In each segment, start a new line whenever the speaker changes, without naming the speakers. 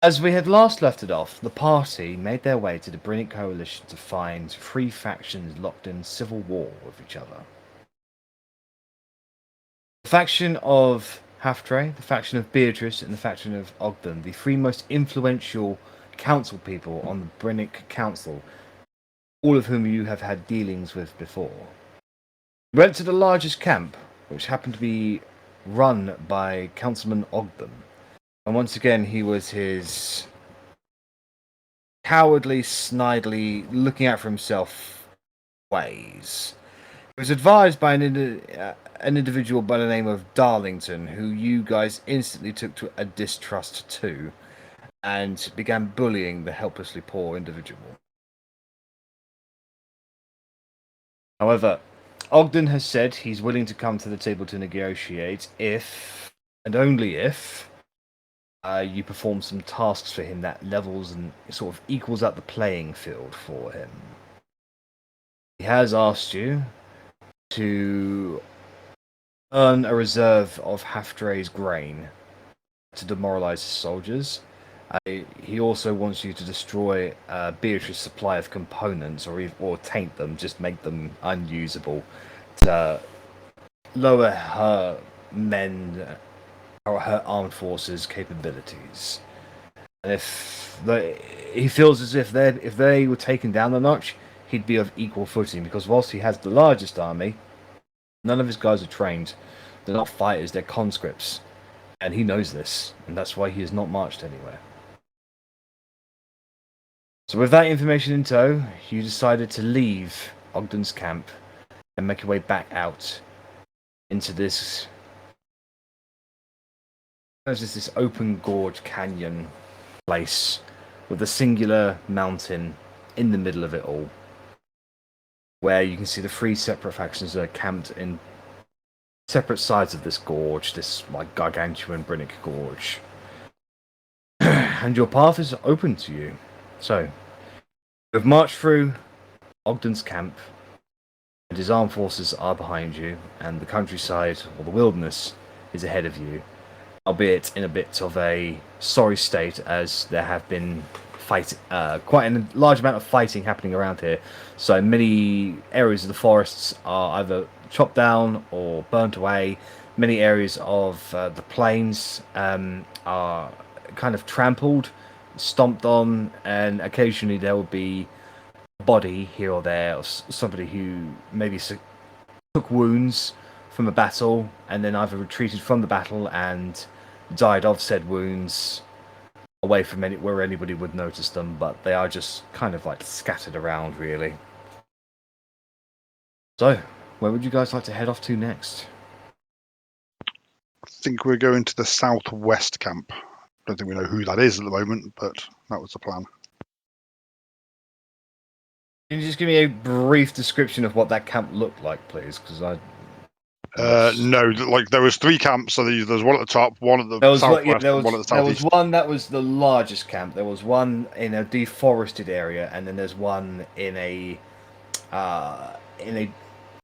As we had last left it off, the party made their way to the Brynnic Coalition to find three factions locked in civil war with each other. The faction of Halftrey, the faction of Beatrice, and the faction of Ogden, the three most influential council people on the Brynnic Council, all of whom you have had dealings with before. We went to the largest camp, which happened to be run by Councilman Ogden. And once again, he was his cowardly, snidely, looking out for himself ways. He was advised by an individual by the name of Darlington, who you guys instantly took to a distrust to, and began bullying the helplessly poor individual. However, Ogden has said he's willing to come to the table to negotiate if, and only if, you perform some tasks for him that levels and sort of equals out the playing field for him. He has asked you to earn a reserve of Halfdray's grain to demoralize his soldiers. He also wants you to destroy Beatrice's supply of components, or taint them, just make them unusable, to lower her men or her armed forces' capabilities. And he feels as if they were taken down a notch, he'd be of equal footing, because whilst he has the largest army, none of his guys are trained. They're not fighters, they're conscripts. And he knows this, and that's why he has not marched anywhere. So with that information in tow, you decided to leave Ogden's camp and make your way back out into this open gorge canyon place with a singular mountain in the middle of it all, where you can see the three separate factions that are camped in separate sides of this gorge, this like gargantuan Brynnic gorge. And your path is open to you. So, you've marched through Ogden's camp, and his armed forces are behind you, and the countryside, or the wilderness, is ahead of you, albeit in a bit of a sorry state, as there have been quite a large amount of fighting happening around here. So many areas of the forests are either chopped down or burnt away. Many areas of the plains are kind of trampled, stomped on, and occasionally there will be a body here or there of somebody who maybe took wounds from a battle and then either retreated from the battle and died of said wounds away from where anybody would notice them, but they are just kind of like scattered around, really. So, where would you guys like to head off to next?
I think we're going to the southwest camp. Don't think we know who that is at the moment, but that was the plan.
Can you just give me a brief description of what that camp looked like, please? Because
no, like there was three camps. So there's one at the top, one at the southwest, and one at the southeast.
There was one that was the largest camp. There was one in a deforested area, and then there's one in a naturally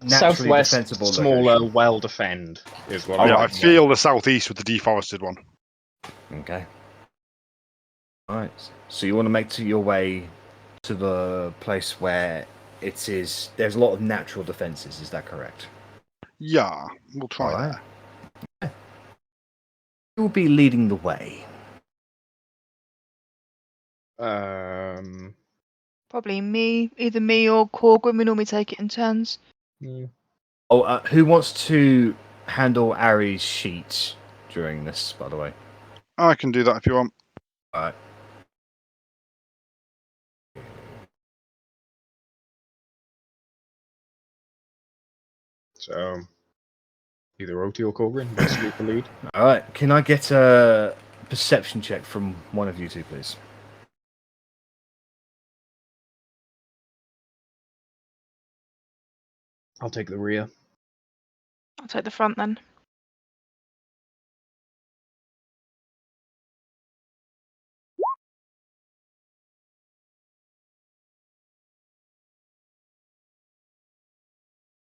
southwest,
defensible
smaller,
location.
well defended is what.
I feel the southeast with the deforested one.
Okay. All right. So you want to make your way to the place where it is. There's a lot of natural defenses. Is that correct?
Yeah, we'll try that.
Okay. Who will be leading the way?
Probably me. Either me or Korgrin. We normally take it in turns.
Oh, who wants to handle Arri's sheet during this, by the way?
I can do that if you want.
Alright.
So, either Otti or Korgrin, basically the lead.
Alright, can I get a perception check from one of you two, please?
I'll take the rear.
I'll take the front then.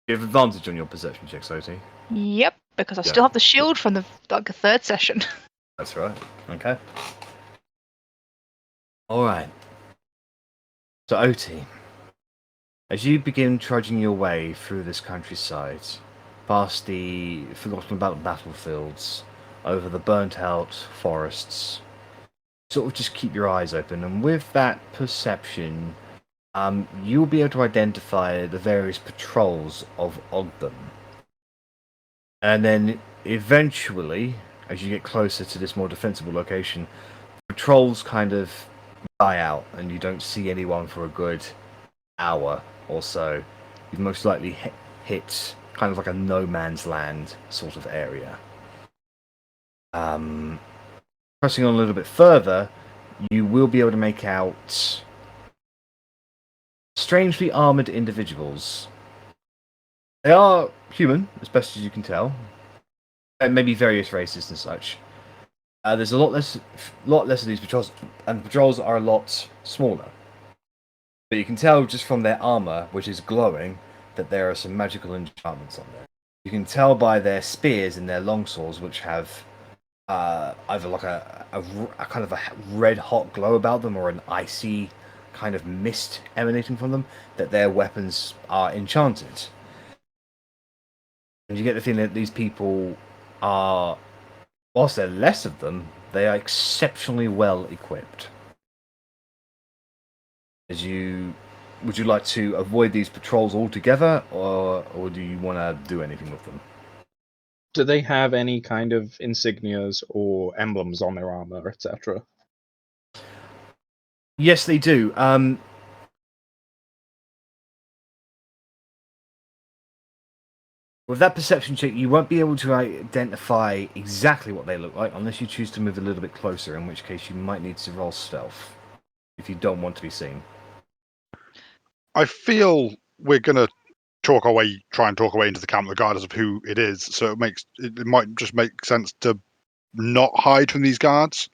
You have advantage on your perception checks, Otti.
Yep, because I still have the shield from the third session.
That's right. Okay. Alright. So, Otti, as you begin trudging your way through this countryside, past the forgotten about battlefields, over the burnt out forests, sort of just keep your eyes open, and with that perception, you'll be able to identify the various patrols of Ogden. And then eventually, as you get closer to this more defensible location, patrols kind of die out and you don't see anyone for a good hour or so. You've most likely hit kind of like a no man's land sort of area. Pressing on a little bit further, you will be able to make out strangely armored individuals. They are human, as best as you can tell, and maybe various races and such. There's a lot less of these patrols, and the patrols are a lot smaller. But you can tell just from their armor, which is glowing, that there are some magical enchantments on there. You can tell by their spears and their longswords, which have either like a kind of a red hot glow about them, or an icy kind of mist emanating from them, that their weapons are enchanted. And you get the feeling that these people are, whilst there are less of them, they are exceptionally well equipped. Would you like to avoid these patrols altogether, or do you want to do anything with them?
Do they have any kind of insignias or emblems on their armor, etc.?
Yes, they do. With that perception check, you won't be able to identify exactly what they look like unless you choose to move a little bit closer, in which case you might need to roll stealth if you don't want to be seen.
I feel we're going to try and talk our way into the camp regardless of who it is, so it might just make sense to not hide from these guards.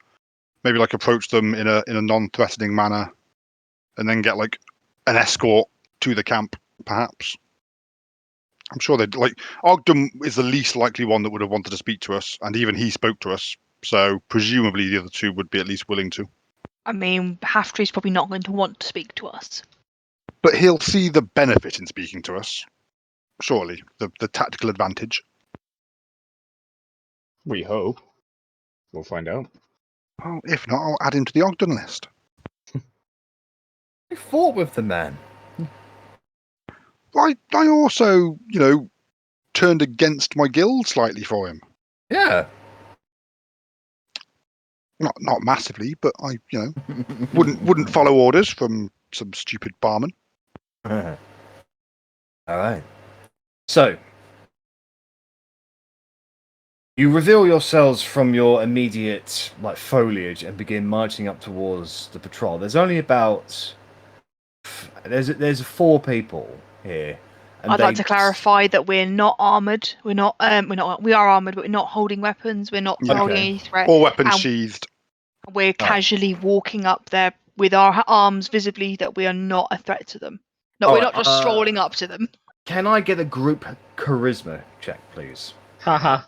Maybe like approach them in a non-threatening manner, and then get like an escort to the camp, perhaps. I'm sure they'd like Ogden is the least likely one that would have wanted to speak to us, and even he spoke to us. So presumably the other two would be at least willing to.
I mean, Half-Tree's probably not going to want to speak to us.
But he'll see the benefit in speaking to us. Surely, the tactical advantage.
We hope. We'll find out.
Well, if not, I'll add him to the Ogden list.
You fought with the man.
I also, turned against my guild slightly for him.
Yeah.
Not massively, but I, wouldn't follow orders from some stupid barman.
All right. So, you reveal yourselves from your immediate foliage and begin marching up towards the patrol. There's only about there's 4 people here. And
I'd like to clarify that we're not armored. We are armored, but we're not holding weapons. We're not holding any threat.
All weapons sheathed.
We're casually walking up there with our arms visibly that we are not a threat to them. No, we're not just strolling up to them.
Can I get a group charisma check, please?
Haha.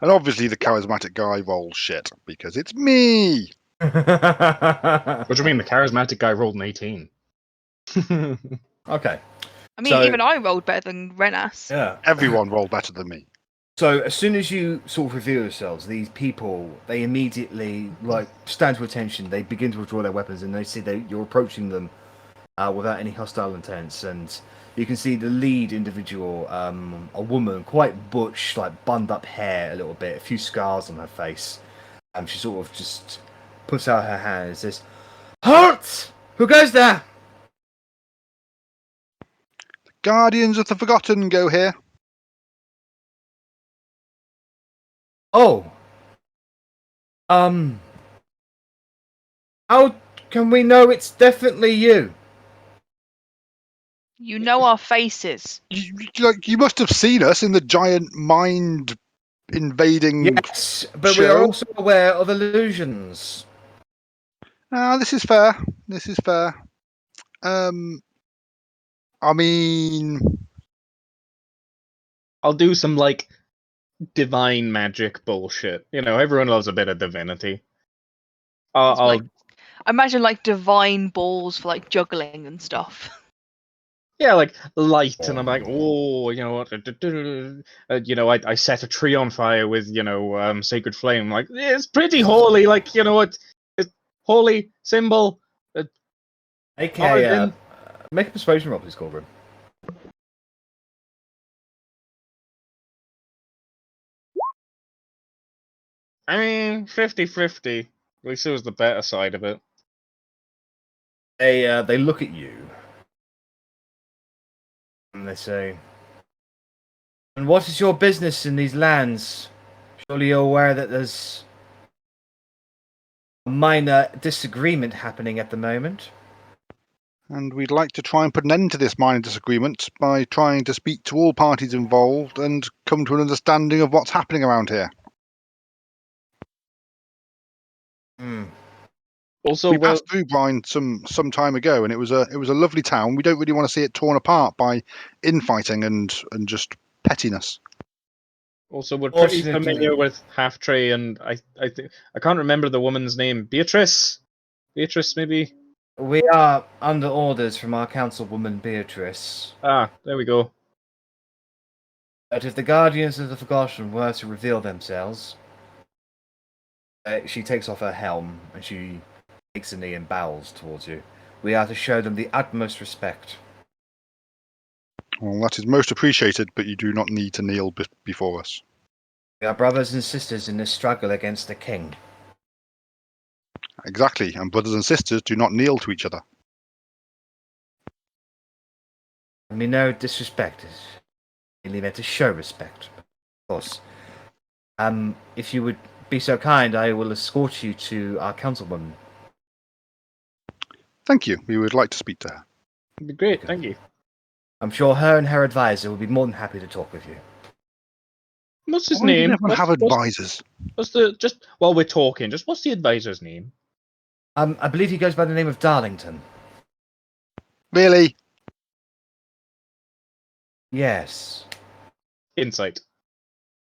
And obviously the charismatic guy rolls shit, because it's me!
What do you mean the charismatic guy rolled an 18?
Okay.
I mean, even I rolled better than Rennas.
Yeah.
Everyone rolled better than me.
So as soon as you sort of reveal yourselves, these people, they immediately stand to attention. They begin to withdraw their weapons, and they see that you're approaching them without any hostile intents. And you can see the lead individual, a woman, quite butch, bund up hair a little bit, a few scars on her face. She sort of just puts out her hand and says, "Halt! Who goes there?"
Guardians of the Forgotten go here.
Oh. How can we know it's definitely you?
You know our faces.
You must have seen us in the giant mind invading.
Yes, but
show.
we are also aware of illusions.
This is fair. I mean,
I'll do some divine magic bullshit. You know, everyone loves a bit of divinity.
It's
I'll
like, I imagine like divine balls for like juggling and stuff.
yeah, like light, and I'm like, oh, you know what? You know, I set a tree on fire with sacred flame. Like, it's pretty holy. Like, you know what? It's holy symbol.
Okay, make a persuasion roll, please, Korgrin.
I mean, 50-50. At least it was the better side of it.
They look at you and they say, "And what is your business in these lands? Surely you're aware that there's a minor disagreement happening at the moment."
And we'd like to try and put an end to this minor disagreement by trying to speak to all parties involved and come to an understanding of what's happening around here.
Also,
we passed through Brine some time ago, and it was a lovely town. We don't really want to see it torn apart by infighting and just pettiness.
Also, we're pretty familiar
Fortunately-
with Half-Tree, and I can't remember the woman's name. Beatrice, maybe.
We are under orders from our councilwoman Beatrice.
Ah, there we go.
But if the Guardians of the Forgotten were to reveal themselves, she takes off her helm and she takes a knee and bows towards you. We are to show them the utmost respect.
Well, that is most appreciated, but you do not need to kneel before us.
We are brothers and sisters in this struggle against the king.
Exactly, and brothers and sisters do not kneel to each other.
And we know disrespect is merely meant to show respect. Of course. If you would be so kind, I will escort you to our councilwoman.
Thank you. We would like to speak to her.
It'd be great, thank you.
I'm sure her and her advisor will be more than happy to talk with you.
What's his
Why does
name?
everyone have advisors?
What's the just while we're talking? Just what's the advisor's name?
I believe he goes by the name of Darlington.
Really?
Yes.
Insight.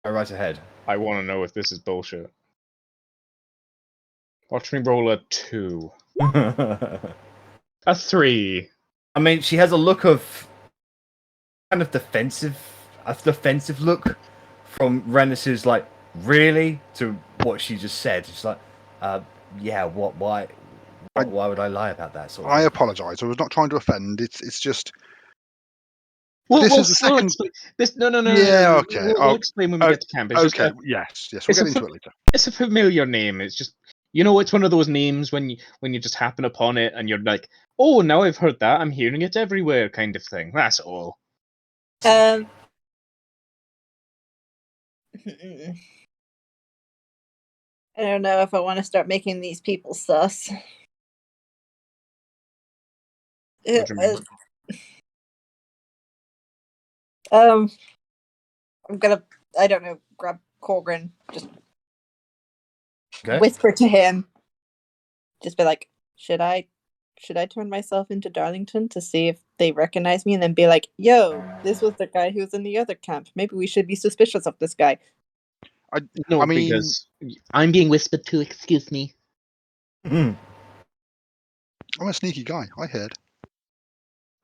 Go right ahead.
I want to know if this is bullshit. Watch me roll a 2. A 3.
I mean, she has a look of kind of defensive look from Rennas, like, really, to what she just said. She's like, yeah, what? Why would I lie about that sort of
I
thing?
apologise. I was not trying to offend. It's just.
We'll
is the second.
explain. This no.
Yeah, okay.
We'll explain when we get to camp. It's
Okay.
Just
Yes. We'll get into it later.
it's a familiar name. It's just it's one of those names when you just happen upon it and you're like, oh, now I've heard that. I'm hearing it everywhere, kind of thing. That's all.
I don't know if I want to start making these people sus.
What do you mean?
I'm gonna, I don't know, grab Korgrin, just
Okay.
whisper to him, just be like, should I turn myself into Darlington to see if they recognize me, and then be like, yo, this was the guy who was in the other camp. Maybe we should be suspicious of this guy.
No,
I mean-
because I'm being whispered to. Excuse me.
I'm a sneaky guy. I heard.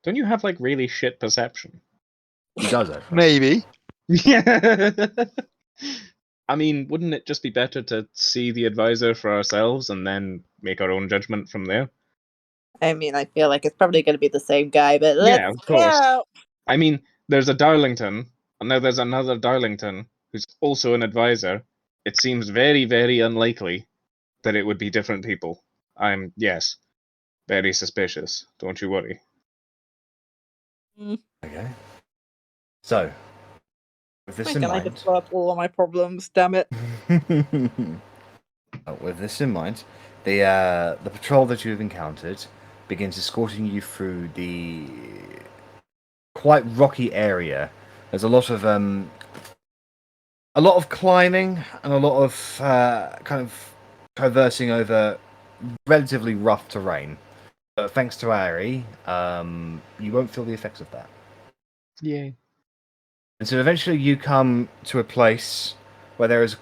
Don't you have like really shit perception?
He does, actually.
Maybe.
Yeah. I mean, wouldn't it just be better to see the advisor for ourselves and then make our own judgment from there?
I mean, I feel like it's probably going to be the same guy, but
Yeah,
let's
of course.
go.
I mean, there's a Darlington, and now there's another Darlington who's also an advisor. It seems very, very unlikely that it would be different people. I'm, yes, very suspicious. Don't you worry.
Okay. So, with this
Why
in
can't I
mind,
just blow up all of my problems? Damn it!
with this in mind, the patrol that you've encountered begins escorting you through the quite rocky area. There's a lot of climbing and a lot of kind of traversing over relatively rough terrain. But thanks to Arri, you won't feel the effects of that.
Yay.
And so eventually you come to a place where there is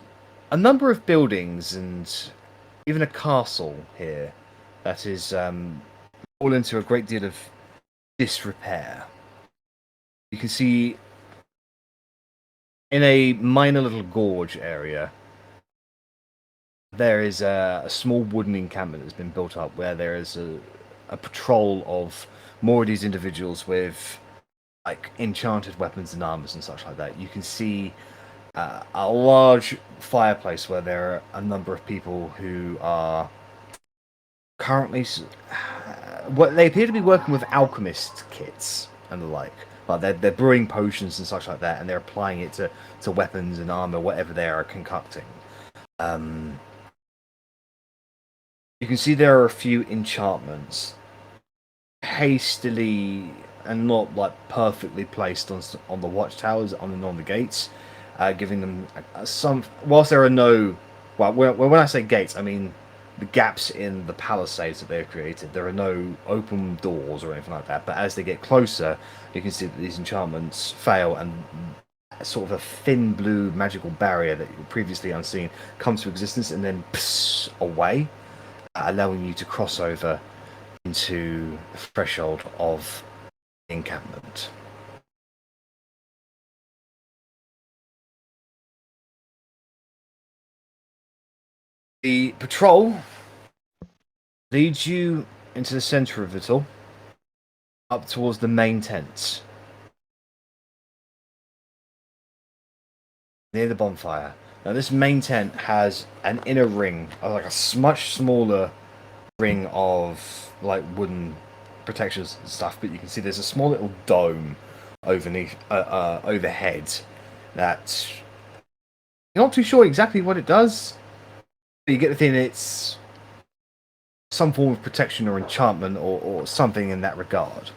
a number of buildings and even a castle here that is all into a great deal of disrepair. You can see in a minor little gorge area, there is a small wooden encampment that's been built up where there is a patrol of more of these individuals with like enchanted weapons and armors and such like that. You can see a large fireplace where there are a number of people who are currently what they appear to be working with alchemist kits and the like. Like they're brewing potions and such like that, and they're applying it to weapons and armor, whatever they are concocting. You can see there are a few enchantments hastily and not like perfectly placed on the watchtowers on the gates, giving them some. Whilst there are no, well, when I say gates, I mean the gaps in the palisades that they've created. There are no open doors or anything like that. But as they get closer, you can see that these enchantments fail, and sort of a thin blue magical barrier that you previously unseen comes to existence and then away, allowing you to cross over into the threshold of the encampment. The patrol leads you into the center of it all, up towards the main tent, near the bonfire. Now, this main tent has an inner ring, like a much smaller ring of like wooden protections and stuff, but you can see there's a small little dome overhead that you're not too sure exactly what it does. But you get the feeling it's some form of protection or enchantment or something in that regard.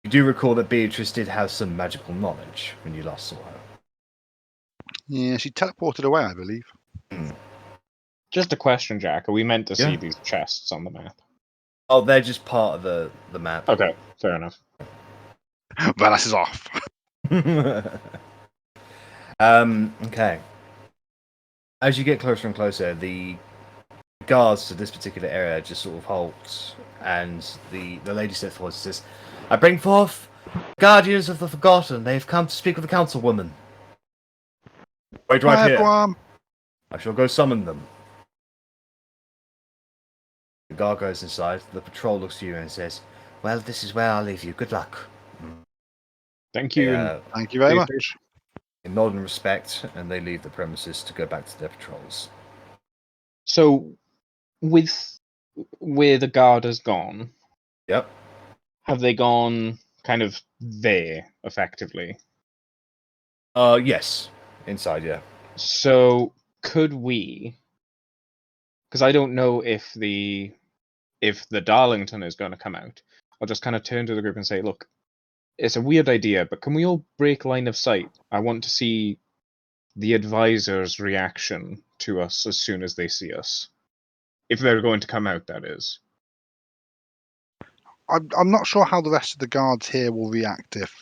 You do recall that Beatrice did have some magical knowledge when you last saw her.
Yeah, she teleported away, I believe.
Just a question, Jack. Are we meant to see
Yeah.
these chests on the map?
Oh, they're just part of the map.
Okay, fair enough.
Rennas is off.
Okay. As you get closer and closer, the guards to this particular area just sort of halt, and the lady steps forward and says, "I bring forth guardians of the forgotten. They have come to speak with the councilwoman." Wait right
Hi,
here.
everyone.
I shall go summon them. The guard goes inside. The patrol looks to you and says, "Well, this is where I'll leave you. Good luck."
Thank you.
They,
Thank you very much.
nod in respect, and they leave the premises to go back to their patrols.
So, with where the guard has gone,
Yep.
have they gone kind of there, effectively?
Yes. Inside, yeah.
So, could we... Because I don't know if the Darlington is going to come out. I'll just kind of turn to the group and say, look, it's a weird idea, but can we all break line of sight? I want to see the advisor's reaction to us as soon as they see us. If they're going to come out, that is.
I'm not sure how the rest of the guards here will react if,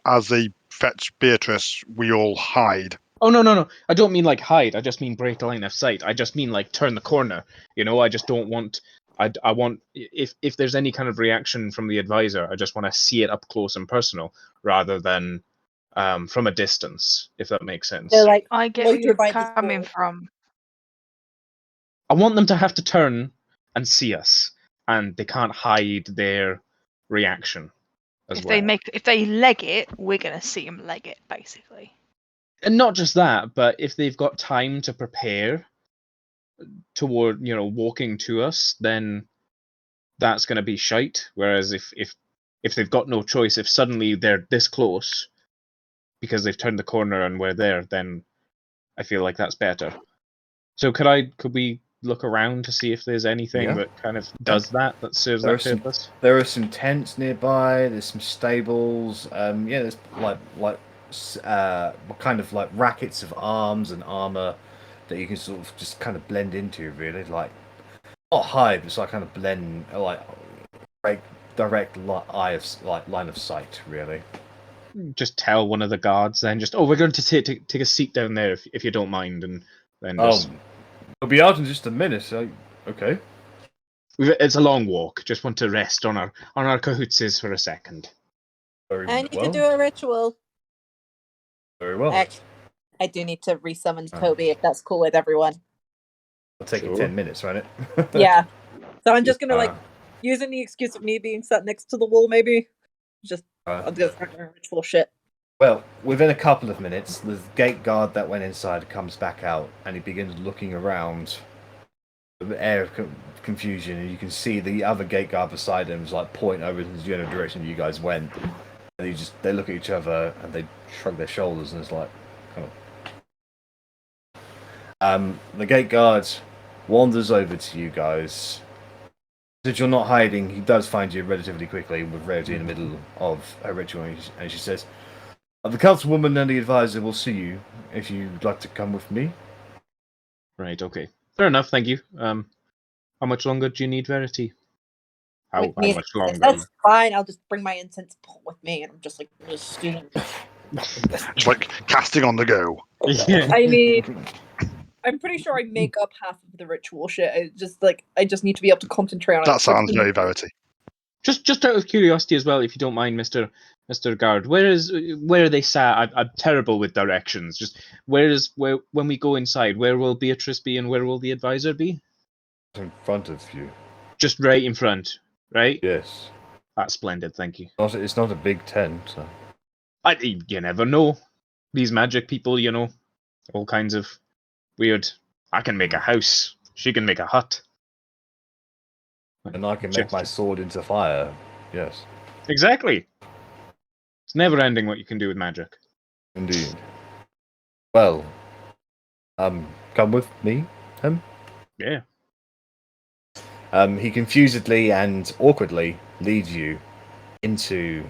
as they fetch Beatrice, we all hide.
Oh, no. I don't mean like hide. I just mean break line of sight. I just mean like turn the corner. You know, I just don't want... I want... If there's any kind of reaction from the advisor, I just want to see it up close and personal, rather than from a distance, if that makes sense.
They're like,
I get where
loiter
you're
by the
coming
door.
from.
I want them to have to turn and see us, and they can't hide their reaction as well.
If they leg it, we're gonna see them leg it, basically.
And not just that, but if they've got time to prepare toward, walking to us, then that's going to be shite. Whereas if they've got no choice, if suddenly they're this close because they've turned the corner and we're there, then I feel like that's better. So could we look around to see if there's anything that kind of does that serves that purpose?
There are some tents nearby. There's some stables. There's kind of like rackets of arms and armor that you can sort of just kind of blend into, really. Like not hide, but it's like kind of blend, like direct line of sight, really.
just tell one of the guards then, just, we're going to take a seat down there if you don't mind, and then just...
We'll be out in just a minute, so... Okay.
It's a long walk. Just want to rest on our cahootses for a second.
Very
I need
well.
to do a ritual.
Very well.
Actually, I do need to resummon Toby if that's cool with everyone.
It'll take you
Sure.
10 minutes, won't it?
Yeah. So I'm just gonna using the excuse of me being sat next to the wall, maybe. I'll do a ritual shit.
Well, within a couple of minutes, the gate guard that went inside comes back out, and he begins looking around with an air of confusion, and you can see the other gate guard beside him is like pointing over in the general direction you guys went, and they look at each other and they shrug their shoulders, and it's like kind of. The gate guard wanders over to you guys. Since you're not hiding, he does find you relatively quickly with Verity in the middle of her ritual, and she says, "The councilwoman and the advisor will see you if you'd like to come with me."
Right, okay. Fair enough, thank you. How much longer do you need, Verity? How much longer?
That's fine. I'll just bring my incense pot with me, and I'm just like,
Just like casting on the go.
Yeah.
I mean, I'm pretty sure I make up half of the ritual shit. I just need to be able to concentrate on it.
That sounds very Verity.
Just out of curiosity as well, if you don't mind, Mister Guard, where are they sat? I'm terrible with directions. Just where when we go inside, where will Beatrice be and where will the advisor be?
In front of you.
Just right in front, right?
Yes.
That's splendid, thank you.
It's not a big tent, so.
You never know. These magic people, all kinds of weird. I can make a house. She can make a hut.
And I can make my sword into fire. Yes.
Exactly. It's never ending what you can do with magic.
Indeed. Well, come with me, him?
Yeah.
He confusedly and awkwardly leads you into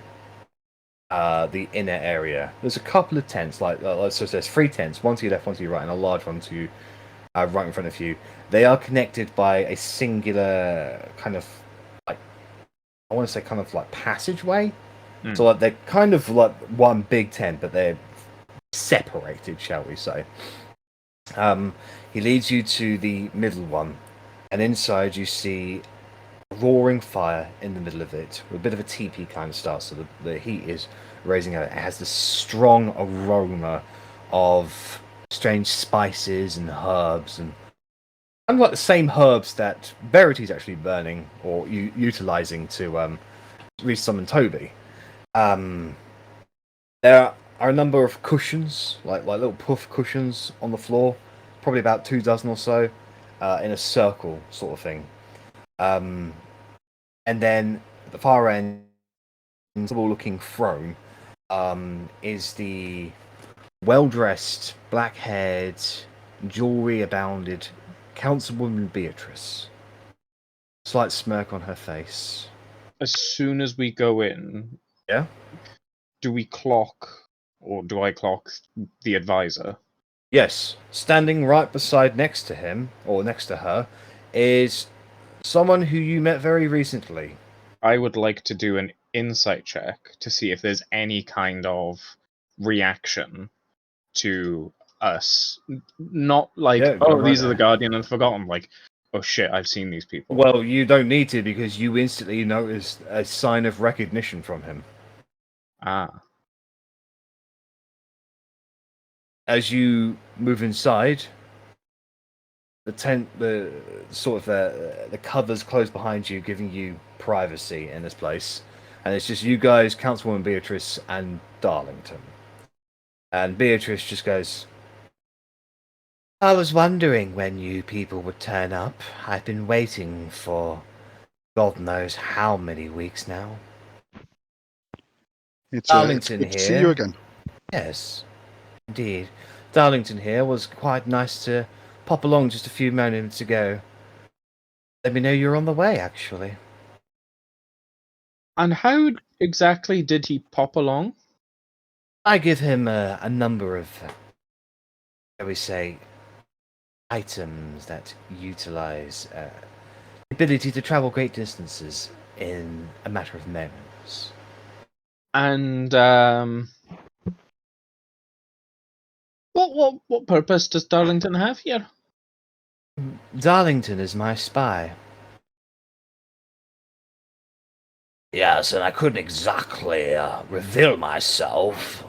the inner area. There's a couple of tents, so there's 3 tents, one to your left, one to your right, and a large one to you, right in front of you. They are connected by a singular kind of, passageway. So they're kind of like one big tent, but they're separated, shall we say. He leads you to the middle one, and inside you see a roaring fire in the middle of it, with a bit of a teepee kind of style, so the heat is raising out. It has this strong aroma of strange spices and herbs, and kind of like the same herbs that Verity's actually burning or utilizing to resummon Toby. There are a number of cushions, like little puff cushions on the floor, probably about 24 or so, in a circle sort of thing. And then at the far end, looking throne, is the well-dressed, black-haired, jewelry-abounded Councilwoman Beatrice. Slight smirk on her face.
As soon as we go in,
Yeah?
do we clock, or do I clock the advisor?
Yes. Standing right next to him, or next to her, is someone who you met very recently.
I would like to do an insight check to see if there's any kind of reaction to us. Not like, these are the Guardian and Forgotten, like, oh shit, I've seen these people.
Well, you don't need to, because you instantly noticed a sign of recognition from him.
Ah.
As you move inside, the tent, the covers close behind you, giving you privacy in this place. And it's just you guys, Councilwoman Beatrice, and Darlington. And Beatrice just goes, "I was wondering when you people would turn up. I've been waiting for God knows how many weeks now."
It's
Darlington
good to see
here.
you again.
Yes, indeed. Darlington here was quite nice to pop along just a few moments ago. Let me know you're on the way, actually.
And how exactly did he pop along?
I give him a number of, shall we say, items that utilize the ability to travel great distances in a matter of moments.
And What purpose does Darlington have here?
Darlington is my spy.
Yes, and I couldn't exactly reveal myself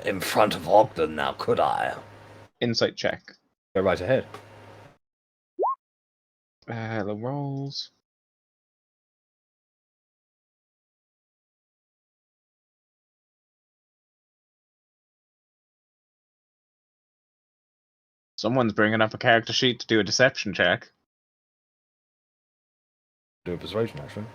in front of Ogden now, could I?
Insight check.
Go right ahead.
The rolls. Someone's bringing up a character sheet to do a deception check.
Do a persuasion, actually.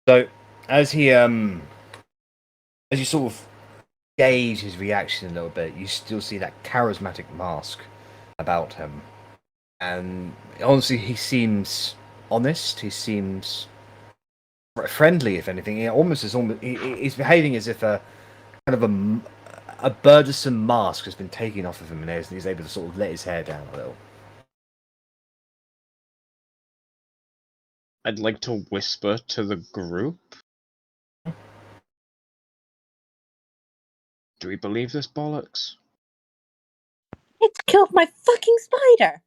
So, as you sort of gauge his reaction a little bit, you still see that charismatic mask about him, and honestly, he seems honest. He seems friendly, if anything. He's behaving as if a kind of a burdensome mask has been taken off of him, and he's able to sort of let his hair down a little.
I'd like to whisper to the group. Do we believe this bollocks?
It's killed my fucking spider.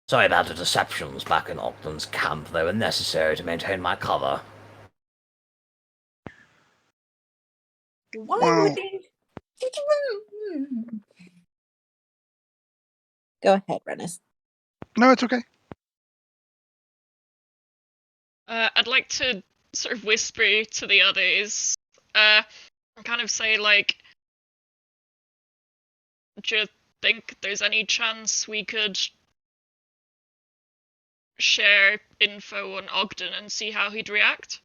Sorry about the deceptions back in Ogden's camp. They were necessary to maintain my cover.
Why
Well-
would they? Go ahead, Rennas.
No, it's okay.
I'd like to sort of whisper to the others, and kind of say, like, do you think there's any chance we could share info on Ogden and see how he'd react?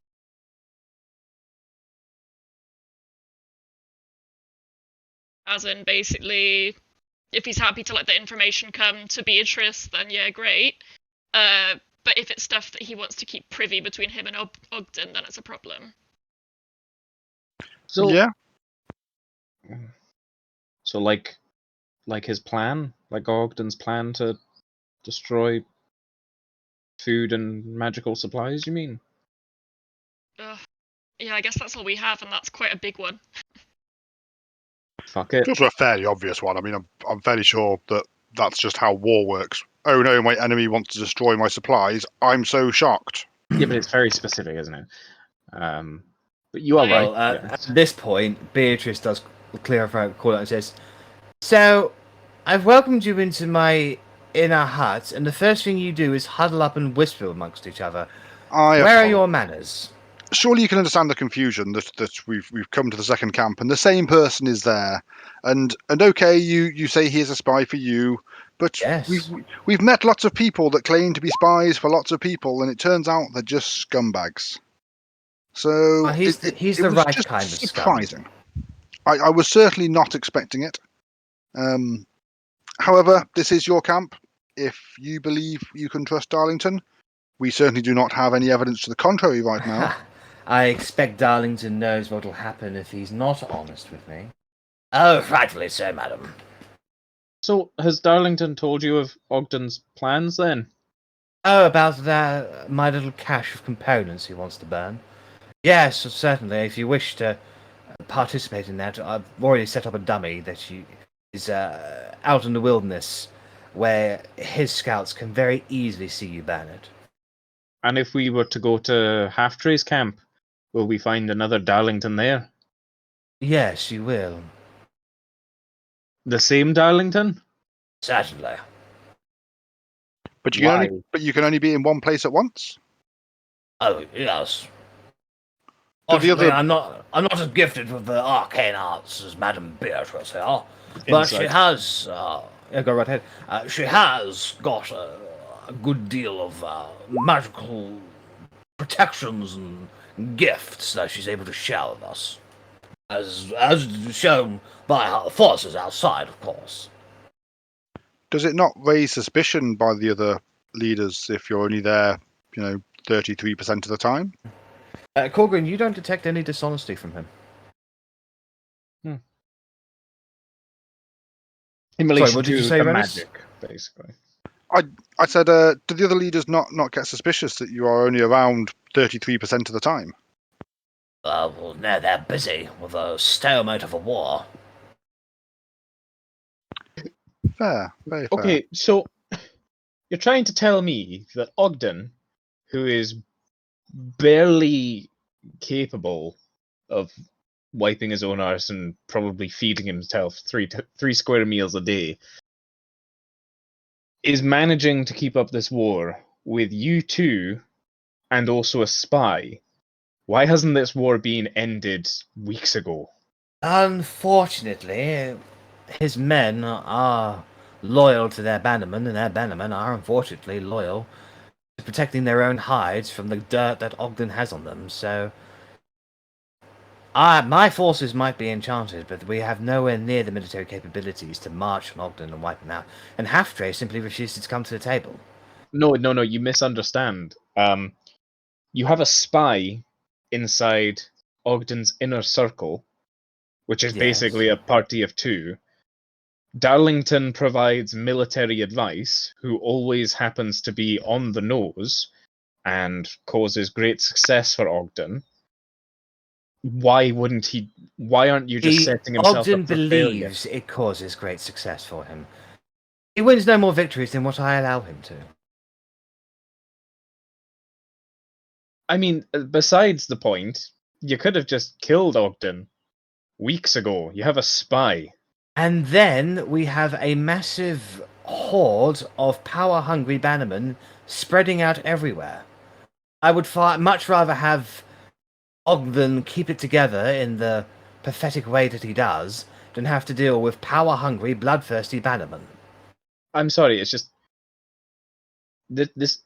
As in, basically, if he's happy to let the information come to Beatrice, then yeah, great. But if it's stuff that he wants to keep privy between him and Ogden, then it's a problem.
So
Yeah.
So like his plan, like Ogden's plan to destroy food and magical supplies, you mean?
Yeah, I guess that's all we have, and that's quite a big one.
Fuck it.
It's also a fairly obvious one. I mean, I'm fairly sure that that's just how war works. Oh no, my enemy wants to destroy my supplies. I'm so shocked.
Yeah, but it's very specific, isn't it? But you are
Well,
right.
at this point, Beatrice does clarify, call out and says, "So, I've welcomed you into my inner hut, and the first thing you do is huddle up and whisper amongst each other. Where are your manners?"
Surely you can understand the confusion that we've come to the second camp, and the same person is there. And okay, you say he is a spy for you, but
Yes.
we've met lots of people that claim to be spies for lots of people, and it turns out they're just scumbags. So
Well, he's the
it was
right
just
kind of scum.
surprising. I was certainly not expecting it. However, this is your camp. If you believe you can trust Darlington, we certainly do not have any evidence to the contrary right now.
I expect Darlington knows what will happen if he's not honest with me.
Oh, frightfully so, madam.
So has Darlington told you of Ogden's plans then?
Oh, about that, my little cache of components he wants to burn. Yes, certainly. If you wish to participate in that, I've already set up a dummy that is out in the wilderness, where his scouts can very easily see you burn it.
And if we were to go to Half-Tree's camp, will we find another Darlington there?
Yes, you will.
The same Darlington?
Certainly.
But you can only be in one place at once.
Oh, yes.
But the
Fortunately,
other-
I'm not as gifted with the arcane arts as Madame Beatrice here, but she
Insight.
has
Yeah, go right ahead.
she has got a good deal of magical protections and gifts that she's able to share with us, as shown by her forces outside, of course.
Does it not raise suspicion by the other leaders if you're only there, 33% of the time?
Korgrin, you don't detect any dishonesty from him.
In relation
what did you
to
say,
the
Rennas?
magic, basically.
I said, do the other leaders not get suspicious that you are only around 33% of the time?
Well, no, they're busy with a stalemate of a war.
Fair, very fair.
Okay, so you're trying to tell me that Ogden, who is barely capable of wiping his own arse and probably feeding himself three square meals a day, is managing to keep up this war with you two and also a spy. Why hasn't this war been ended weeks ago?
Unfortunately, his men are loyal to their bannermen, and their bannermen are unfortunately loyal to protecting their own hides from the dirt that Ogden has on them, so... my forces might be enchanted, but we have nowhere near the military capabilities to march on Ogden and wipe him out, and Half-Trey simply refuses to come to the table.
No, you misunderstand. You have a spy inside Ogden's inner circle, which is
Yes.
basically a party of two. Darlington provides military advice, who always happens to be on the nose and causes great success for Ogden. Why wouldn't he? Why aren't you just setting himself
Ogden
up for failure?
believes it causes great success for him. He wins no more victories than what I allow him to.
I mean, besides the point, you could have just killed Ogden weeks ago. You have a spy.
And then we have a massive horde of power-hungry bannermen spreading out everywhere. I would much rather have Ogden keep it together in the pathetic way that he does than have to deal with power-hungry, bloodthirsty bannermen.
I'm sorry, it's just this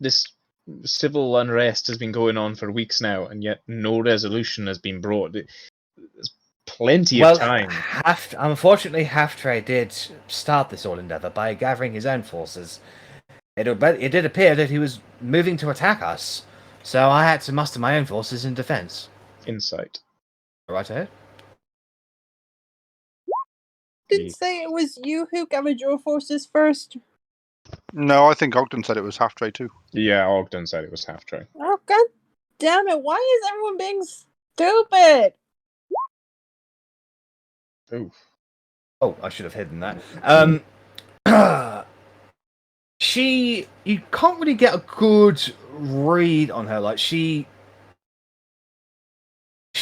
civil unrest has been going on for weeks now, and yet no resolution has been brought. There's plenty of time.
Unfortunately, Half-Trey did start this all endeavor by gathering his own forces. It did appear that he was moving to attack us, so I had to muster my own forces in defense.
Insight.
Right ahead.
Didn't say it was you who gathered your forces first.
No, I think Ogden said it was Half-Trey too.
Yeah, Ogden said it was Half-Trey.
Oh, god damn it. Why is everyone being stupid?
Oof.
Oh, I should have hidden that. You can't really get a good read on her. Like, she's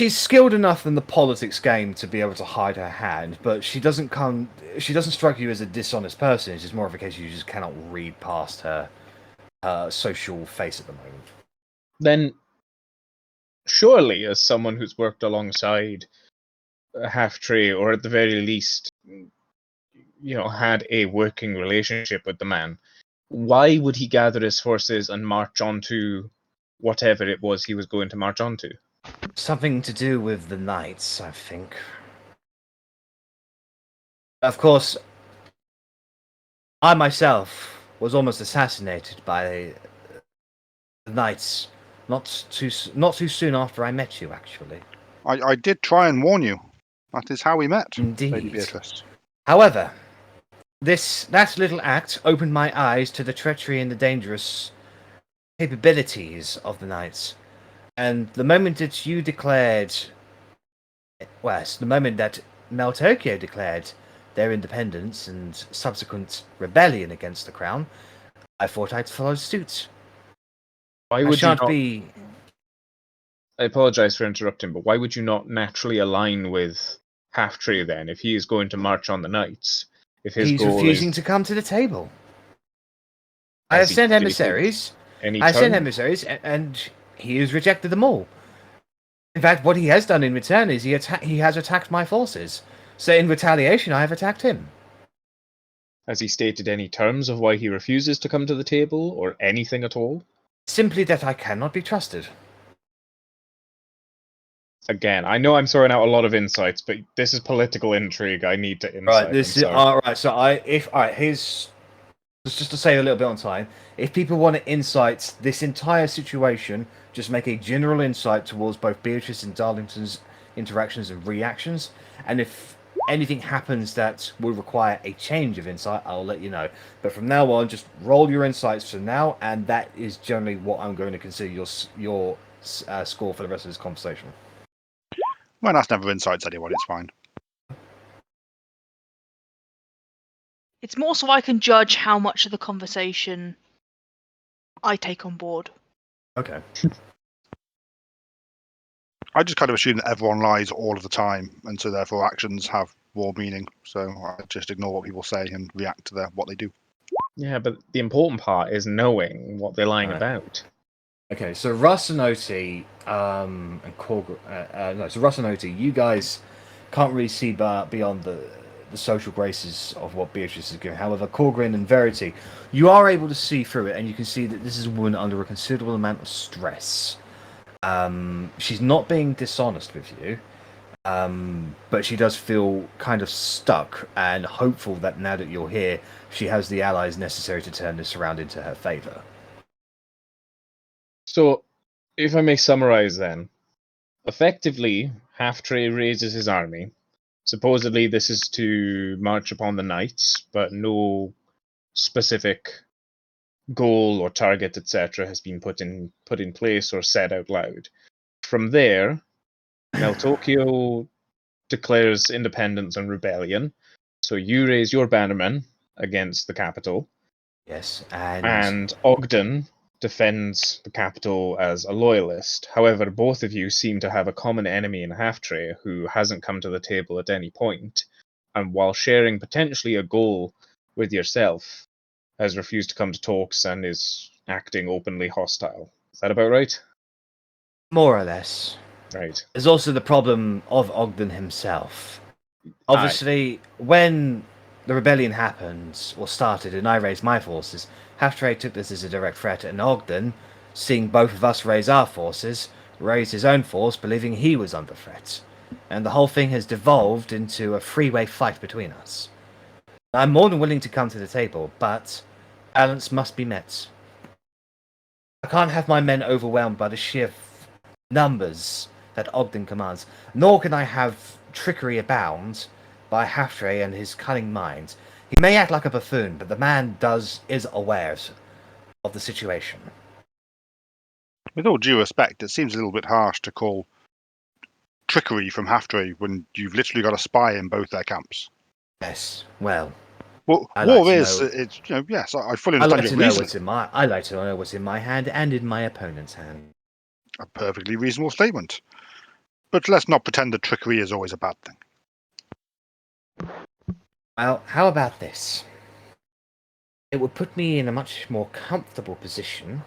skilled enough in the politics game to be able to hide her hand, but she doesn't strike you as a dishonest person. It's just more of a case you just cannot read past her social face at the moment.
Then, surely, as someone who's worked alongside Half-Trey, or at the very least, had a working relationship with the man, why would he gather his forces and march onto whatever it was he was going to march onto?
Something to do with the knights, I think. Of course, I myself was almost assassinated by the knights not too soon after I met you, actually.
I did try and warn you. That is how we met,
Indeed.
Lady Beatrice.
However, that little act opened my eyes to the treachery and the dangerous capabilities of the knights. And the moment that you declared... Well, the moment that Meltokio declared their independence and subsequent rebellion against the crown, I thought I'd follow suit.
Why would you not...
be...
I apologize for interrupting, but why would you not naturally align with Half-Trey then, if he is going to march on the knights? If his
He's
goal
refusing
is...
to come to the table. I have sent emissaries. And he has rejected them all. In fact, what he has done in return is he has attacked my forces. So in retaliation, I have attacked him.
Has he stated any terms of why he refuses to come to the table, or anything at all?
Simply that I cannot be trusted.
Again, I know I'm throwing out a lot of insights, but this is political intrigue. I need to insight.
Right, here's just to save a little bit on time. If people want to insight this entire situation, just make a general insight towards both Beatrice and Darlington's interactions and reactions. And if
anything happens that will require a change of insight, I'll let you know. But from now on, just roll your insights for now, and that is generally what I'm going to consider your score for the rest of this conversation.
Well, that's never insights anyone. It's fine.
It's more so I can judge how much of the conversation I take on board.
Okay.
I just kind of assume that everyone lies all of the time, and so therefore actions have more meaning. So I just ignore what people say and react to what they do.
Yeah, but the important part is knowing what they're lying about.
Okay, so Russ and Otti, and Korgrin, so Russ and Otti, you guys can't really see beyond the social graces of what Beatrice is doing. However, Korgrin and Verity, you are able to see through it, and you can see that this is a woman under a considerable amount of stress. She's not being dishonest with you, but she does feel kind of stuck and hopeful that now that you're here, she has the allies necessary to turn this around into her favor.
So, if I may summarize then, effectively, Half-Tree raises his army. Supposedly this is to march upon the knights, but no specific goal or target, etc., has been put in place or said out loud. From there, Meltokio declares independence and rebellion. So you raise your bannermen against the capital.
Yes,
and Ogden defends the capital as a loyalist. However, both of you seem to have a common enemy in Half-Tree who hasn't come to the table at any point, and while sharing potentially a goal with yourself, has refused to come to talks and is acting openly hostile. Is that about right?
more or less.
Right.
There's also the problem of Ogden himself. Obviously, when the rebellion happened, or started, and I raised my forces, Half-Tree took this as a direct threat, and Ogden, seeing both of us raise our forces, raised his own force, believing he was under threat. And the whole thing has devolved into a three-way fight between us. I'm more than willing to come to the table, but balance must be met. I can't have my men overwhelmed by the sheer numbers that Ogden commands, nor can I have trickery abound by Half-Tree and his cunning mind. He may act like a buffoon, but the man is aware of the situation.
With all due respect, it seems a little bit harsh to call trickery from Half-Tree when you've literally got a spy in both their camps.
Yes, well,
Well, war is, it's, yes, I fully understand your reasoning.
I like to know what's in my hand and in my opponent's hand.
A perfectly reasonable statement. But let's not pretend that trickery is always a bad thing.
Well, how about this? It would put me in a much more comfortable position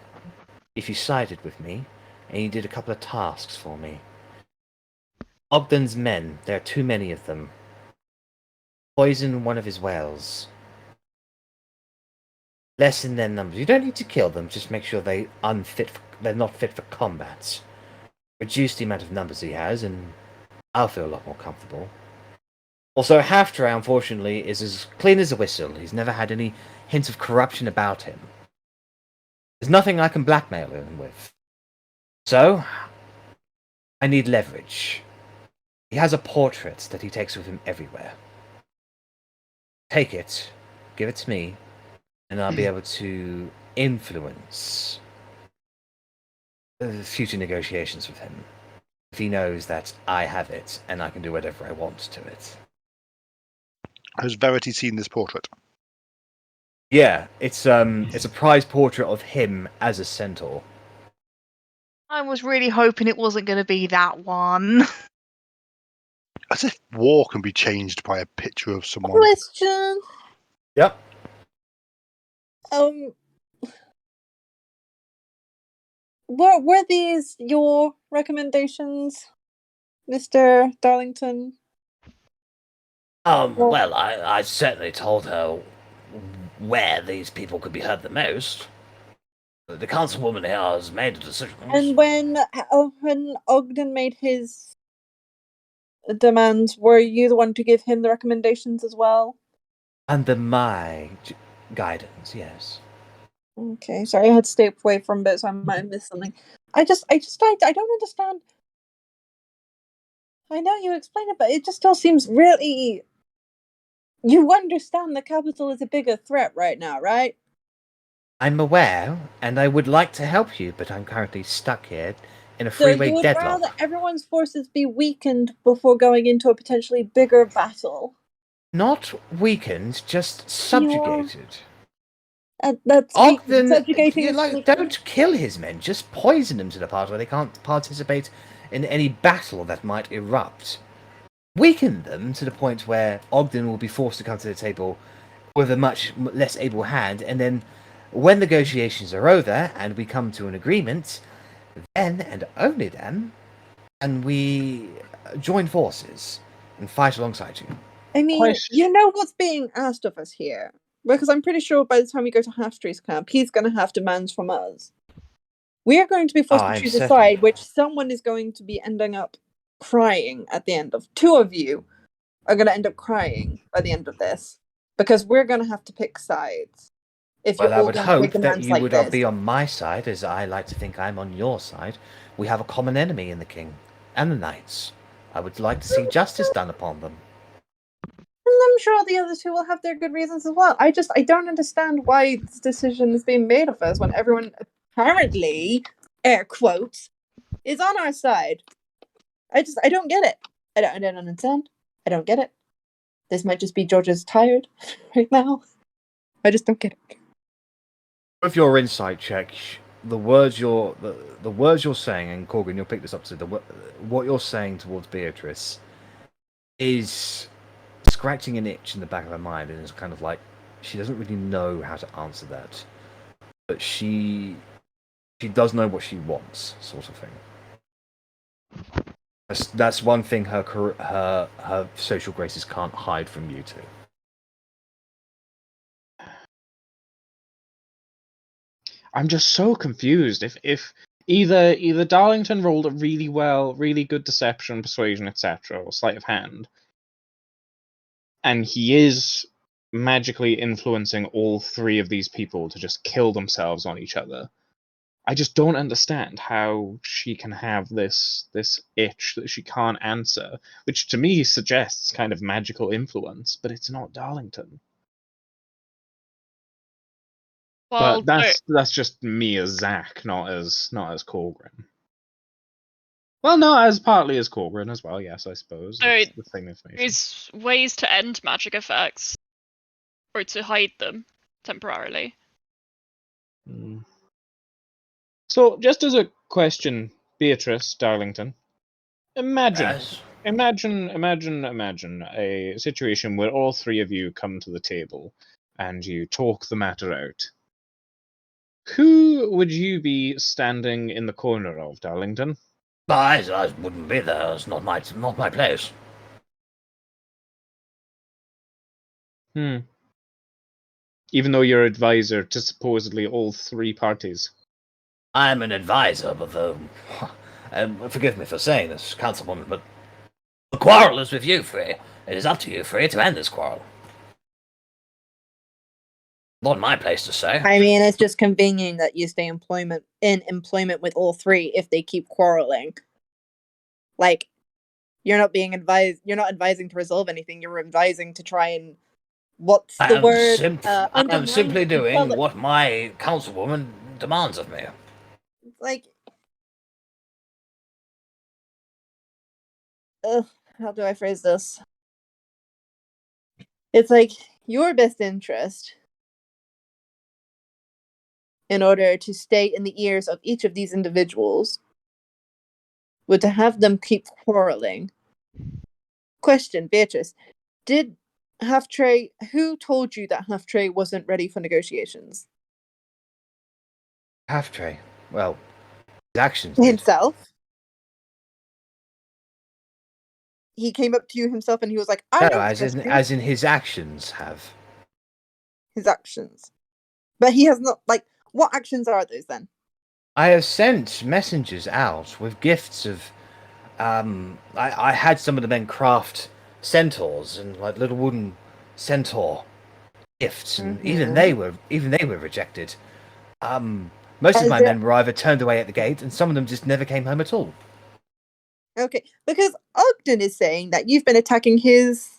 if you sided with me and you did a couple of tasks for me. Ogden's men, there are too many of them. Poison one of his wells. Lessen their numbers. You don't need to kill them, just make sure they're not fit for combat. Reduce the amount of numbers he has, and I'll feel a lot more comfortable. Also, Half-Tree, unfortunately, is as clean as a whistle. He's never had any hints of corruption about him. There's nothing I can blackmail him with. So, I need leverage. He has a portrait that he takes with him everywhere. Take it, give it to me, and I'll be able to influence future negotiations with him. If he knows that I have it, and I can do whatever I want to it.
Has Verity seen this portrait?
Yeah, it's a prize portrait of him as a centaur.
I was really hoping it wasn't going to be that one.
As if war can be changed by a picture of someone.
Question.
Yep.
Were these your recommendations, Mr. Darlington?
Well, I certainly told her where these people could be heard the most. The councilwoman here has made a decision.
And when Ogden made his demands, were you the one to give him the recommendations as well?
Under my guidance, yes.
Okay, sorry, I had to stay away from bits, so I might have missed something. I don't understand. I know you explained it, but it just still seems really... You understand the capital is a bigger threat right now, right?
I'm aware, and I would like to help you, but I'm currently stuck here in a
So you
freeway
would
deadlock.
rather everyone's forces be weakened before going into a potentially bigger battle?
Not weakened, just subjugated.
That's
Ogden,
subjugating is
don't kill his men, just poison them to the part where they can't participate in any battle that might erupt. Weaken them to the point where Ogden will be forced to come to the table with a much less able hand, and then when negotiations are over and we come to an agreement, then and only then, and we join forces and fight alongside you.
I mean, you know what's being asked of us here. Because I'm pretty sure by the time we go to Half-Tree's camp, he's going to have demands from us. We are going to be forced to choose a side, which someone is going to be ending up crying at the end of. Two of you are going to end up crying by the end of this. Because we're going to have to pick sides. If
Well,
you're
I
all
would
going to make
hope that
demands
you
like
would
this.
be on my side, as I like to think I'm on your side. We have a common enemy in the king and the knights. I would like to see justice done upon them.
And I'm sure the other two will have their good reasons as well. I don't understand why this decision is being made of us when everyone apparently, air quotes, is on our side. I don't get it. I don't understand. I don't get it. This might just be George's tired right now. I just don't get it.
With your insight check, the words you're saying, and Korgrin, you'll pick this up too. What you're saying towards Beatrice is scratching an itch in the back of her mind, and it's kind of like she doesn't really know how to answer that, but she does know what she wants, sort of thing. That's one thing her social graces can't hide from you two.
I'm just so confused. If either Darlington rolled it really well, really good deception, persuasion, etc., or sleight of hand, and he is magically influencing all three of these people to just kill themselves on each other. I just don't understand how she can have this itch that she can't answer, which to me suggests kind of magical influence, but it's not Darlington.
Well,
But that's just me as Zach, not as Korgrin. Well, no, as partly as Korgrin as well. Yes, I suppose. That's the same information.
there's ways to end magic effects, or to hide them temporarily.
So, just as a question, Beatrice Darlington, imagine a situation where all three of you come to the table and you talk the matter out. Who would you be standing in the corner of, Darlington?
I wouldn't be there. It's not my place.
Even though you're advisor to supposedly all three parties.
I'm an advisor, but forgive me for saying this, Councilwoman, but the quarrel is with you, Frey. It is up to you, Frey, to end this quarrel. Not my place to say.
I mean, it's just convenient that you stay in employment with all three if they keep quarreling. Like, you're not advising to resolve anything. You're advising to try and
I'm simply doing what my councilwoman demands of me.
Like, how do I phrase this? It's like your best interest, in order to stay in the ears of each of these individuals, would to have them keep quarreling. Question, Beatrice, who told you that Half-Trey wasn't ready for negotiations?
Half-Trey? Well, his actions
himself. He came up to you himself and he was like,
as in his actions have.
His actions. But he has not, like, what actions are those then?
I have sent messengers out with gifts of, I had some of the men craft centaurs and like little wooden centaur gifts, and even they were rejected. Most of my men were either turned away at the gate, and some of them just never came home at all.
Okay, because Ogden is saying that you've been attacking his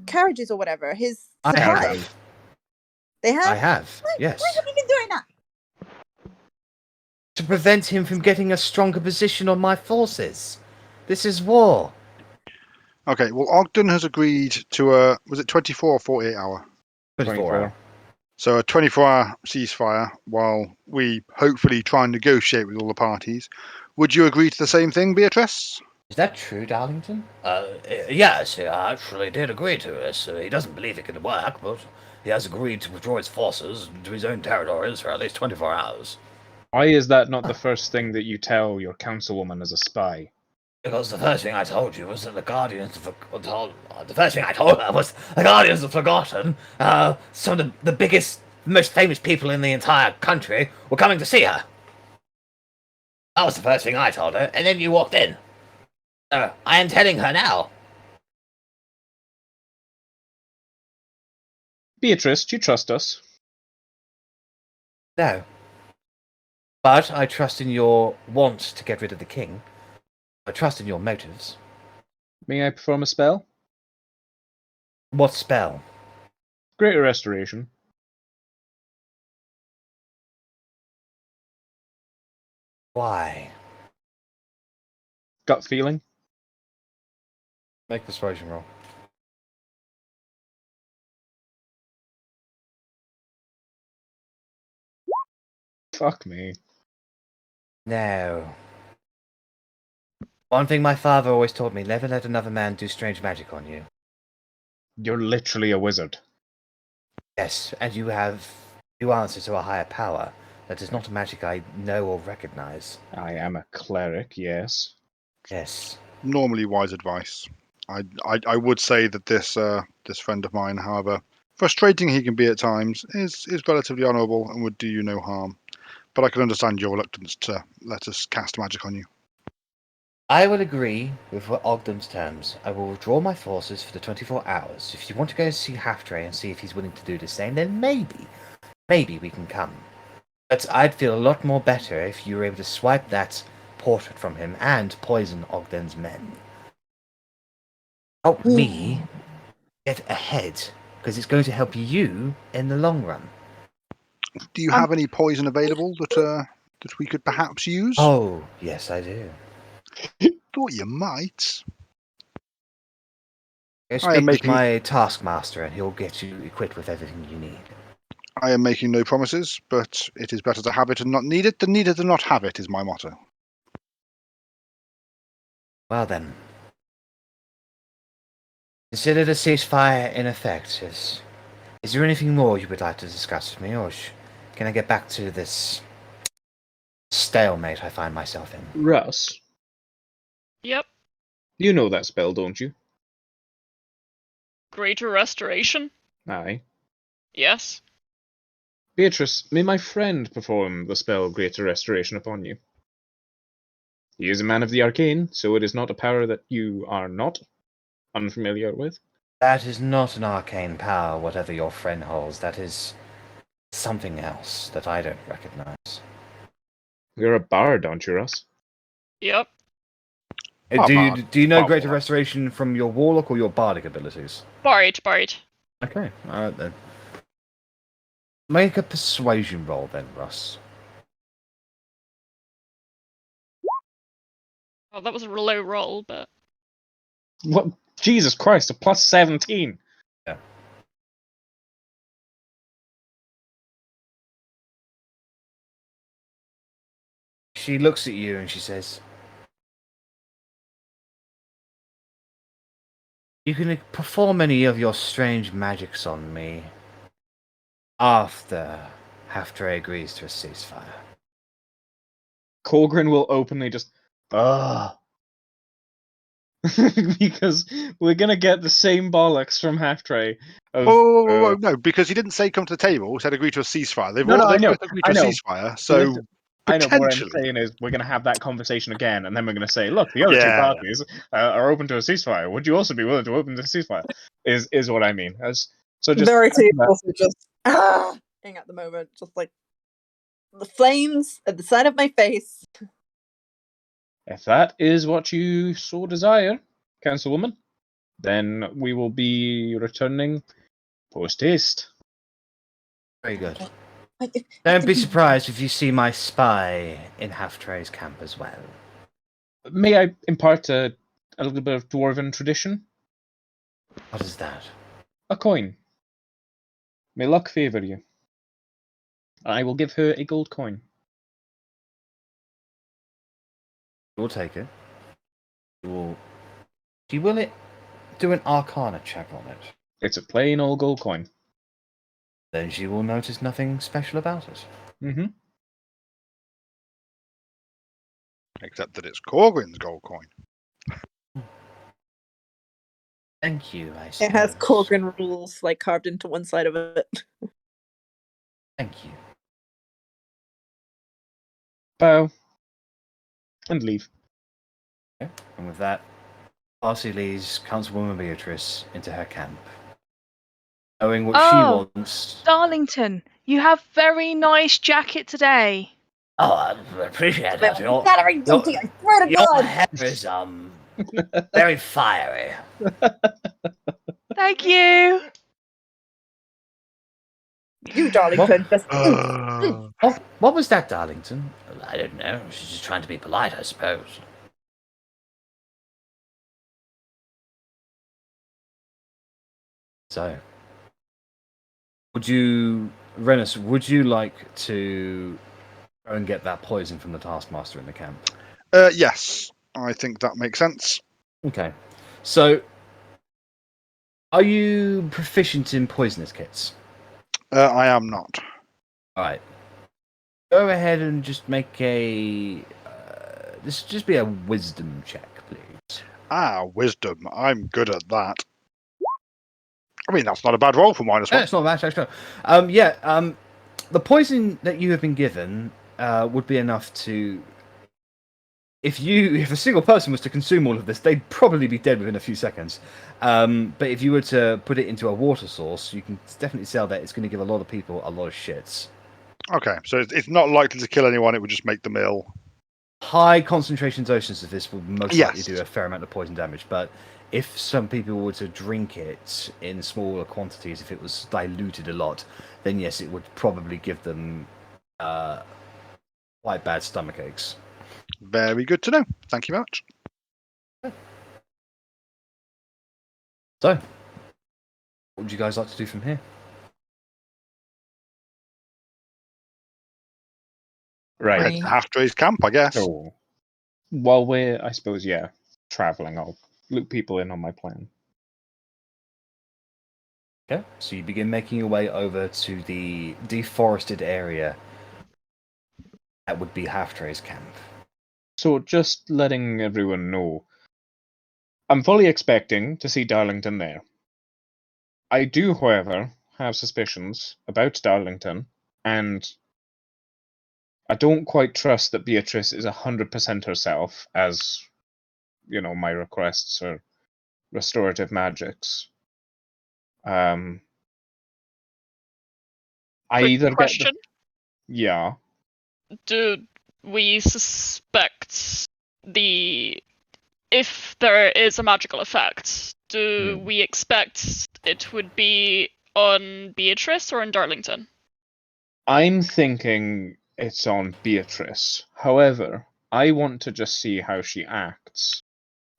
carriages or whatever, his
I
supplies.
have.
They have?
I have,
Why
yes.
have you been doing that?
To prevent him from getting a stronger position on my forces. This is war.
Okay, well, Ogden has agreed to a, was it 24 or 48 hour?
24 hour.
So a 24-hour ceasefire while we hopefully try and negotiate with all the parties. Would you agree to the same thing, Beatrice?
Is that true, Darlington? Yes, he actually did agree to this. He doesn't believe it can work, but he has agreed to withdraw his forces to his own territories for at least 24 hours.
Why is that not the first thing that you tell your councilwoman as a spy?
Because the first thing I told you was that the Guardians of the first thing I told her was the Guardians of Forgotten, some of the biggest, most famous people in the entire country were coming to see her. That was the first thing I told her, and then you walked in. I am telling her now.
Beatrice, do you trust us?
No. But I trust in your want to get rid of the king. I trust in your motives.
May I perform a spell?
What spell?
Greater Restoration.
Why?
Gut feeling?
Make a persuasion roll.
Fuck me.
No. One thing my father always taught me, never let another man do strange magic on you.
You're literally a wizard.
Yes, and you answer to a higher power. That is not a magic I know or recognize.
I am a cleric, yes.
Yes.
Normally wise advice. I would say that this this friend of mine, however frustrating he can be at times, is relatively honourable and would do you no harm. But I can understand your reluctance to let us cast magic on you.
I will agree with Ogden's terms. I will withdraw my forces for the 24 hours. If you want to go see Half-Trey and see if he's willing to do the same, then maybe we can come. But I'd feel a lot more better if you were able to swipe that portrait from him and poison Ogden's men. Help me get ahead, because it's going to help you in the long run.
Do you have any poison available that we could perhaps use?
Oh, yes, I do.
Thought you might.
Go
I am
speak with
making-
my taskmaster, and he'll get you equipped with everything you need.
I am making no promises, but it is better to have it and not need it than need it and not have it, is my motto.
Well then. Consider the ceasefire in effect. Is there anything more you would like to discuss with me, or can I get back to this stalemate I find myself in?
Russ,
Yep.
you know that spell, don't you?
Greater Restoration?
Aye.
Yes.
Beatrice, may my friend perform the spell Greater Restoration upon you? He is a man of the arcane, so it is not a power that you are not unfamiliar with.
That is not an arcane power, whatever your friend holds. That is something else that I don't recognize.
You're a bard, aren't you, Russ?
Yep.
Do you know Greater Restoration from your Warlock or your Bardic abilities?
Bard.
Okay, alright then. Make a persuasion roll then, Russ.
Oh, that was a low roll, but...
What? Jesus Christ, a plus 17!
Yeah. She looks at you and she says, "You can perform any of your strange magics on me after Half-Trey agrees to a ceasefire."
Korgrin will openly just, because we're gonna get the same bollocks from Half-Trey.
Oh, no, because he didn't say come to the table, he said agree to a ceasefire. They've
No, I know,
both agreed to a ceasefire, so
Listen, I know, but what I'm
potentially.
saying is we're going to have that conversation again, and then we're going to say, look, the other two parties are open to a ceasefire. Would you also be willing to open to a ceasefire? Is what I mean. So just
Verity also just at the moment, just like the flames at the side of my face.
If that is what you so desire, Councilwoman, then we will be returning post haste.
Very good.
I
Don't be
think-
surprised if you see my spy in Half-Tray's camp as well.
May I impart a little bit of dwarven tradition?
What is that?
A coin. May luck favour you. I will give her a gold coin.
You'll take it. She will do an Arcana check on it.
It's a plain old gold coin.
Then she will notice nothing special about it.
Mm-hmm.
Except that it's Korgrin's gold coin.
Thank you, I suppose.
It has Korgrin rules like carved into one side of it.
Thank you.
Bow. And leave.
Okay. And with that, Darcy leads Councilwoman Beatrice into her camp. Knowing what she wants.
Darlington, you have very nice jacket today.
Oh, I appreciate that.
Flattering guilty, I swear to
Your
God!
hair is very fiery.
Thank you.
You, Darlington, just...
Uh,
What was that, Darlington?
I don't know. She's just trying to be polite, I suppose.
So, Rennas, would you like to go and get that poison from the Taskmaster in the camp?
yes, I think that makes sense.
Okay. So, are you proficient in poisonous kits?
I am not.
Alright. Go ahead and just make a... this should just be a wisdom check, please.
Wisdom. I'm good at that. I mean, that's not a bad roll for -1.
No, it's not bad, actually. The poison that you have been given would be enough to... If a single person was to consume all of this, they'd probably be dead within a few seconds. But if you were to put it into a water source, you can definitely tell that it's going to give a lot of people a lot of shits.
Okay, so it's not likely to kill anyone. It would just make them ill.
High concentration doses of this would most likely
Yes.
do a fair amount of poison damage, but if some people were to drink it in smaller quantities, if it was diluted a lot, then yes, it would probably give them quite bad stomach aches.
Very good to know. Thank you very much.
So, what would you guys like to do from here?
Right.
Right.
Half-Tray's camp, I guess.
So, while we're, I suppose, traveling, I'll loop people in on my plan.
Okay, so you begin making your way over to the deforested area. That would be Half-Tray's camp.
So, just letting everyone know, I'm fully expecting to see Darlington there. I do, however, have suspicions about Darlington, and I don't quite trust that Beatrice is 100% herself, as, my requests are restorative magics. I
Quick
either
question.
Yeah.
Do we suspect if there is a magical effect, do we expect it would be on Beatrice or on Darlington?
I'm thinking it's on Beatrice. However, I want to just see how she acts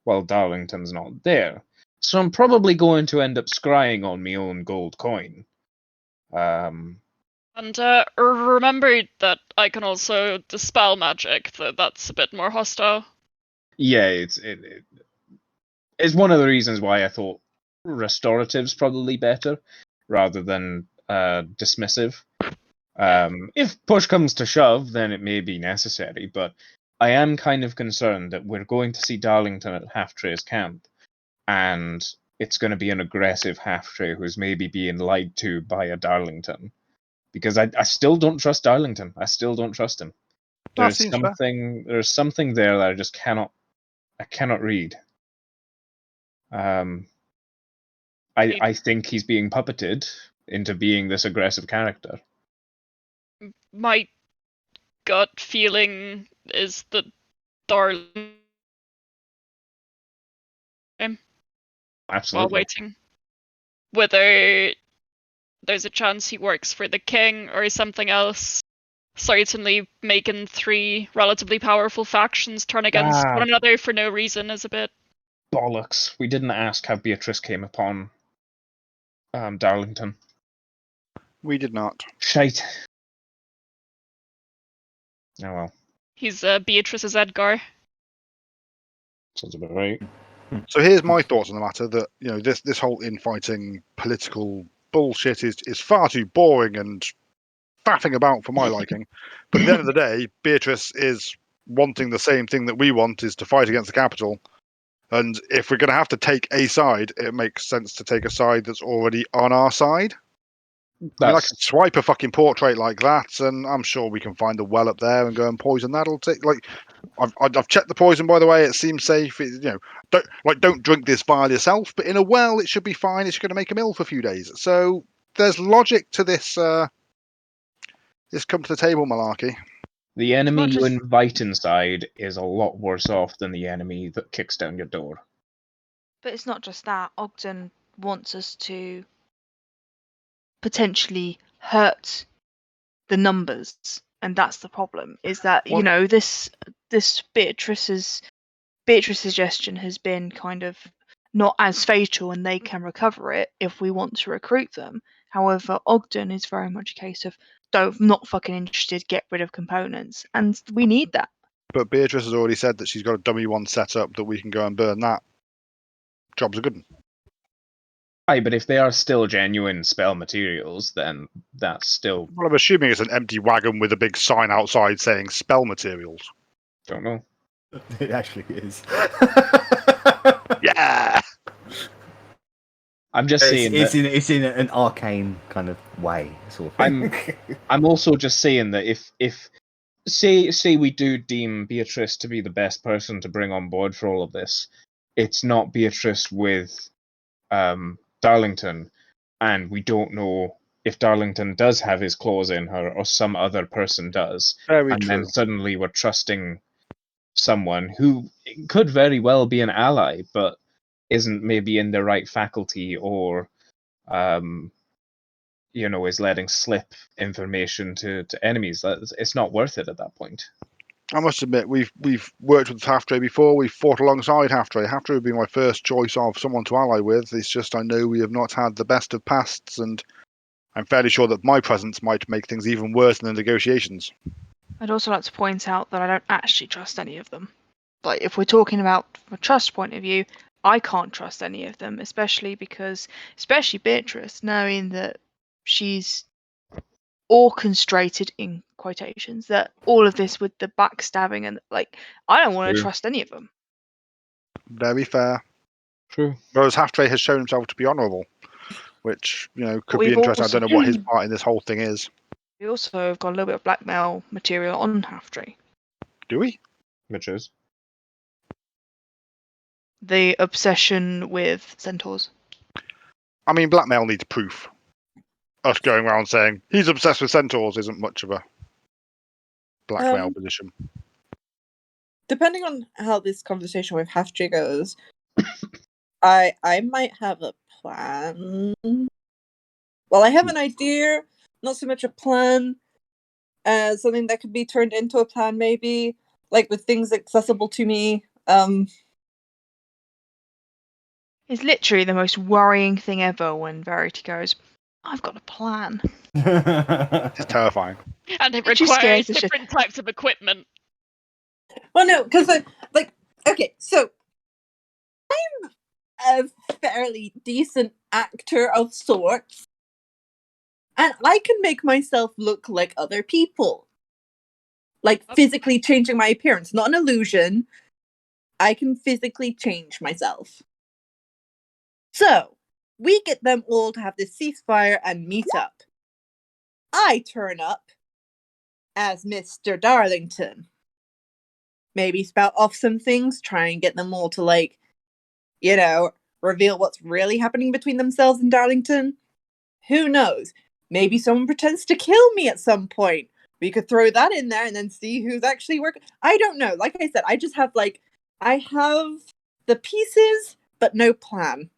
while Darlington's not there. So I'm probably going to end up scrying on my own gold coin.
And remember that I can also dispel magic, that's a bit more hostile.
Yeah, it's one of the reasons why I thought restorative's probably better rather than dismissive. If push comes to shove, then it may be necessary, but I am kind of concerned that we're going to see Darlington at Half-Tray's camp, and it's going to be an aggressive Half-Tray who's maybe being lied to by a Darlington. Because I still don't trust Darlington. I still don't trust him.
That seems fair.
There's something there that I just cannot read. I think he's being puppeted into being this aggressive character.
My gut feeling is that Darling while
Absolutely.
waiting. Whether there's a chance he works for the king or something else. Certainly making 3 relatively powerful factions turn against
Ah.
one another for no reason is a bit...
Bollocks. We didn't ask how Beatrice came upon Darlington.
We did not.
Shite. Oh well.
He's Beatrice's Edgar.
Sounds about right.
So here's my thoughts on the matter: that this whole infighting political bullshit is far too boring and faffing about for my liking. But at the end of the day, Beatrice is wanting the same thing that we want, is to fight against the capital. And if we're going to have to take a side, it makes sense to take a side that's already on our side. I mean, I could swipe a fucking portrait like that, and I'm sure we can find a well up there and go and poison that. I've checked the poison, by the way. It seems safe. Don't drink this vial yourself, but in a well, it should be fine. It's going to make him ill for a few days. So there's logic to this. This come to the table malarkey.
The enemy
Not
you
just-
invite inside is a lot worse off than the enemy that kicks down your door.
But it's not just that. Ogden wants us to potentially hurt the numbers, and that's the problem. Is that this Beatrice's suggestion has been kind of not as fatal, and they can recover it if we want to recruit them. However, Ogden is very much a case of not fucking interested, get rid of components, and we need that.
But Beatrice has already said that she's got a dummy one set up that we can go and burn that. Job's a good one.
Aye, but if they are still genuine spell materials, then that's still...
Well, I'm assuming it's an empty wagon with a big sign outside saying spell materials.
Don't know.
It actually is.
Yeah!
I'm just saying
it's in an arcane kind of way, sort of thing.
I'm also just saying that if say we do deem Beatrice to be the best person to bring on board for all of this, it's not Beatrice with Darlington, and we don't know if Darlington does have his claws in her or some other person does.
Very
and
true.
Then suddenly we're trusting someone who could very well be an ally, but isn't maybe in the right faculty, or is letting slip information to enemies. It's not worth it at that point.
I must admit, we've worked with Half-Trade before. We've fought alongside Half-Trade. Half-Trade would be my first choice of someone to ally with. It's just I know we have not had the best of pasts, and I'm fairly sure that my presence might make things even worse in the negotiations.
I'd also like to point out that I don't actually trust any of them. Like, if we're talking about from a trust point of view, I can't trust any of them, especially Beatrice, knowing that she's orchestrated, in quotations, that all of this with the backstabbing, and I don't want to
True.
trust any of them.
Very fair.
True.
Whereas Half-Trade has shown himself to be honourable, which could be
we've
interesting.
also-
I don't know what his part in this whole thing is.
We also have got a little bit of blackmail material on Half-Trade.
Do we?
Which is?
The obsession with centaurs.
I mean, blackmail needs proof. Us going around saying he's obsessed with centaurs isn't much of a blackmail position.
Depending on how this conversation with Half-Trade goes, I might have a plan. Well, I have an idea, not so much a plan as something that could be turned into a plan, maybe, like with things accessible to me.
It's literally the most worrying thing ever when Verity goes, I've got a plan.
It's terrifying.
And it
It just
requires
scares the shit-
different types of equipment.
Well, no, because okay, so I'm a fairly decent actor of sorts, and I can make myself look like other people, like physically changing my appearance, not an illusion. I can physically change myself. So we get them all to have this ceasefire and meet up. I turn up as Mr. Darlington. Maybe spout off some things, try and get them all to, reveal what's really happening between themselves and Darlington. Who knows? Maybe someone pretends to kill me at some point. We could throw that in there and then see who's actually working. I don't know. Like I said, I just have I have the pieces, but no plan.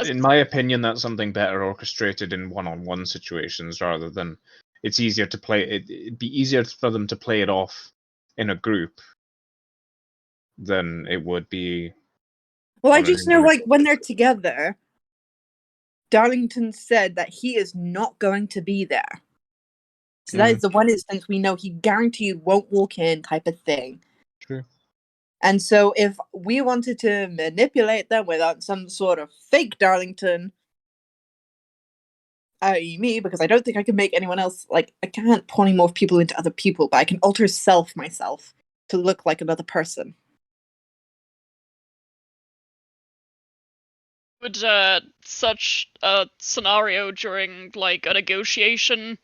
In my opinion, that's something better orchestrated in one-on-one situations rather than it's easier to play. It'd be easier for them to play it off in a group than it would be.
Well, I
on an
just know,
individual
when they're
basis.
together, Darlington said that he is not going to be there. So that is the one instance we know he guaranteed won't walk in type of thing.
True.
And so if we wanted to manipulate them without some sort of fake Darlington, i.e. me, because I don't think I can make anyone else, I can't polymorph people into other people, but I can alter myself to look like another person.
Would such a scenario during a negotiation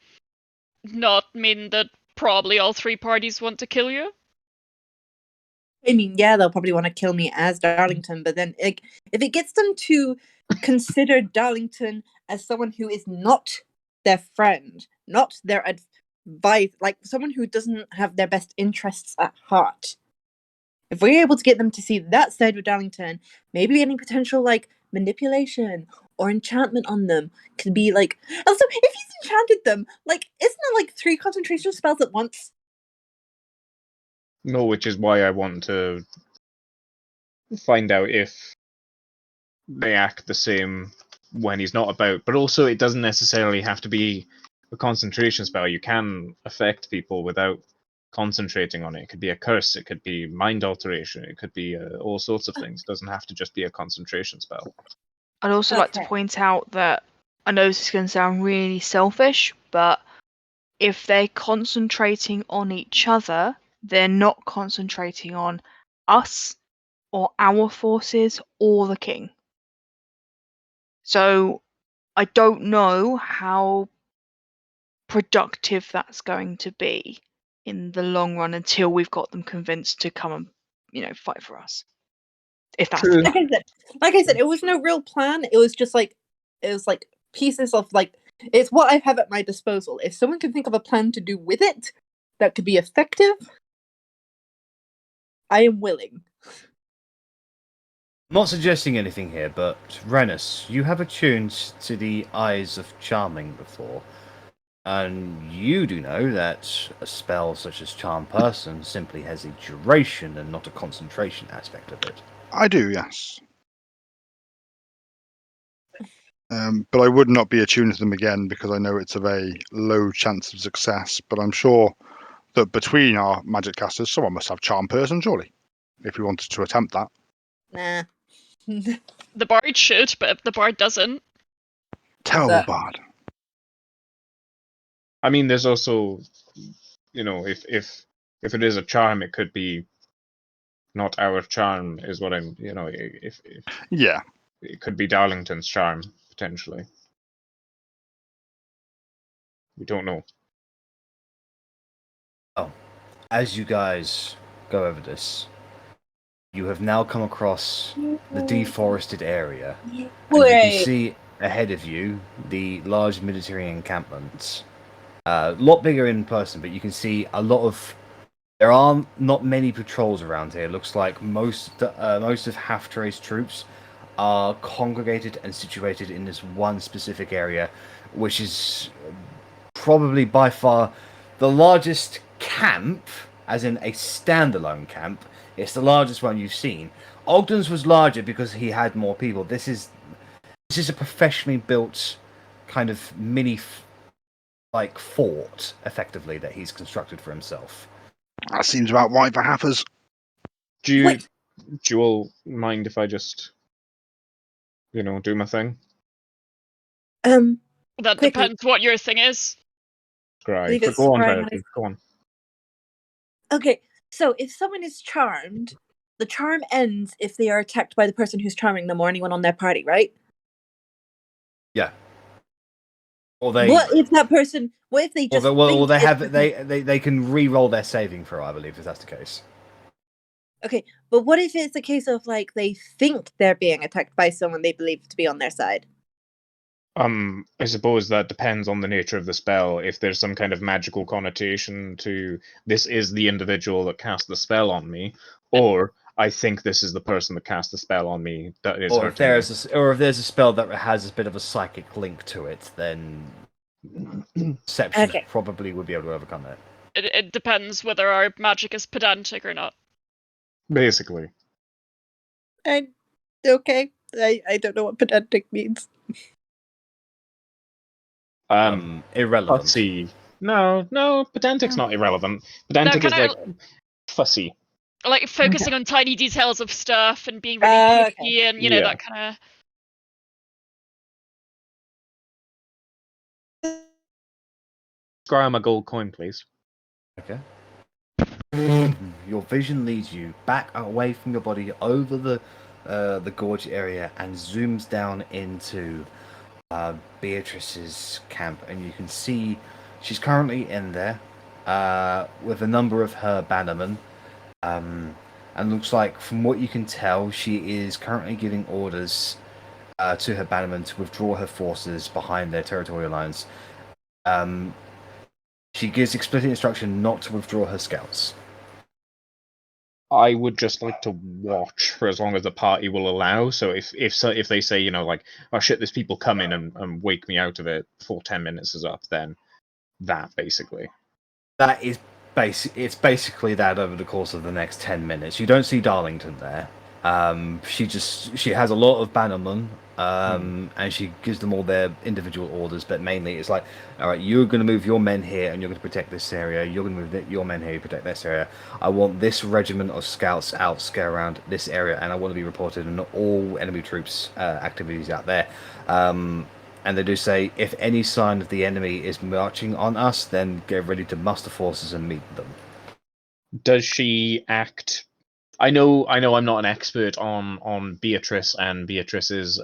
not mean that probably all three parties want to kill you?
I mean, yeah, they'll probably want to kill me as Darlington, but then if it gets them to consider Darlington as someone who is not their friend, not their advice, someone who doesn't have their best interests at heart. If we're able to get them to see that side of Darlington, maybe any potential manipulation or enchantment on them could be also if he's enchanted them, isn't it 3 concentration spells at once?
No, which is why I want to find out if they act the same when he's not about. But also, it doesn't necessarily have to be a concentration spell. You can affect people without concentrating on it. It could be a curse, it could be mind alteration, it could be all sorts of things. It doesn't have to just be a concentration spell.
I'd also like to point out that I know this is going to sound really selfish, but if they're concentrating on each other, they're not concentrating on us or our forces or the king. So I don't know how productive that's going to be in the long run until we've got them convinced to come and fight for us. If that's
True.
Like I said, it was no real plan. It was just pieces of it's what I have at my disposal. If someone can think of a plan to do with it that could be effective, I am willing.
I'm not suggesting anything here, but Rennas, you have attuned to the eyes of Charming before, and you do know that a spell such as Charm Person simply has a duration and not a concentration aspect of it.
I do, yes. But I would not be attuned to them again because I know it's a very low chance of success. But I'm sure that between our magic casters, someone must have Charm Person, surely, if we wanted to attempt that.
Nah.
The bard should, but if the bard doesn't...
Terrible bard.
I mean, there's also, if it is a charm, it could be not our charm, is what I'm, if
Yeah.
it could be Darlington's charm, potentially. We don't know.
Oh, as you guys go over this, you have now come across the deforested area. And you can see ahead of you the large military encampments. A lot bigger in person, but you can see a lot of... There are not many patrols around here. It looks like most of Half-Trace troops are congregated and situated in this one specific area, which is probably by far the largest camp, as in a standalone camp. It's the largest one you've seen. Ogden's was larger because he had more people. This is a professionally built kind of mini fort, effectively, that he's constructed for himself.
That seems about right for Haffers.
Do you all mind if I just, do my thing?
That
quickly.
depends what your thing is.
Scry. Go on, Verity. Go on.
Okay, so if someone is charmed, the charm ends if they are attacked by the person who's charming them or anyone on their party, right?
Yeah. Or they...
What if that person... What if they just...
They can re-roll their saving throw, I believe, if that's the case.
Okay, but what if it's a case of, they think they're being attacked by someone they believe to be on their side?
I suppose that depends on the nature of the spell. If there's some kind of magical connotation to this is the individual that cast the spell on me, or I think this is the person that cast the spell on me that is
Or if
hurting me.
there's a spell that has a bit of a psychic link to it, then Perception
Okay.
probably would be able to overcome it.
It depends whether our magic is pedantic or not.
Basically.
Okay. I don't know what pedantic means.
Irrelevant.
Fussy. No, pedantic's not irrelevant. Pedantic is
kinda-
like fussy.
Like focusing on tiny details of stuff and being really picky and
Yeah.
that kind of.
Scram a gold coin, please.
Okay. Your vision leads you back away from your body over the gorge area and zooms down into Beatrice's camp, and you can see she's currently in there with a number of her bannermen, and looks like, from what you can tell, she is currently giving orders to her bannermen to withdraw her forces behind their territorial lines. She gives explicit instruction not to withdraw her scouts.
I would just like to watch for as long as the party will allow. So if they say, like, oh shit, there's people coming and wake me out of it before 10 minutes is up, then that basically.
That is it's basically that over the course of the next 10 minutes. You don't see Darlington there. She has a lot of bannermen, and she gives them all their individual orders, but mainly it's like, all right, you're going to move your men here and you're going to protect this area. You're going to move your men here to protect this area. I want this regiment of scouts out, scare around this area, and I want to be reported on all enemy troops activities out there. And they do say, if any sign of the enemy is marching on us, then get ready to muster forces and meet them.
Does she act? I know I'm not an expert on Beatrice and Beatrice's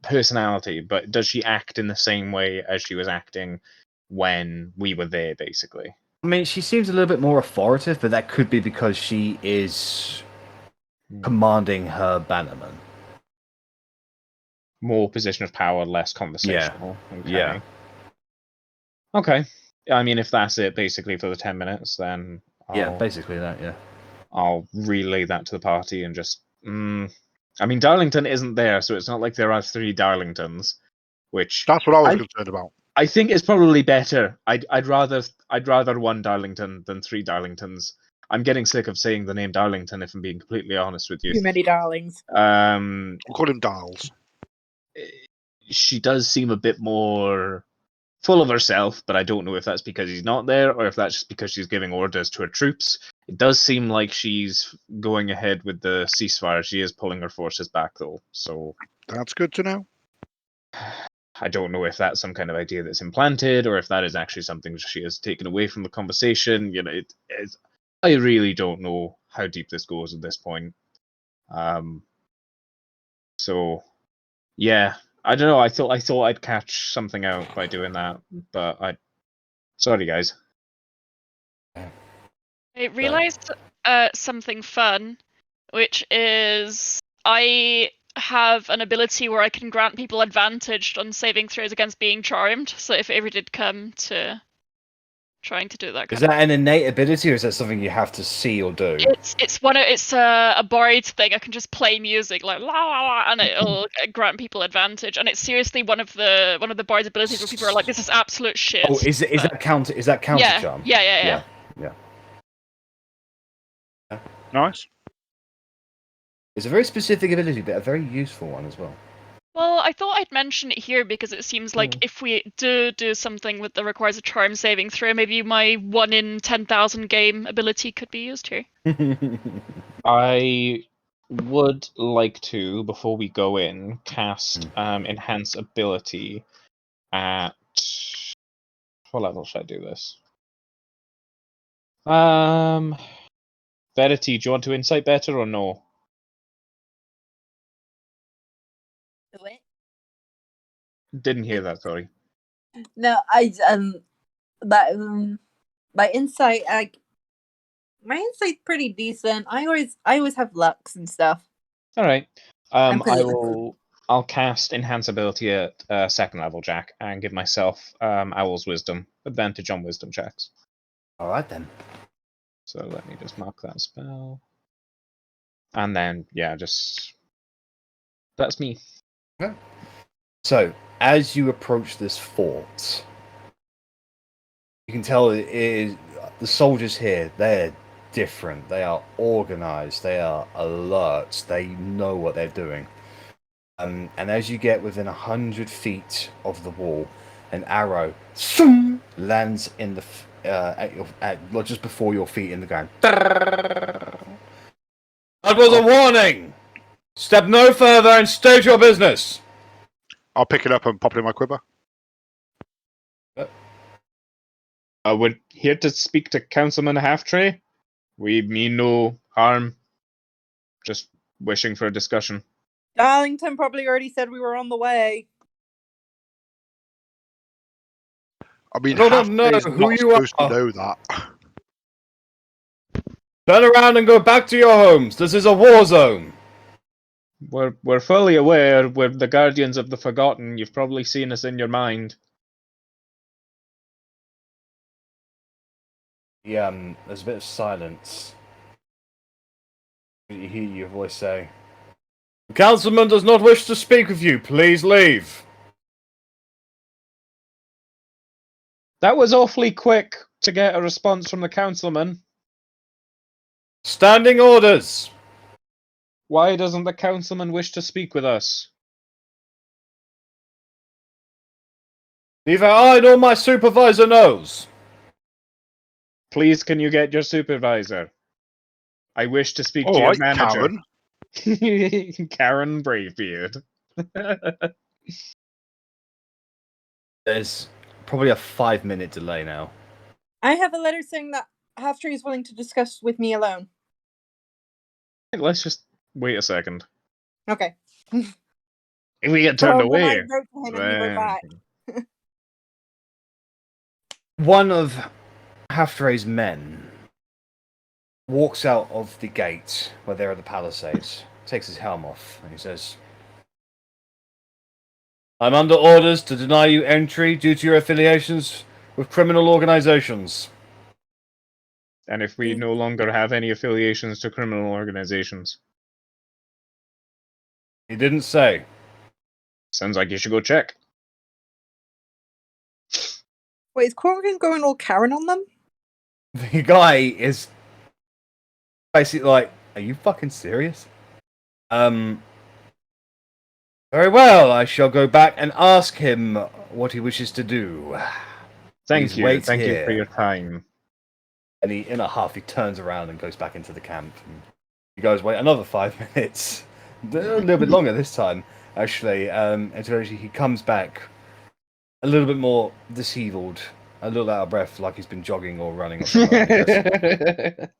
personality, but does she act in the same way as she was acting when we were there, basically?
I mean, she seems a little bit more authoritative, but that could be because she is commanding her bannermen.
More position of power, less conversational.
Yeah.
Okay. I mean, if that's it, basically, for the 10 minutes, then
Basically that, yeah.
I'll relay that to the party and just. I mean, Darlington isn't there, so it's not like there are 3 Darlingtons, which
That's what I was concerned about.
I think it's probably better. I'd rather 1 Darlington than 3 Darlingtons. I'm getting sick of saying the name Darlington, if I'm being completely honest with you.
Too many darlings.
We'll call him Darls.
She does seem a bit more full of herself, but I don't know if that's because he's not there or if that's just because she's giving orders to her troops. It does seem like she's going ahead with the ceasefire. She is pulling her forces back, though. So
that's good to know.
I don't know if that's some kind of idea that's implanted or if that is actually something she has taken away from the conversation. I really don't know how deep this goes at this point. So yeah, I don't know. I thought I'd catch something out by doing that, but sorry, guys.
I realized something fun, which is I have an ability where I can grant people advantage on saving throws against being charmed. So if it ever did come to trying to do that,
is that an innate ability, or is that something you have to see or do?
It's a bard thing. I can just play music like la la la, and it'll grant people advantage. And it's seriously one of the bard's abilities where people are like, "This is absolute shit."
Oh, is that counter? Is that counter charm?
Yeah.
Nice.
It's a very specific ability, but a very useful one as well.
Well, I thought I'd mention it here because it seems like if we do something that requires a charm saving throw, maybe my 1 in 10,000 game ability could be used here.
I would like to, before we go in, cast Enhance Ability at... What level should I do this? Verity, do you want to insight better or no?
What?
Didn't hear that, sorry.
No, my insight, my insight's pretty decent. I always have lucks and stuff.
All right.
I'm pretty
I will I'll cast Enhance Ability at second level, Jack, and give myself Owl's Wisdom, advantage on Wisdom checks.
Alright then.
So let me just mark that spell. And then, yeah, just... That's me.
Okay. So, as you approach this fort, you can tell it is the soldiers here, they're different. They are organized. They are alert. They know what they're doing. And as you get within 100 feet of the wall, an arrow lands in the just before your feet in the ground. That was a warning. Step no further and state your business.
I'll pick it up and pop it in my quiver.
We're here to speak to Councilman Halftray. We mean no harm. Just wishing for a discussion.
Darlington probably already said we were on the way.
I mean,
I don't know
Halftray's
who
not
you
supposed
are.
to know that.
Turn around and go back to your homes. This is a war zone.
We're fully aware. We're the Guardians of the Forgotten. You've probably seen us in your mind.
Yeah, there's a bit of silence. You hear your voice say, "The councilman does not wish to speak with you. Please leave."
That was awfully quick to get a response from the councilman.
Standing orders.
Why doesn't the councilman wish to speak with us?
Neither I nor my supervisor knows.
Please, can you get your supervisor? I wish to speak to
All
your
right,
manager.
Karen.
Karen Bravebeard.
There's probably a 5-minute delay now.
I have a letter saying that Halftree is willing to discuss with me alone.
Let's just wait a second.
Okay.
If we get turned
When I
away,
wrote to him and he wrote back.
One of Halftray's men walks out of the gate where there are the palisades, takes his helm off, and he says, "I'm under orders to deny you entry due to your affiliations with criminal organizations."
and if we no longer have any affiliations to criminal organizations.
He didn't say.
Sounds like you should go check.
Wait, is Korgrin going all Karen on them?
The guy is basically like, "Are you fucking serious?" Very well, I shall go back and ask him what he wishes to do.
Thank
Please
you.
wait
Thank you for
here.
your time.
And in a huff, he turns around and goes back into the camp. And he goes, "Wait another 5 minutes." A little bit longer this time, actually. Until he comes back a little bit more disheveled, a little out of breath, like he's been jogging or running or something. Like that.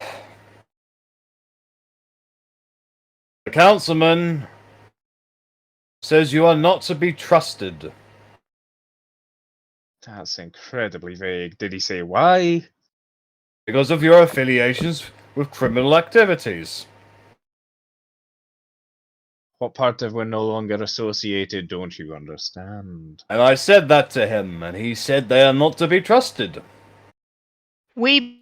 The councilman says you are not to be trusted.
That's incredibly vague. Did he say why?
Because of your affiliations with criminal activities.
What part of we're no longer associated don't you understand?
And I said that to him, and he said they are not to be trusted.
We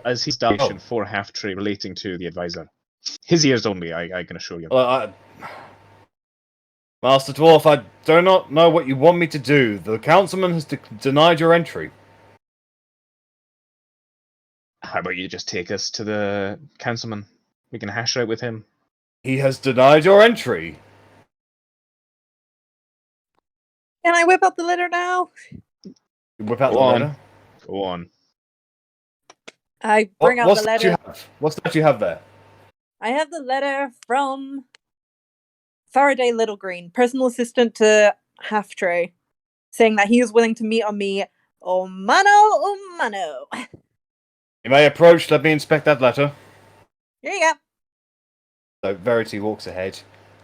As he's done for Halftree relating to the advisor. His ears only, I can assure you.
Master Dwarf, I do not know what you want me to do. The councilman has denied your entry.
How about you just take us to the councilman? We can hash it out with him.
He has denied your entry.
Can I whip out the letter now?
You whip out
Go
the
on.
letter.
Go on.
I bring out
What's
the
that
letter.
you have? What's that you have there?
I have the letter from Faraday Littlegreen, personal assistant to Halftree, saying that he is willing to meet on me. Oh mano.
You may approach. Let me inspect that letter.
Here you go.
So Verity walks ahead,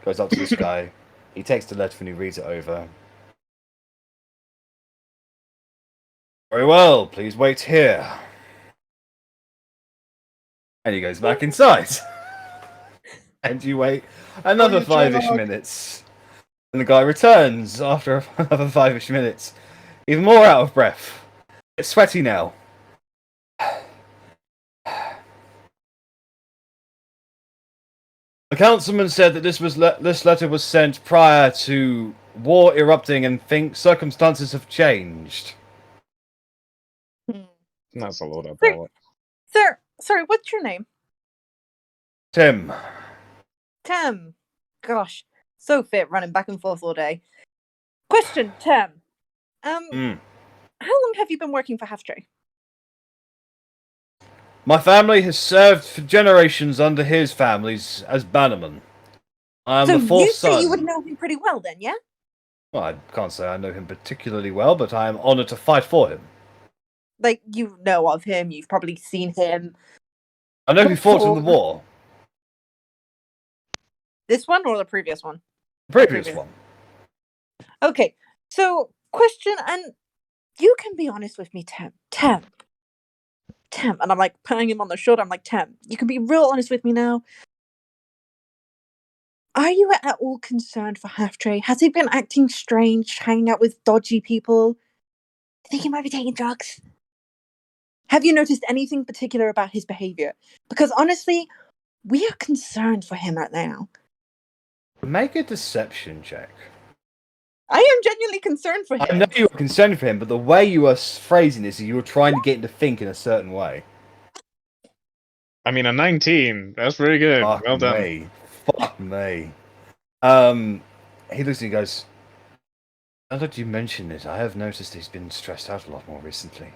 goes up to this guy. He takes the letter and he reads it over. Very well, please wait here. And he goes back inside. And you wait another 5-ish minutes. And the guy returns after another 5-ish minutes. Even more out of breath. It's sweaty now. The councilman said that this letter was sent prior to war erupting and think circumstances have changed.
That's a load of bollocks.
Sir, sorry, what's your name?
Tim.
Tim. Gosh, so fit running back and forth all day. Question, Tim. How long have you been working for Half-Tree?
My family has served for generations under his families as bannerman. I am
So
the fourth
you
son.
say you would know him pretty well then, yeah?
Well, I can't say I know him particularly well, but I am honoured to fight for him.
Like, you know of him, you've probably seen him.
I know he fought in the war.
This one or the previous one?
The previous one.
Okay, so question, and you can be honest with me, Tim. Tim, and I'm like patting him on the shoulder. I'm like, Tim, you can be real honest with me now. Are you at all concerned for Half-Tree? Has he been acting strange, hanging out with dodgy people? Think he might be taking drugs? Have you noticed anything particular about his behavior? Because honestly, we are concerned for him right now.
Make a deception check.
I am genuinely concerned for him.
I know you are concerned for him, but the way you are phrasing this is you were trying to get him to think in a certain way.
I mean, a 19. That's pretty good.
Fuck
Well done.
me. Fuck me. He looks and he goes, now that you mention it, I have noticed he's been stressed out a lot more recently.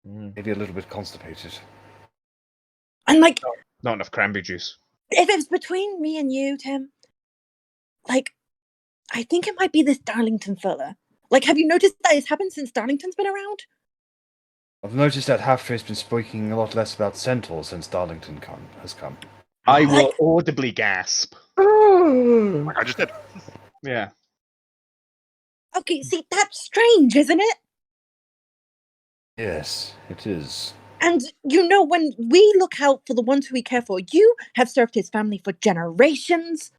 Maybe a little bit constipated.
And like,
Not enough cranberry juice.
if it's between me and you, Tim, like, I think it might be this Darlington fella. Like, have you noticed that it's happened since Darlington's been around?
I've noticed that Half-Tree's been speaking a lot less about centaurs since Darlington has come.
I will audibly gasp.
Like I just did.
Yeah.
Okay, see, that's strange, isn't it?
Yes, it is.
And, you know, when we look out for the ones who we care for, you have served his family for generations.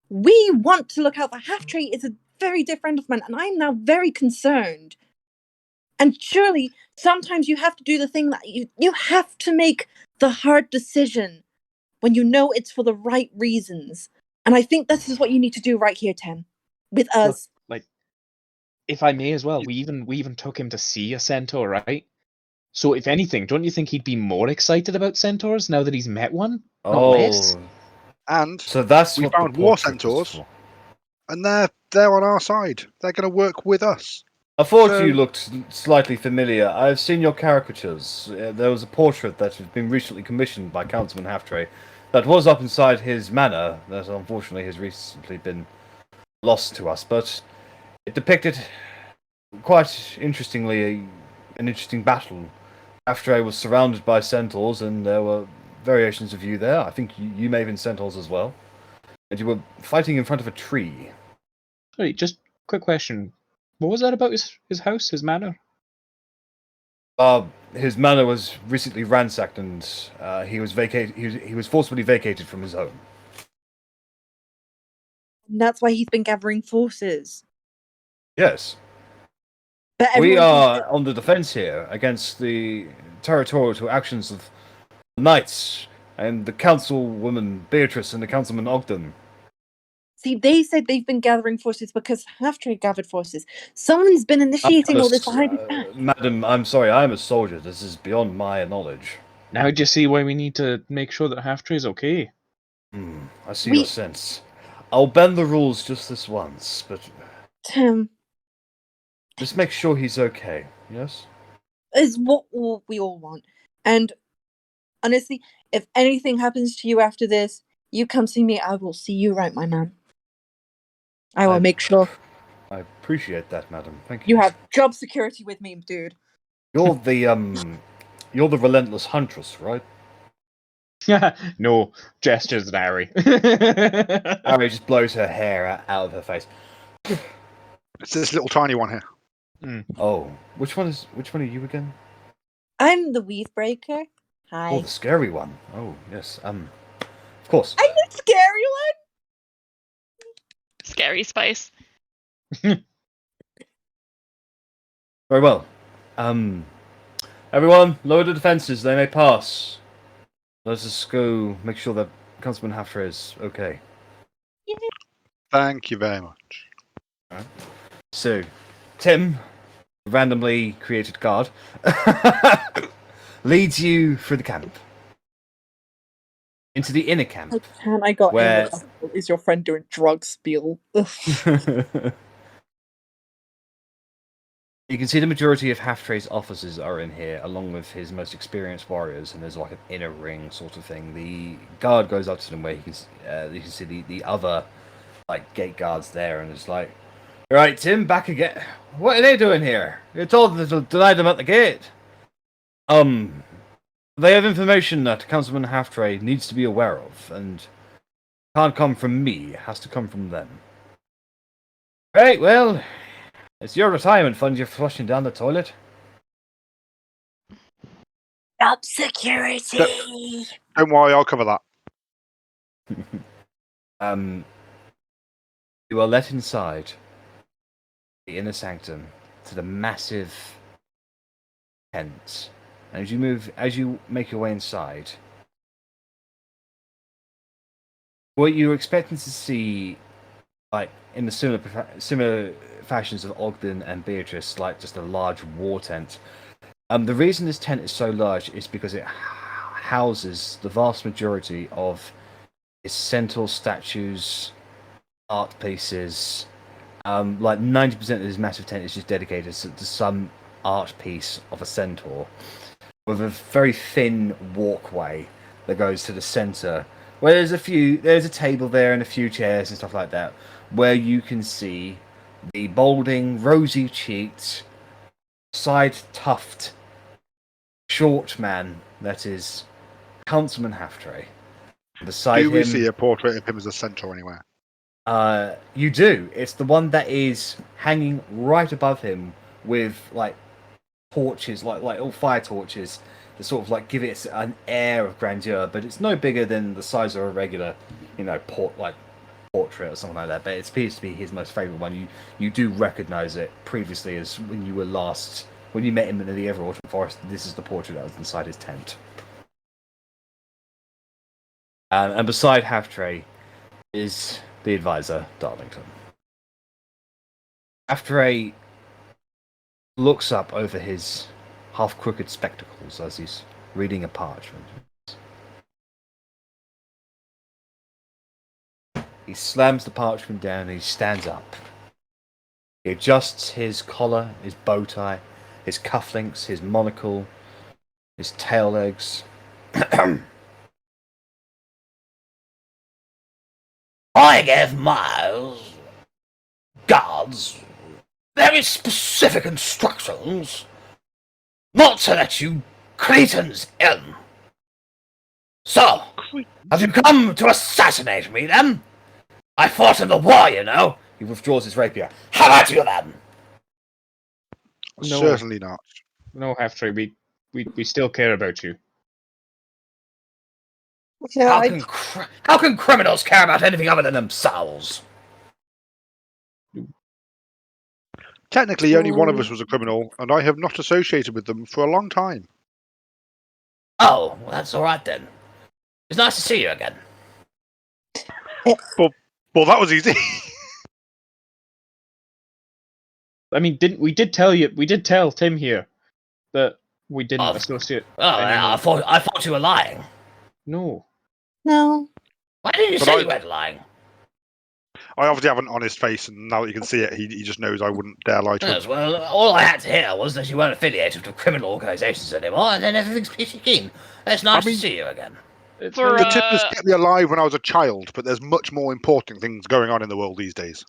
We want to look out for Half-Tree is a very dear friend of mine, and I'm now very concerned. And surely, sometimes you have to do the thing that you have to make the hard decision when you know it's for the right reasons. And I think this is what you need to do right here, Tim, with us.
Look, like, if I may as well, we even took him to see a centaur, right? So if anything, don't you think he'd be more excited about centaurs now that he's met one? Not less.
And
So that's
we
what
found
the
war
portrait was
centaurs,
for.
and they're on our side. They're going to work with us.
I thought
So-
you looked slightly familiar. I've seen your caricatures. There was a portrait that had been recently commissioned by Councilman Half-Tree that was up inside his manor that unfortunately has recently been lost to us. But it depicted quite interestingly an interesting battle. Half-Tree was surrounded by centaurs and there were variations of you there. I think you may have been centaurs as well. And you were fighting in front of a tree.
Sorry, just quick question. What was that about his house, his manor?
His manor was recently ransacked, and he was forcibly vacated from his home.
And that's why he's been gathering forces.
Yes,
But
we
everyone
are on the defense here against the territorial actions of the knights and the councilwoman Beatrice and the councilman Ogden.
See, they said they've been gathering forces because Half-Tree gathered forces. Someone's been initiating all this behind his back.
Madam, I'm sorry, I'm a soldier. This is beyond my knowledge.
Now do you see why we need to make sure that Half-Tree's okay?
I see your sense. I'll bend the rules just this once, but
Tim,
just make sure he's okay, yes?
is what we all want. And honestly, if anything happens to you after this, you come see me, I will see you right, my man. I will make sure.
I appreciate that, madam. Thank you.
You have job security with me, dude.
You're the relentless huntress, right?
No, gestures at Arri.
Arri just blows her hair out of her face.
It's this little tiny one here.
Oh, which one are you again?
I'm the weave breaker. Hi.
Oh, the scary one. Oh, yes. Of course.
I'm the scary one.
Scary spice.
Very well. Everyone, lower the defences. They may pass. Let's just go make sure that Councilman Hafter is okay.
Thank you very much.
Right. So, Tim, randomly created guard, leads you through the camp into the inner camp.
I got
where...
in. Is your friend doing drug spiel?
You can see the majority of Halftray's officers are in here, along with his most experienced warriors, and there's like an inner ring sort of thing. The guard goes up to them where you can see the other like gate guards there, and it's like, all right, Tim, back again. What are they doing here? You're told to deny them at the gate. They have information that Councilman Halftray needs to be aware of, and can't come from me. It has to come from them. Right, well. It's your retirement fund you're flushing down the toilet.
Job security.
Don't worry, I'll cover that.
You are let inside the inner sanctum to the massive tent, and as you make your way inside, what you're expecting to see, like in the similar fashions of Ogden and Beatrice, like just a large war tent. The reason this tent is so large is because it houses the vast majority of his centaur statues, art pieces. Like 90% of this massive tent is just dedicated to some art piece of a centaur, with a very thin walkway that goes to the center, where there's a table there and a few chairs and stuff like that, where you can see the balding, rosy-cheeked, side-tuft, short man that is Councilman Halftray. Beside
do we
him,
see a portrait of him as a centaur anywhere?
You do. It's the one that is hanging right above him with like torches, like all fire torches, to sort of like give it an air of grandeur. But it's no bigger than the size of a regular, portrait or something like that. But it appears to be his most favourite one. You do recognise it previously as when you met him in the Everautumn Forest. This is the portrait that was inside his tent. And beside Halftray is the advisor, Darlington. Halftray looks up over his half-crooked spectacles as he's reading a parchment. He slams the parchment down and he stands up. He adjusts his collar, his bow tie, his cufflinks, his monocle, his tail legs.
I gave my guards very specific instructions not to let you cretins in. So, have you come to assassinate me then? I fought in the war, you know.
He withdraws his rapier.
How about you then?
No.
Certainly not.
No, Halftray, we still care about you.
Yeah,
How can criminals care about anything other than themselves?
Technically, only one of us was a criminal, and I have not associated with them for a long time.
Oh, well, that's all right then. It's nice to see you again.
Well, that was easy.
I mean, we did tell Tim here that we didn't associate.
Oh, I thought you were lying.
No.
Why didn't you say you weren't lying?
I obviously have an honest face, and now that you can see it, he just knows I wouldn't dare lie to him.
Yes, well, all I had to hear was that you weren't affiliated with criminal organisations anymore, and then everything's peachy keen. It's nice to see you again.
It's
For,
The tip just kept me alive when I was a child, but there's much more important things going on in the world these days.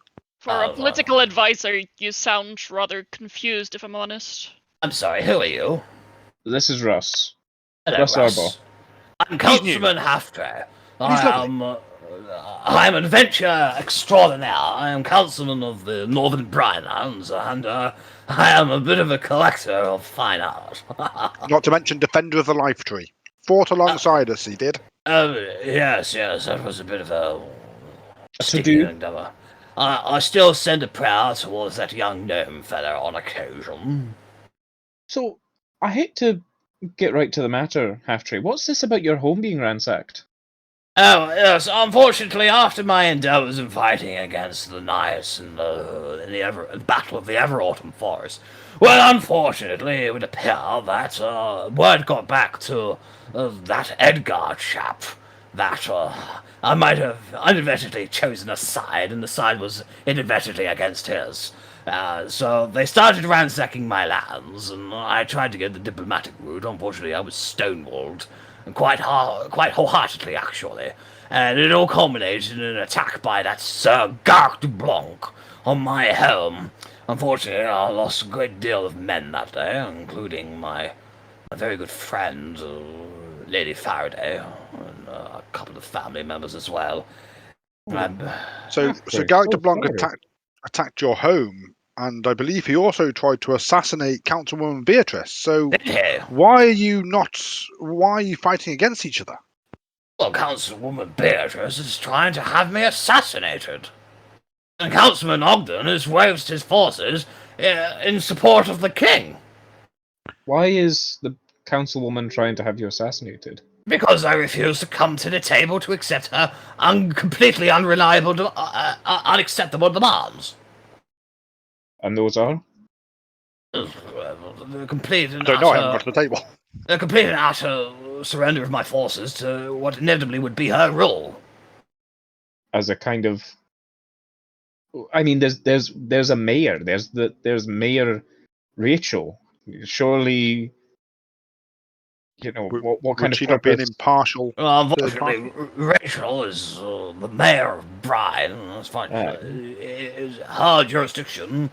For a political advisor, you sound rather confused, if I'm honest.
I'm sorry, who are you?
This is Russ.
Hello,
Russ
Russ.
Arbo.
I'm Councilman Halftree.
He's
I am an adventure extraordinaire. I am councilman of the Northern Brinelands, and I am a bit of a collector of fine art.
Not to mention defender of the life tree. Fought alongside us, he did.
Yes, that was a bit of a sticky
to-do.
endeavour. I still send a prayer towards that young gnome fella on occasion.
So, I hate to get right to the matter, Halftree. What's this about your home being ransacked?
Oh, yes, unfortunately, after my endeavours in fighting against the Knights in the Battle of the Ever-Autumn Forest, well, unfortunately, it would appear that word got back to that Edgar chap, that I might have inadvertently chosen a side, and the side was inadvertently against his. So they started ransacking my lands, and I tried to go the diplomatic route. Unfortunately, I was stonewalled. Quite wholeheartedly, actually. And it all culminated in an attack by that Sir Garc de Blanc on my home. Unfortunately, I lost a great deal of men that day, including my very good friend, Lady Faraday, and a couple of family members as well.
So
Halftree,
Garrick de
so
Blanc
sorry.
attacked your home, and I believe he also tried to assassinate Councilwoman Beatrice. So
Did he?
why are you fighting against each other?
Well, Councilwoman Beatrice is trying to have me assassinated. And Councilman Ogden has raised his forces in support of the king.
Why is the councilwoman trying to have you assassinated?
Because I refuse to come to the table to accept her completely unreliable, unacceptable demands.
And those are?
The complete and
I don't know, I haven't got to the table.
the complete and utter surrender of my forces to what inevitably would be her rule.
As a kind of... I mean, there's a mayor. There's Mayor Rachel. Surely, you know, what kind
Would
of
she not be an
purpose...
impartial?
Unfortunately, Rachel is the mayor of Brine. That's fine. Her jurisdiction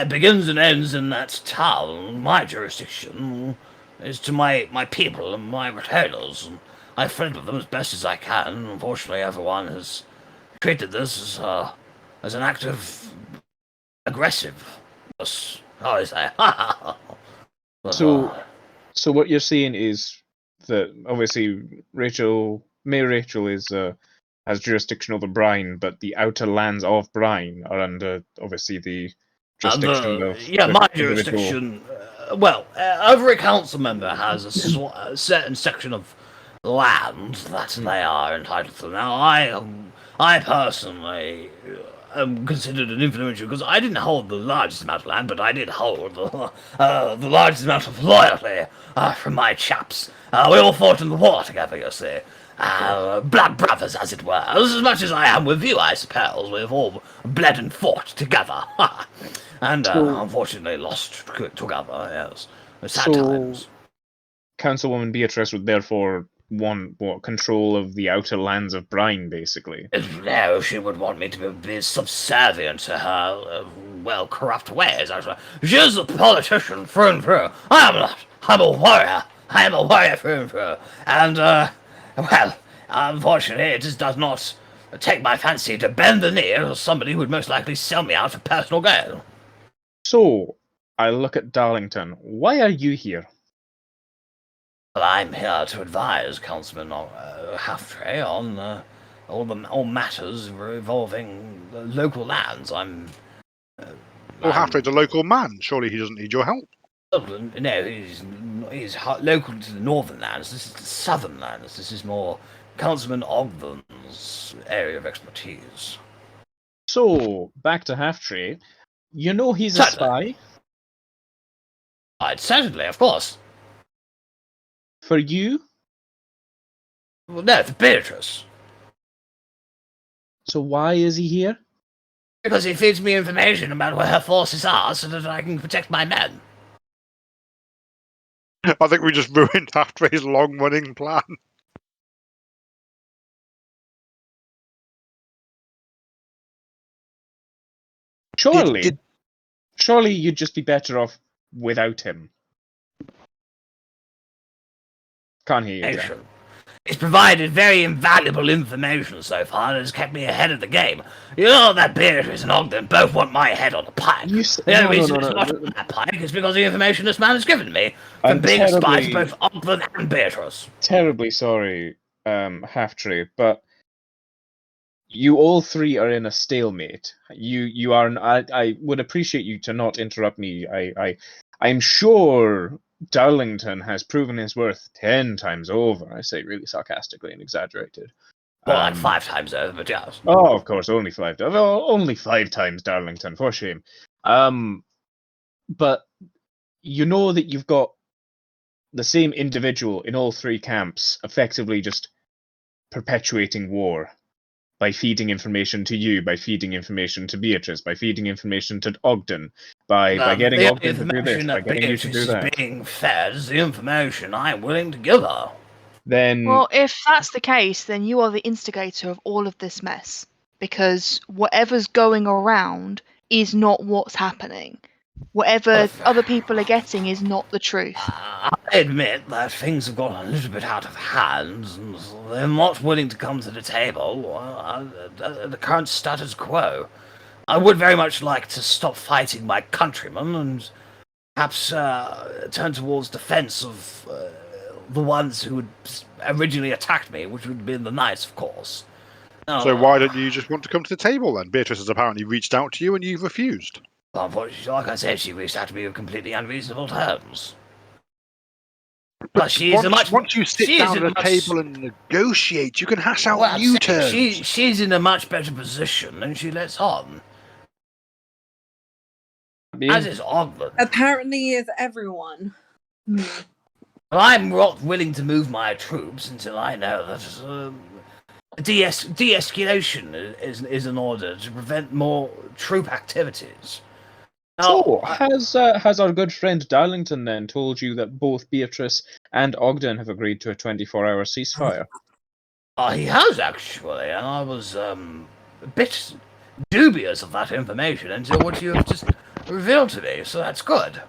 begins and ends in that town. My jurisdiction is to my people and my retainers. And I friend with them as best as I can. Unfortunately, everyone has treated this as an act of aggressive. How is that?
So what you're saying is that obviously Mayor Rachel is has jurisdiction over Brine, but the outer lands of Brine are under obviously the jurisdiction of
my
individual.
jurisdiction. Every council member has a certain section of land that they are entitled to. Now, I personally am considered an influential because I didn't hold the largest amount of land, but I did hold the largest amount of loyalty from my chaps. We all fought in the war together, you see. Blood brothers, as it were. As much as I am with you, I suppose. We've all bled and fought together. And unfortunately lost together, yes. Sad times.
Councilwoman Beatrice would therefore want control of the outer lands of Brine, basically.
No, she would want me to be subservient to her, corrupt ways. She's a politician through and through. I am not. I'm a warrior. I am a warrior through and through. And, unfortunately, it just does not take my fancy to bend the knee to somebody who would most likely sell me out for personal gain.
So, I look at Darlington. Why are you here?
Well, I'm here to advise Councilman Halftree on all matters involving local lands.
Halftree's a local man. Surely he doesn't need your help.
No, he's local to the northern lands. This is the southern lands. This is more Councilman Ogden's area of expertise.
So, back to Halftree. You know he's a spy?
Certainly, of course.
For you?
Well, no, for Beatrice.
So why is he here?
Because he feeds me information about where her forces are so that I can protect my men.
I think we just ruined Halftree's long-running plan.
Surely you'd just be better off without him. Can't hear you, Jack.
He's provided very invaluable information so far and has kept me ahead of the game. You know that Beatrice and Ogden both want my head on a pike. The only reason it's not on that pike is because of the information this man has given me from being a spy to both Ogden and Beatrice.
Terribly sorry, Half-Tree, but you all three are in a stalemate. You are. I would appreciate you to not interrupt me. I'm sure Darlington has proven his worth 10 times over. I say really sarcastically and exaggerated.
Well, like 5 times over, but yes.
Oh, of course, only 5 times. Oh, only 5 times, Darlington, for shame. But you know that you've got the same individual in all 3 camps, effectively just perpetuating war by feeding information to you, by feeding information to Beatrice, by feeding information to Ogden, by getting Ogden to do this, by getting you to do that.
Being fed is the information I'm willing to give her.
Then,
Well, if that's the case, then you are the instigator of all of this mess. Because whatever's going around is not what's happening. Whatever other people are getting is not the truth.
I admit that things have gotten a little bit out of hand, and they're not willing to come to the table. The current status quo. I would very much like to stop fighting my countrymen and perhaps turn towards defense of the ones who had originally attacked me, which would have been the knights, of course.
So why don't you just want to come to the table then? Beatrice has apparently reached out to you and you've refused.
Unfortunately, like I said, she reached out to me with completely unreasonable terms. But
once you sit down at a table and negotiate, you can hash out new terms.
She's in a much better position than she lets on. As is Ogden.
Apparently is everyone.
I'm not willing to move my troops until I know that de-escalation is in order to prevent more troop activities.
So, has our good friend Darlington then told you that both Beatrice and Ogden have agreed to a 24-hour ceasefire?
He has, actually, and I was a bit dubious of that information until what you have just revealed to me, so that's good.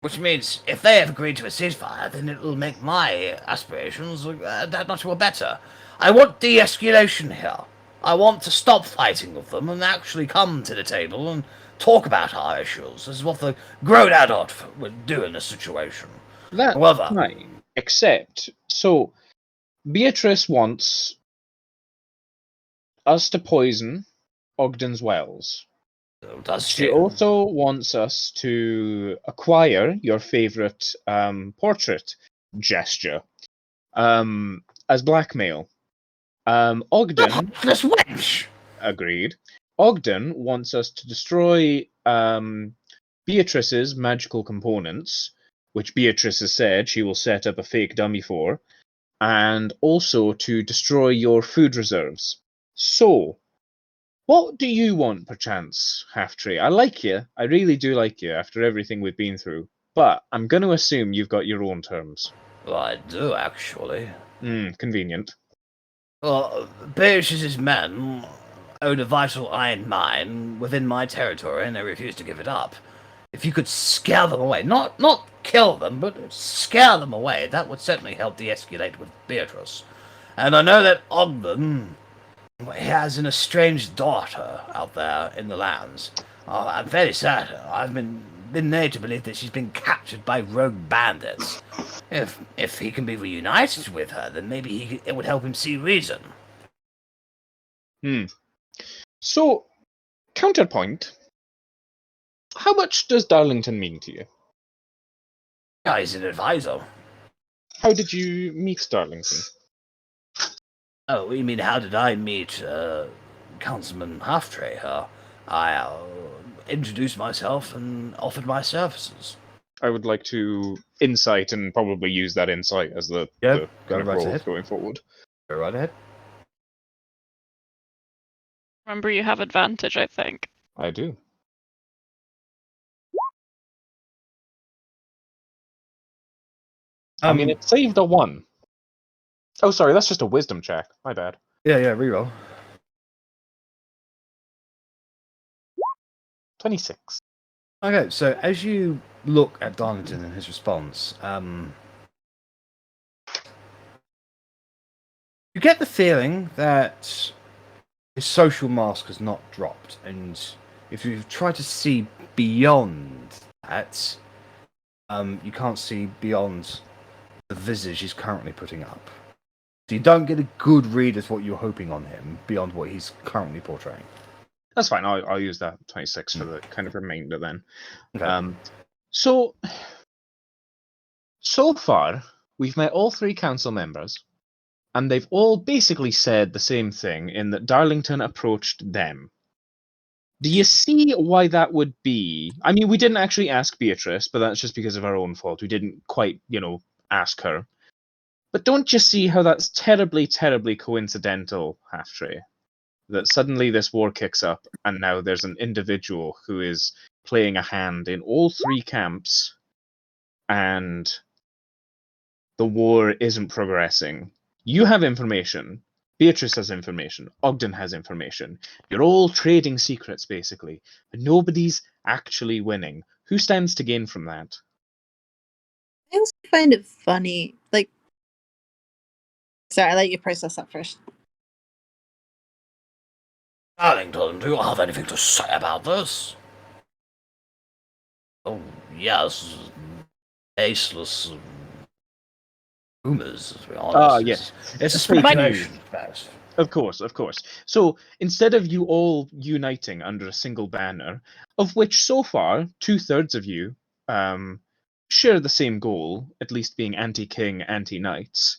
Which means, if they have agreed to a ceasefire, then it will make my aspirations that much more better. I want de-escalation here. I want to stop fighting with them and actually come to the table and talk about our issues. This is what the grown adult would do in this situation.
That's fine. Except, so, Beatrice wants us to poison Ogden's wells. She also wants us to acquire your favourite portrait gesture as blackmail. Ogden...
This wench!
Agreed. Ogden wants us to destroy Beatrice's magical components, which Beatrice has said she will set up a fake dummy for, and also to destroy your food reserves. So, what do you want, perchance, Half-Tree? I like you. I really do like you after everything we've been through. But I'm going to assume you've got your own terms.
Well, I do, actually.
Convenient.
Well, Beatrice's men own a vital iron mine within my territory, and they refuse to give it up. If you could scare them away, not kill them, but scare them away, that would certainly help de-escalate with Beatrice. And I know that Ogden has an estranged daughter out there in the lands. I'm very certain. I've been made to believe that she's been captured by rogue bandits. If he can be reunited with her, then maybe it would help him see reason.
So, counterpoint. How much does Darlington mean to you?
Yeah, he's an advisor.
How did you meet Darlington?
Oh, you mean how did I meet Councilman Half-Tree here? I introduced myself and offered my services.
I would like to insight and probably use that insight as the
Go
kind of
right
role
ahead.
going forward.
Go right ahead.
Remember, you have advantage, I think.
I do. I mean, it saved a 1. Oh, sorry, that's just a wisdom check. My bad.
Yeah, reroll.
26.
Okay, so as you look at Darlington and his response, you get the feeling that his social mask has not dropped, and if you try to see beyond that, you can't see beyond the visage he's currently putting up. So you don't get a good read as what you're hoping on him beyond what he's currently portraying.
That's fine. I'll use that 26 for the kind of remainder then.
Okay.
So far, we've met all 3 council members, and they've all basically said the same thing in that Darlington approached them. Do you see why that would be? I mean, we didn't actually ask Beatrice, but that's just because of our own fault. We didn't quite, ask her. But don't you see how that's terribly, terribly coincidental, Half-Tree? That suddenly this war kicks up, and now there's an individual who is playing a hand in all 3 camps, and the war isn't progressing. You have information. Beatrice has information. Ogden has information. You're all trading secrets, basically, but nobody's actually winning. Who stands to gain from that?
I also find it funny. Sorry, I'll let you process that first.
Darlington, do you have anything to say about this? Oh, yes. Baseless rumors, to be honest.
Yes.
It's a
Fake
speculation,
news.
perhaps.
Of course. So instead of you all uniting under a single banner, of which so far 2/3 of you share the same goal, at least being anti-king, anti-knights,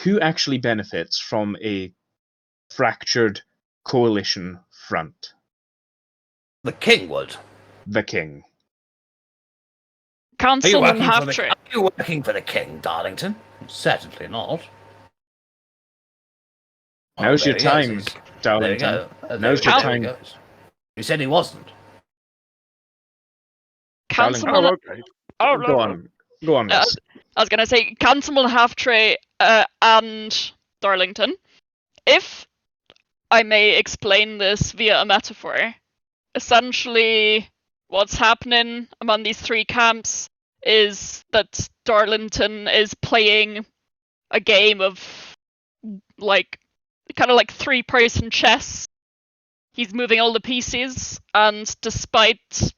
who actually benefits from a fractured coalition front?
The king would.
The king.
Are you
Councilman
working for
Half-Tree.
Are you working for the king, Darlington? Certainly not.
Now's your
there he goes.
time,
There we
Darlington.
go.
Now's your
There he
time.
goes. He said he wasn't.
Councilman.
okay.
Oh,
Go on. Go on, miss.
I was gonna say Councilman Half-Tree and Darlington. If I may explain this via a metaphor, essentially what's happening among these 3 camps is that Darlington is playing a game of kind of like 3-person chess. He's moving all the pieces, and despite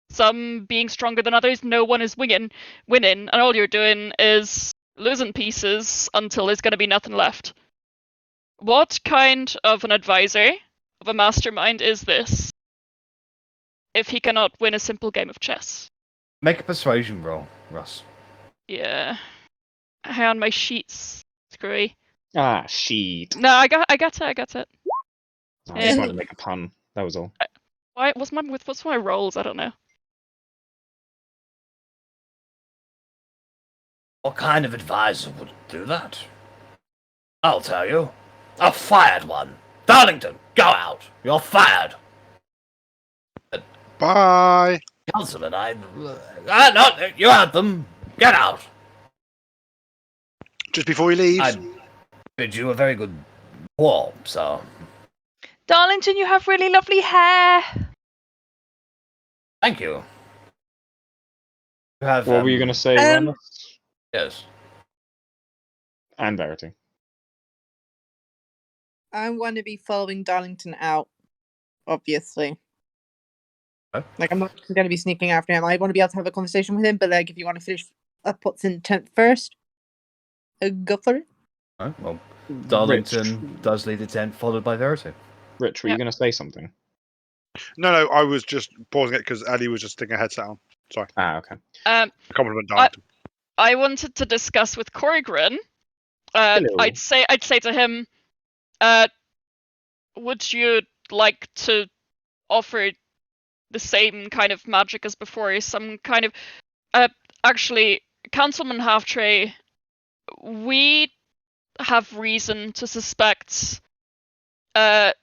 some being stronger than others, no one is winning, and all you're doing is losing pieces until there's going to be nothing left. What kind of an advisor, of a mastermind, is this if he cannot win a simple game of chess?
Make a persuasion roll, Russ.
Yeah. Hang on, my sheet's screwy.
Ah, shit.
No, I got it.
I just
Yeah.
wanted to make a pun. That was all.
What's my rolls? I don't know.
What kind of advisor would do that? I'll tell you. A fired one. Darlington, go out. You're fired.
Bye.
Councilman, no, you had them. Get out.
Just before he leaves.
I bid you a very good war, so
Darlington, you have really lovely hair.
thank you.
You have,
What were you going to say,
Um,
Rennas?
Yes.
And Verity.
I'm going to be following Darlington out, obviously.
Okay.
I'm not going to be sneaking after him. I want to be able to have a conversation with him, but if you want to finish up what's in tent first, go for it.
Right, well, Darlington does lead the tent, followed by Verity.
Rich, were you going to say something?
No, I was just pausing it because Ellie was just sticking her headset on. Sorry.
Ah, okay.
Compliment Darlington.
I wanted to discuss with Korgrin.
Hello.
I'd say to him, would you like to offer the same kind of magic as before? Some kind of actually, Councilman Half-Tree, we have reason to suspect that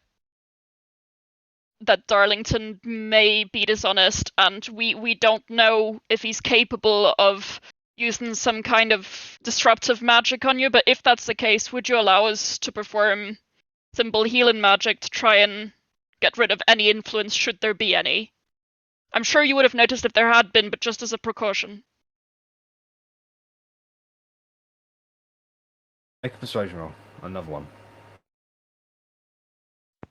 Darlington may be dishonest, and we don't know if he's capable of using some kind of disruptive magic on you, but if that's the case, would you allow us to perform simple healing magic to try and get rid of any influence, should there be any? I'm sure you would have noticed if there had been, but just as a precaution.
Make a persuasion roll. Another one.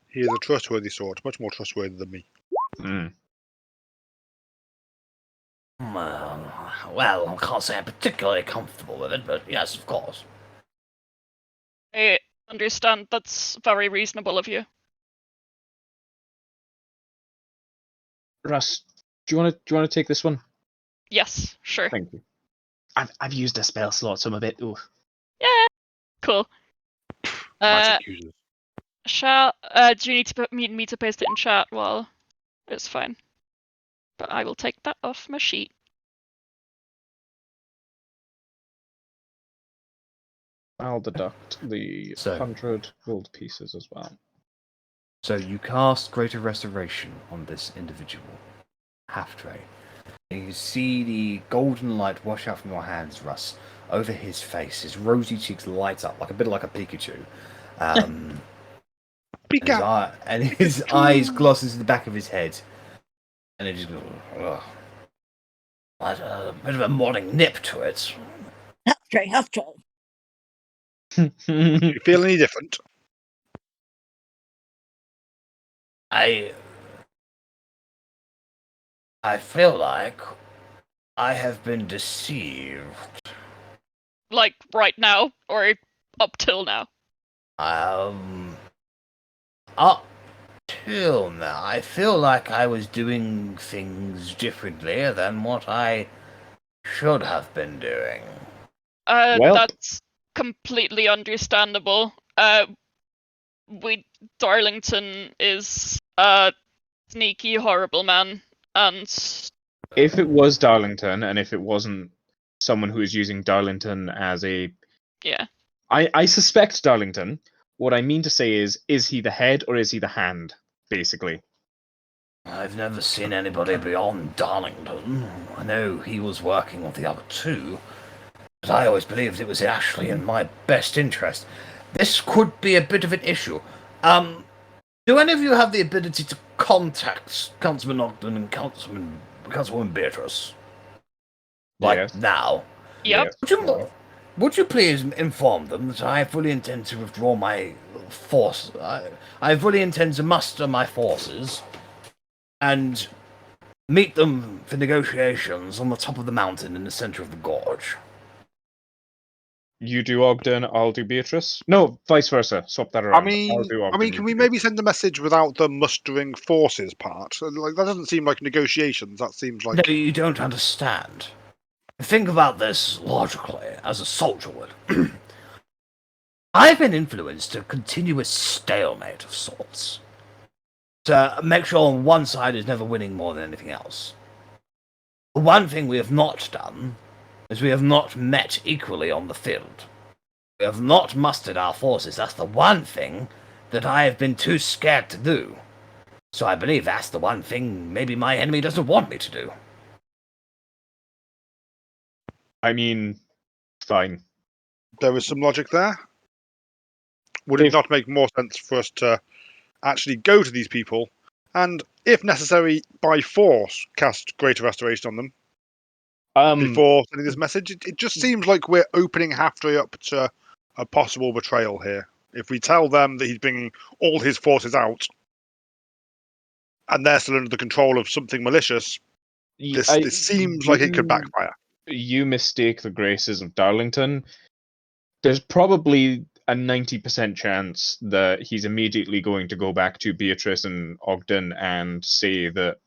He is a trustworthy sword, much more trustworthy than me.
Hmm.
Well, I can't say I'm particularly comfortable with it, but yes, of course.
I understand. That's very reasonable of you.
Russ, do you want to take this one?
Yes, sure.
Thank you. I've used a spell slot, so I'm a bit. Ooh.
Yeah, cool.
Magic users.
Do you need to me to paste it in chat? Well, it's fine. But I will take that off my sheet.
I'll deduct the
So-
100 gold pieces as well.
So you cast Greater Restoration on this individual, Half-Tray. And you see the golden light wash out from your hands, Russ, over his face. His rosy cheeks light up, like a bit like a Pikachu. And his eyes gloss into the back of his head. And it just goes, ugh.
But a bit of a morning nip to it.
Half-Tray.
Do you feel any different?
I feel like I have been deceived.
Like right now, or up till now?
Up till now, I feel like I was doing things differently than what I should have been doing.
Well-
That's completely understandable. Darlington is a sneaky, horrible man, and
If it was Darlington, and if it wasn't someone who is using Darlington as a...
yeah.
I suspect Darlington. What I mean to say is he the head or is he the hand, basically?
I've never seen anybody beyond Darlington. I know he was working with the other two, but I always believed it was actually in my best interest. This could be a bit of an issue. Do any of you have the ability to contact Councilman Ogden and Councilwoman Beatrice? Like
Yes.
now?
Yep.
Yes.
Would you please inform them that I fully intend to withdraw my force? I fully intend to muster my forces and meet them for negotiations on the top of the mountain in the center of the gorge.
You do Ogden, I'll do Beatrice. No, vice versa. Swap that around. I'll do Ogden,
Can
you
we
do
maybe send a message without the mustering forces part? Like that doesn't seem like negotiations. That seems like
No, you don't understand. Think about this logically, as a soldier would. I've been influenced to a continuous stalemate of sorts. To make sure one side is never winning more than anything else. The one thing we have not done is we have not met equally on the field. We have not mustered our forces. That's the one thing that I have been too scared to do. So I believe that's the one thing maybe my enemy doesn't want me to do.
I mean, fine.
there is some logic there. Would it
If-
not make more sense for us to actually go to these people and, if necessary, by force, cast Greater Restoration on them before sending this message? It just seems like we're opening Half-Tray up to a possible betrayal here. If we tell them that he's bringing all his forces out and they're still under the control of something malicious, this seems like it could backfire.
You mistake the graces of Darlington. There's probably a 90% chance that he's immediately going to go back to Beatrice and Ogden and say that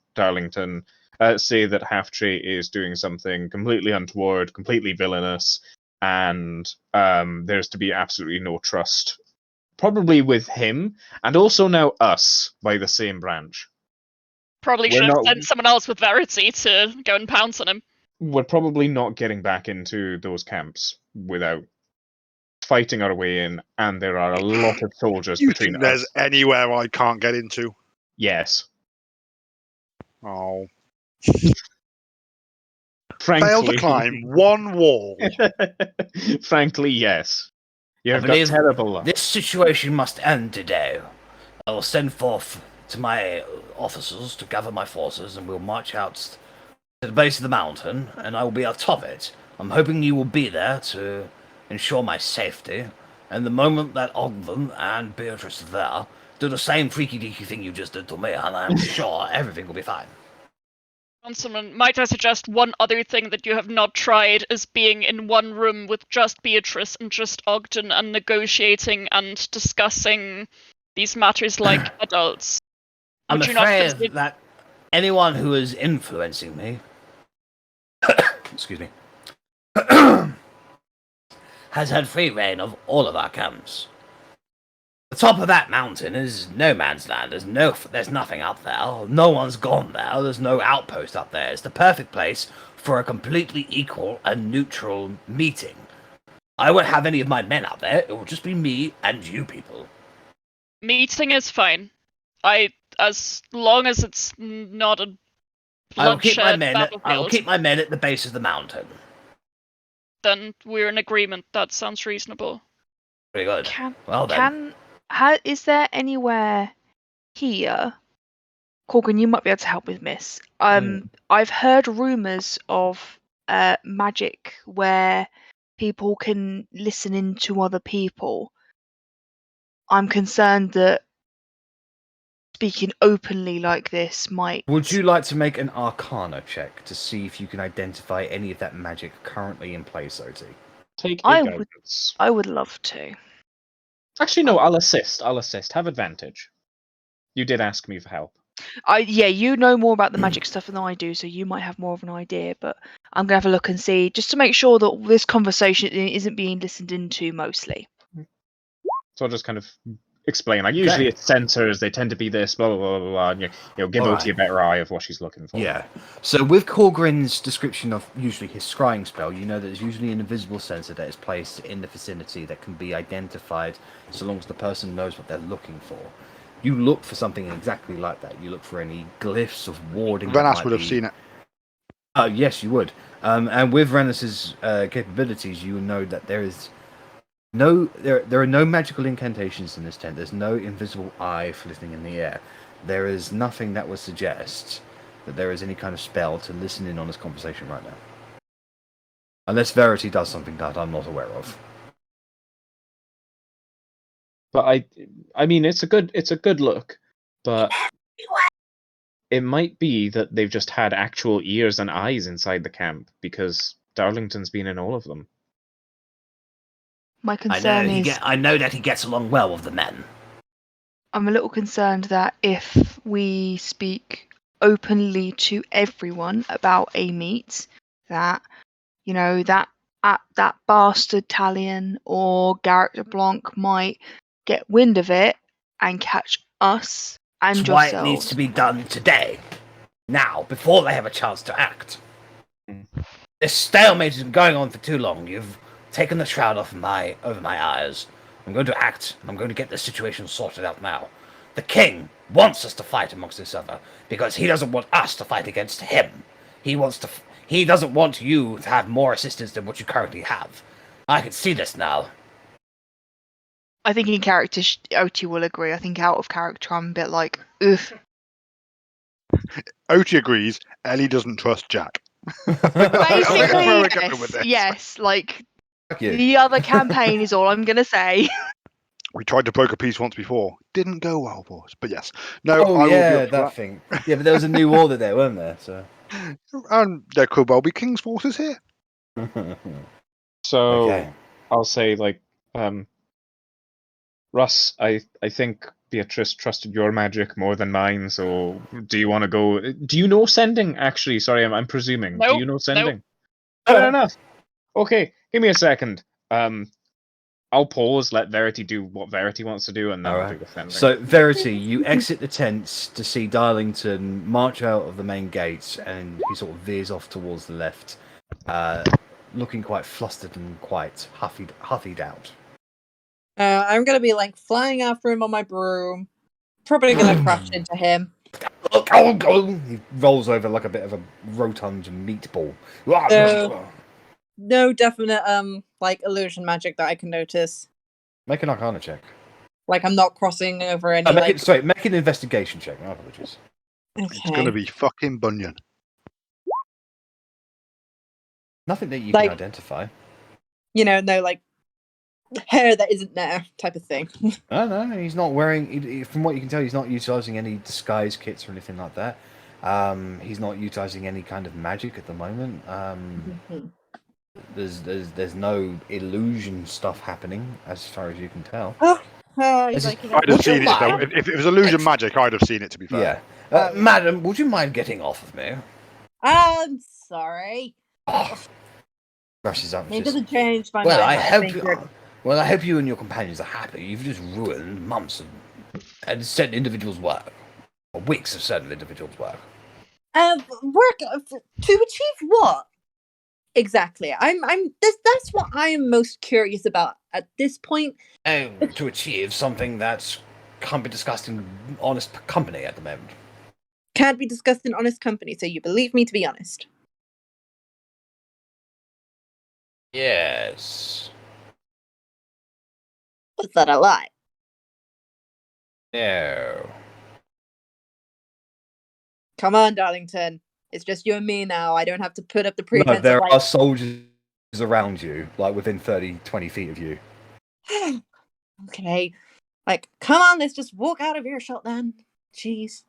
say that Half-Tray is doing something completely untoward, completely villainous, and there's to be absolutely no trust. Probably with him, and also now us, by the same branch.
Probably
We're
should have
not-
sent someone else with Verity to go and pounce on him.
We're probably not getting back into those camps without fighting our way in, and there are a lot of soldiers
You
between
think there's
us.
anywhere I can't get into?
Yes.
Oh.
Frankly,
Fail to climb one wall.
Frankly, yes. You
I
have got
believe
terrible luck.
this situation must end today. I will send forth to my officers to gather my forces, and we'll march out to the base of the mountain, and I will be atop it. I'm hoping you will be there to ensure my safety, and the moment that Ogden and Beatrice are there, do the same freaky-deaky thing you just did to me, and I'm sure everything will be fine.
Councilman, might I suggest one other thing that you have not tried is being in one room with just Beatrice and just Ogden and negotiating and discussing these matters like adults.
I'm
Would you not
afraid
consider-
that anyone who is influencing me, excuse me, has had free reign of all of our camps. The top of that mountain is no man's land. There's nothing up there. No one's gone there. There's no outpost up there. It's the perfect place for a completely equal and neutral meeting. I won't have any of my men up there. It will just be me and you people.
Meeting is fine. As long as it's not a
I will keep
bloodshed
I will
battlefield,
keep my men at the base of the mountain.
then we're in agreement. That sounds reasonable.
Very good.
Can
Well then.
is there anywhere here? Korgrin, you might be able to help with this. I've heard rumours of magic where people can listen into other people. I'm concerned that speaking openly like this might.
Would you like to make an Arcana check to see if you can identify any of that magic currently in place, Otti?
Take
I
a
would-
guidance.
I would love to.
Actually, no, I'll assist. Have advantage. You did ask me for help.
Yeah, you know more about the magic stuff than I do, so you might have more of an idea. But I'm gonna have a look and see, just to make sure that this conversation isn't being listened into mostly.
So I'll just kind of explain. Like, usually it's censors, they tend to be this, blah, blah, blah, blah, blah, and give
All
Otti a better eye of what she's looking for.
Yeah. So with Korgrin's description of usually his scrying spell, you know that there's usually an invisible sensor that is placed in the vicinity that can be identified so long as the person knows what they're looking for. You look for something exactly like that. You look for any glyphs of warding.
Rennas would have seen it.
Yes, you would. And with Rennas' capabilities, you know that there are no magical incantations in this tent. There's no invisible eye flitting in the air. There is nothing that would suggest that there is any kind of spell to listen in on this conversation right now. Unless Verity does something that I'm not aware of.
But I mean, it's a good look, but it might be that they've just had actual ears and eyes inside the camp, because Darlington's been in all of them.
My concern is
I know that he gets along well with the men.
I'm a little concerned that if we speak openly to everyone about a meet, that that bastard Talion or Garrett de Blanc might get wind of it and catch us and
That's why
yourselves.
it needs to be done today. Now, before they have a chance to act. This stalemate has been going on for too long. You've taken the shroud over my eyes. I'm going to act. I'm going to get this situation sorted out now. The king wants us to fight amongst each other because he doesn't want us to fight against him. He doesn't want you to have more assistance than what you currently have. I can see this now.
I think in character, Otti will agree. I think out of character, I'm a bit like, ugh.
Otti agrees. Ellie doesn't trust Jack.
Basically,
where we're going with this.
yes, like
Fuck you.
the other campaign is all I'm gonna say.
We tried to poke a piece once before. Didn't go well for us. But yes. No,
Oh,
I will
yeah,
be up for
that thing. Yeah, but there was a new order there, weren't there? So.
And there could well be King's forces here.
So
Okay.
I'll say, like, Russ, I think Beatrice trusted your magic more than mine, so do you want to go? Do you know sending? Actually, sorry, I'm presuming. Do
Nope,
you know sending? Fair enough. Okay, give me a second. I'll pause, let Verity do what Verity wants to do, and then I'll do the sending.
So, Verity, you exit the tents to see Darlington march out of the main gates, and he sort of veers off towards the left, looking quite flustered and quite huffied out.
I'm gonna be like flying after him on my broom. Probably gonna crash into him.
He rolls over like a bit of a rotund meatball.
No definite like illusion magic that I can notice.
Make an Arcana check.
Like I'm not crossing over any.
Make an investigation check. My apologies.
It's going to be fucking Bunyan.
Nothing that you
Like-
can identify.
No like hair that isn't there type of thing.
No, he's not wearing. From what you can tell, he's not utilizing any disguise kits or anything like that. He's not utilizing any kind of magic at the moment. There's no illusion stuff happening as far as you can tell.
He's like,
I'd have seen it though. If it was illusion magic, I'd have seen it. To be fair.
Yeah, madam, would you mind getting off of me?
I'm sorry.
Brushes up.
It doesn't change my
Well,
mind.
I hope
think
you.
you're-
Well, I hope you and your companions are happy. You've just ruined months and certain individuals' work, or weeks of certain individuals' work.
Work to achieve what? Exactly. That's what I am most curious about at this point.
To achieve something that can't be discussed in honest company at the moment.
Can't be discussed in honest company, so you believe me to be honest.
Yes.
Was that a lie?
No.
Come on, Darlington. It's just you and me now. I don't have to put up the pretense.
No, there
of,
are soldiers around you, like within 30, 20 feet of you.
Okay. Like, come on, let's just walk out of earshot then. Jeez.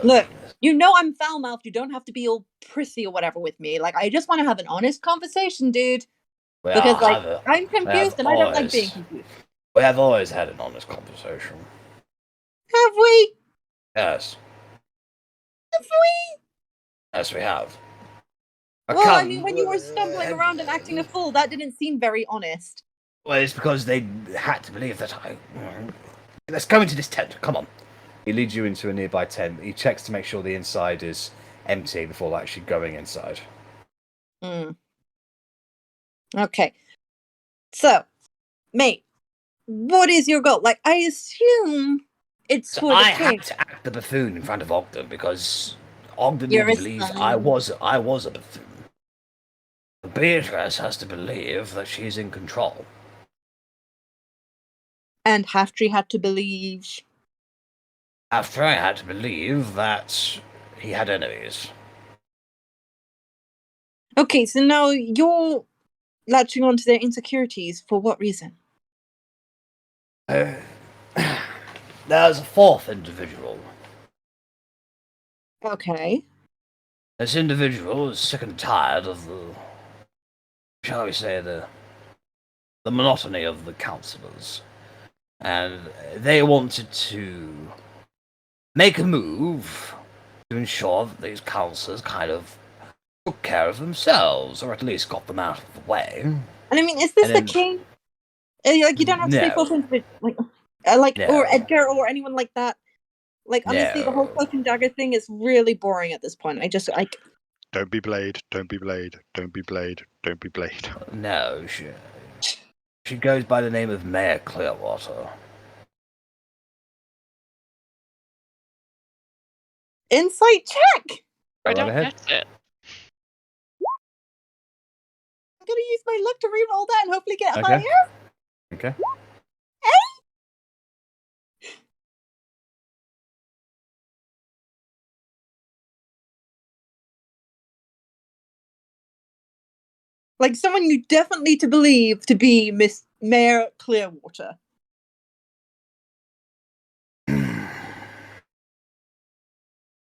Look, I'm foul-mouthed. You don't have to be all prissy or whatever with me. Like, I just want to have an honest conversation, dude. Because, I'm confused and I don't like being confused.
We have always had an honest conversation.
Have we?
Yes.
Have we?
Yes, we have.
Well, I mean, when you were stumbling around and acting a fool, that didn't seem very honest.
Well, it's because they had to believe that I... Let's go into this tent. Come on. He leads you into a nearby tent. He checks to make sure the inside is empty before actually going inside.
Okay. So, mate, what is your goal? Like, I assume it's for the
I
king.
had to act the buffoon in front of Ogden because Ogden
You're a
believes
son.
I was a buffoon. Beatrice has to believe that she's in control.
And Half-Tree had to believe...
After I had to believe that he had enemies.
Okay, so now you're latching onto their insecurities. For what reason?
There's a fourth individual.
Okay.
This individual is sick and tired of the, shall we say, the monotony of the councillors. And they wanted to make a move to ensure that these councillors kind of took care of themselves, or at least got them out of the way.
And I mean, is this
And
the
then-
king? Like, you don't have to say
No.
fourth individual,
No.
or Edgar or anyone like that. Like, honestly, the whole
No.
cloak and dagger thing is really boring at this point. I just, like...
Don't be Blade. Don't be Blade. Don't be Blade. Don't be Blade.
No, she goes by the name of Mayor Clearwater.
Insight check!
I
Go
don't
right ahead.
get it.
I'm gonna use my luck to reroll that and hopefully get
Okay.
higher.
Okay.
Like, someone you definitely to believe to be Miss Mayor Clearwater.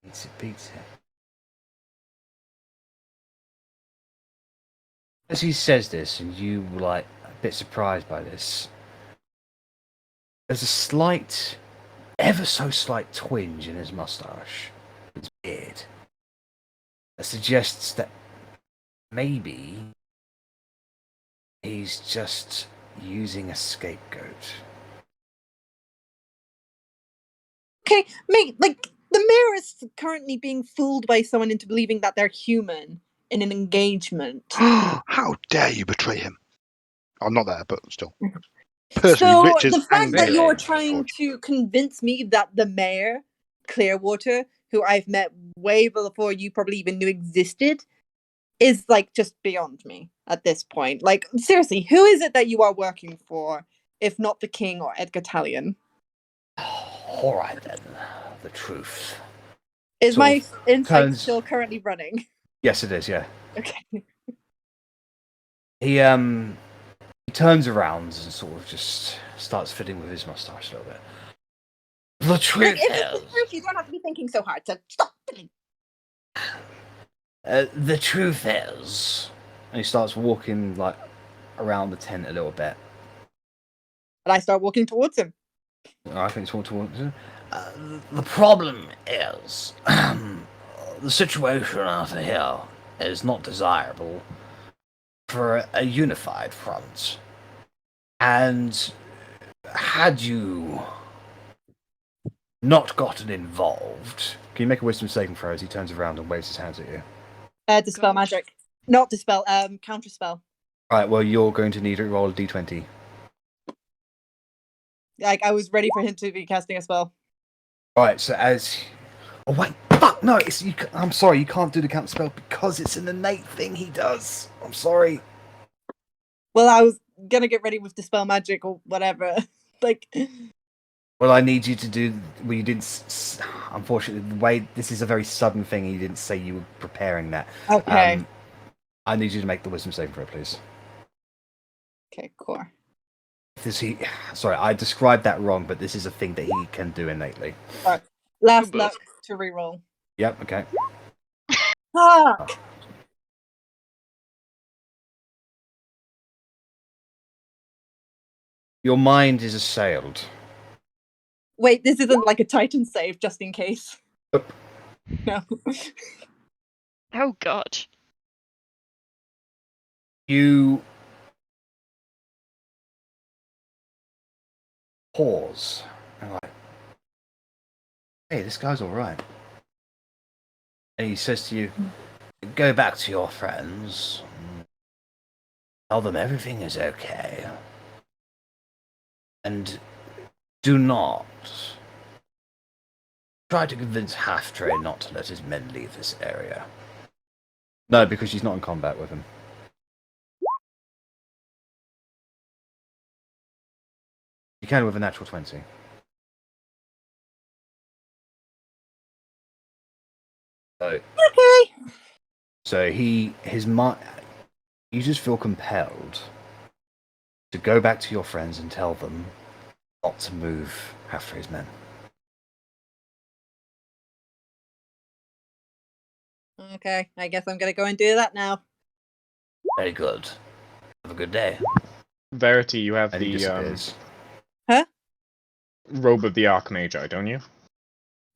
It's a pizza. As he says this, and you were like a bit surprised by this, there's a slight, ever so slight twinge in his mustache, his beard, that suggests that maybe he's just using a scapegoat.
Okay, mate, like, the mayor is currently being fooled by someone into believing that they're human in an engagement.
How dare you betray him? I'm not there, but still. Personally,
So,
Rich is
the fact that
angry.
you're trying to convince me that the mayor, Clearwater, who I've met way before you probably even knew existed, is, like, just beyond me at this point. Like, seriously, who is it that you are working for if not the king or Edgar Talion.
All right then, the truth.
Is
Sort
my
of
insight
turns-
still currently running?
Yes, it is. Yeah.
Okay.
He turns around and sort of just starts fiddling with his mustache a little bit. The
Like,
truth
if it's the
is,
truth, you don't have to be thinking so hard, so stop thinking.
the truth is,
And he starts walking like around the tent a little bit.
And I start walking towards him.
I think it's more towards.
the problem is, the situation out here is not desirable for a unified front. And had you not gotten involved,
Can you make a wisdom saving throw as he turns around and waves his hands at you?
Dispel
God.
magic. Not dispel, counterspell.
Right. Well, you're going to need to roll a d20.
Like, I was ready for him to be casting a spell.
All right. So as. Oh wait! Fuck no! It's you. I'm sorry. You can't do the counter spell because it's an innate thing he does. I'm sorry.
Well, I was gonna get ready with dispel magic or whatever. Like,
Well, I need you to do. Well, you didn't. Unfortunately, the way this is a very sudden thing, you didn't say you were preparing that.
okay.
I need you to make the wisdom saving throw, please.
Okay, cool.
Sorry, I described that wrong, but this is a thing that he can do innately.
Last
Oh,
luck to reroll.
Yep. Okay.
Fuck!
Your mind is assailed.
Wait, this isn't like a Titan save, just in case.
Nope.
No.
Oh god.
You pause. And like, hey, this guy's all right. And he says to you,
go back to your friends. Tell them everything is okay. And do not try to convince Half-Train not to let his men leave this area.
"No, because she's not in combat with him." You can with a natural 20. So,
Okay.
so his mind. You just feel compelled to go back to your friends and tell them not to move after his men.
Okay, I guess I'm gonna go and do that now.
Very good. Have a good day.
Verity, you have
And he
the
disappears.
robe of the Archmagi, don't you?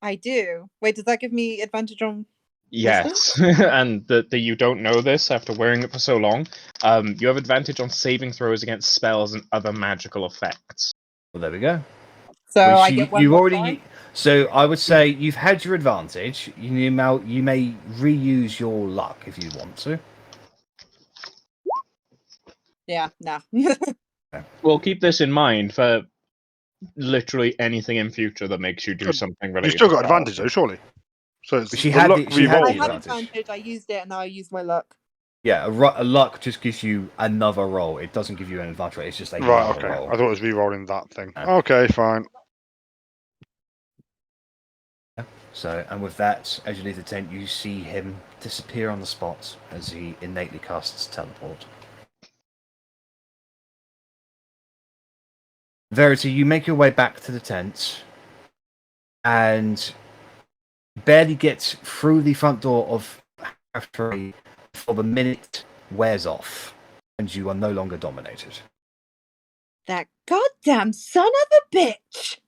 I do. Wait, does that give me advantage on?
Yes, and that you don't know this after wearing it for so long. You have advantage on saving throws against spells and other magical effects.
Well, there we go.
So
Which
I get one
you've
more
already.
try?
So I would say you've had your advantage. You may reuse your luck if you want to.
Yeah, no.
Well, keep this in mind for literally anything in future that makes you do something related.
You still got
to spells.
advantage though, surely. So it's
She
the
had
luck
the- she had
I
reroll.
the
had
advantage.
advantage, I used it, and now I use my luck.
Yeah, a luck just gives you another roll. It doesn't give you an advantage. It's just a
Right,
another
okay.
roll.
I thought it was re-rolling that thing.
No.
Okay, fine.
So, and with that, as you leave the tent, you see him disappear on the spot as he innately casts teleport. Verity, you make your way back to the tent and barely get through the front door of Half-Tree before the minute wears off and you are no longer dominated.
That goddamn son of a bitch!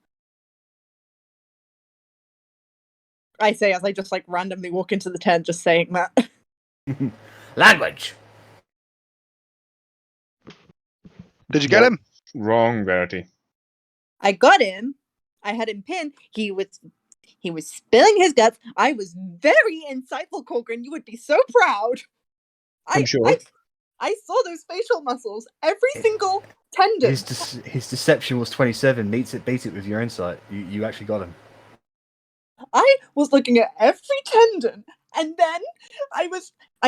I say as I just like randomly walk into the tent, just saying that.
Language!
Did you get him?
Wrong, Verity.
I got him. I had him pinned. He was spilling his guts. I was very insightful, Korgrin. You would be so proud.
I'm sure.
I saw those facial muscles. Every single tendon.
His deception was 27. Beat it with your insight. You actually got him.
I was looking at every tendon, and then I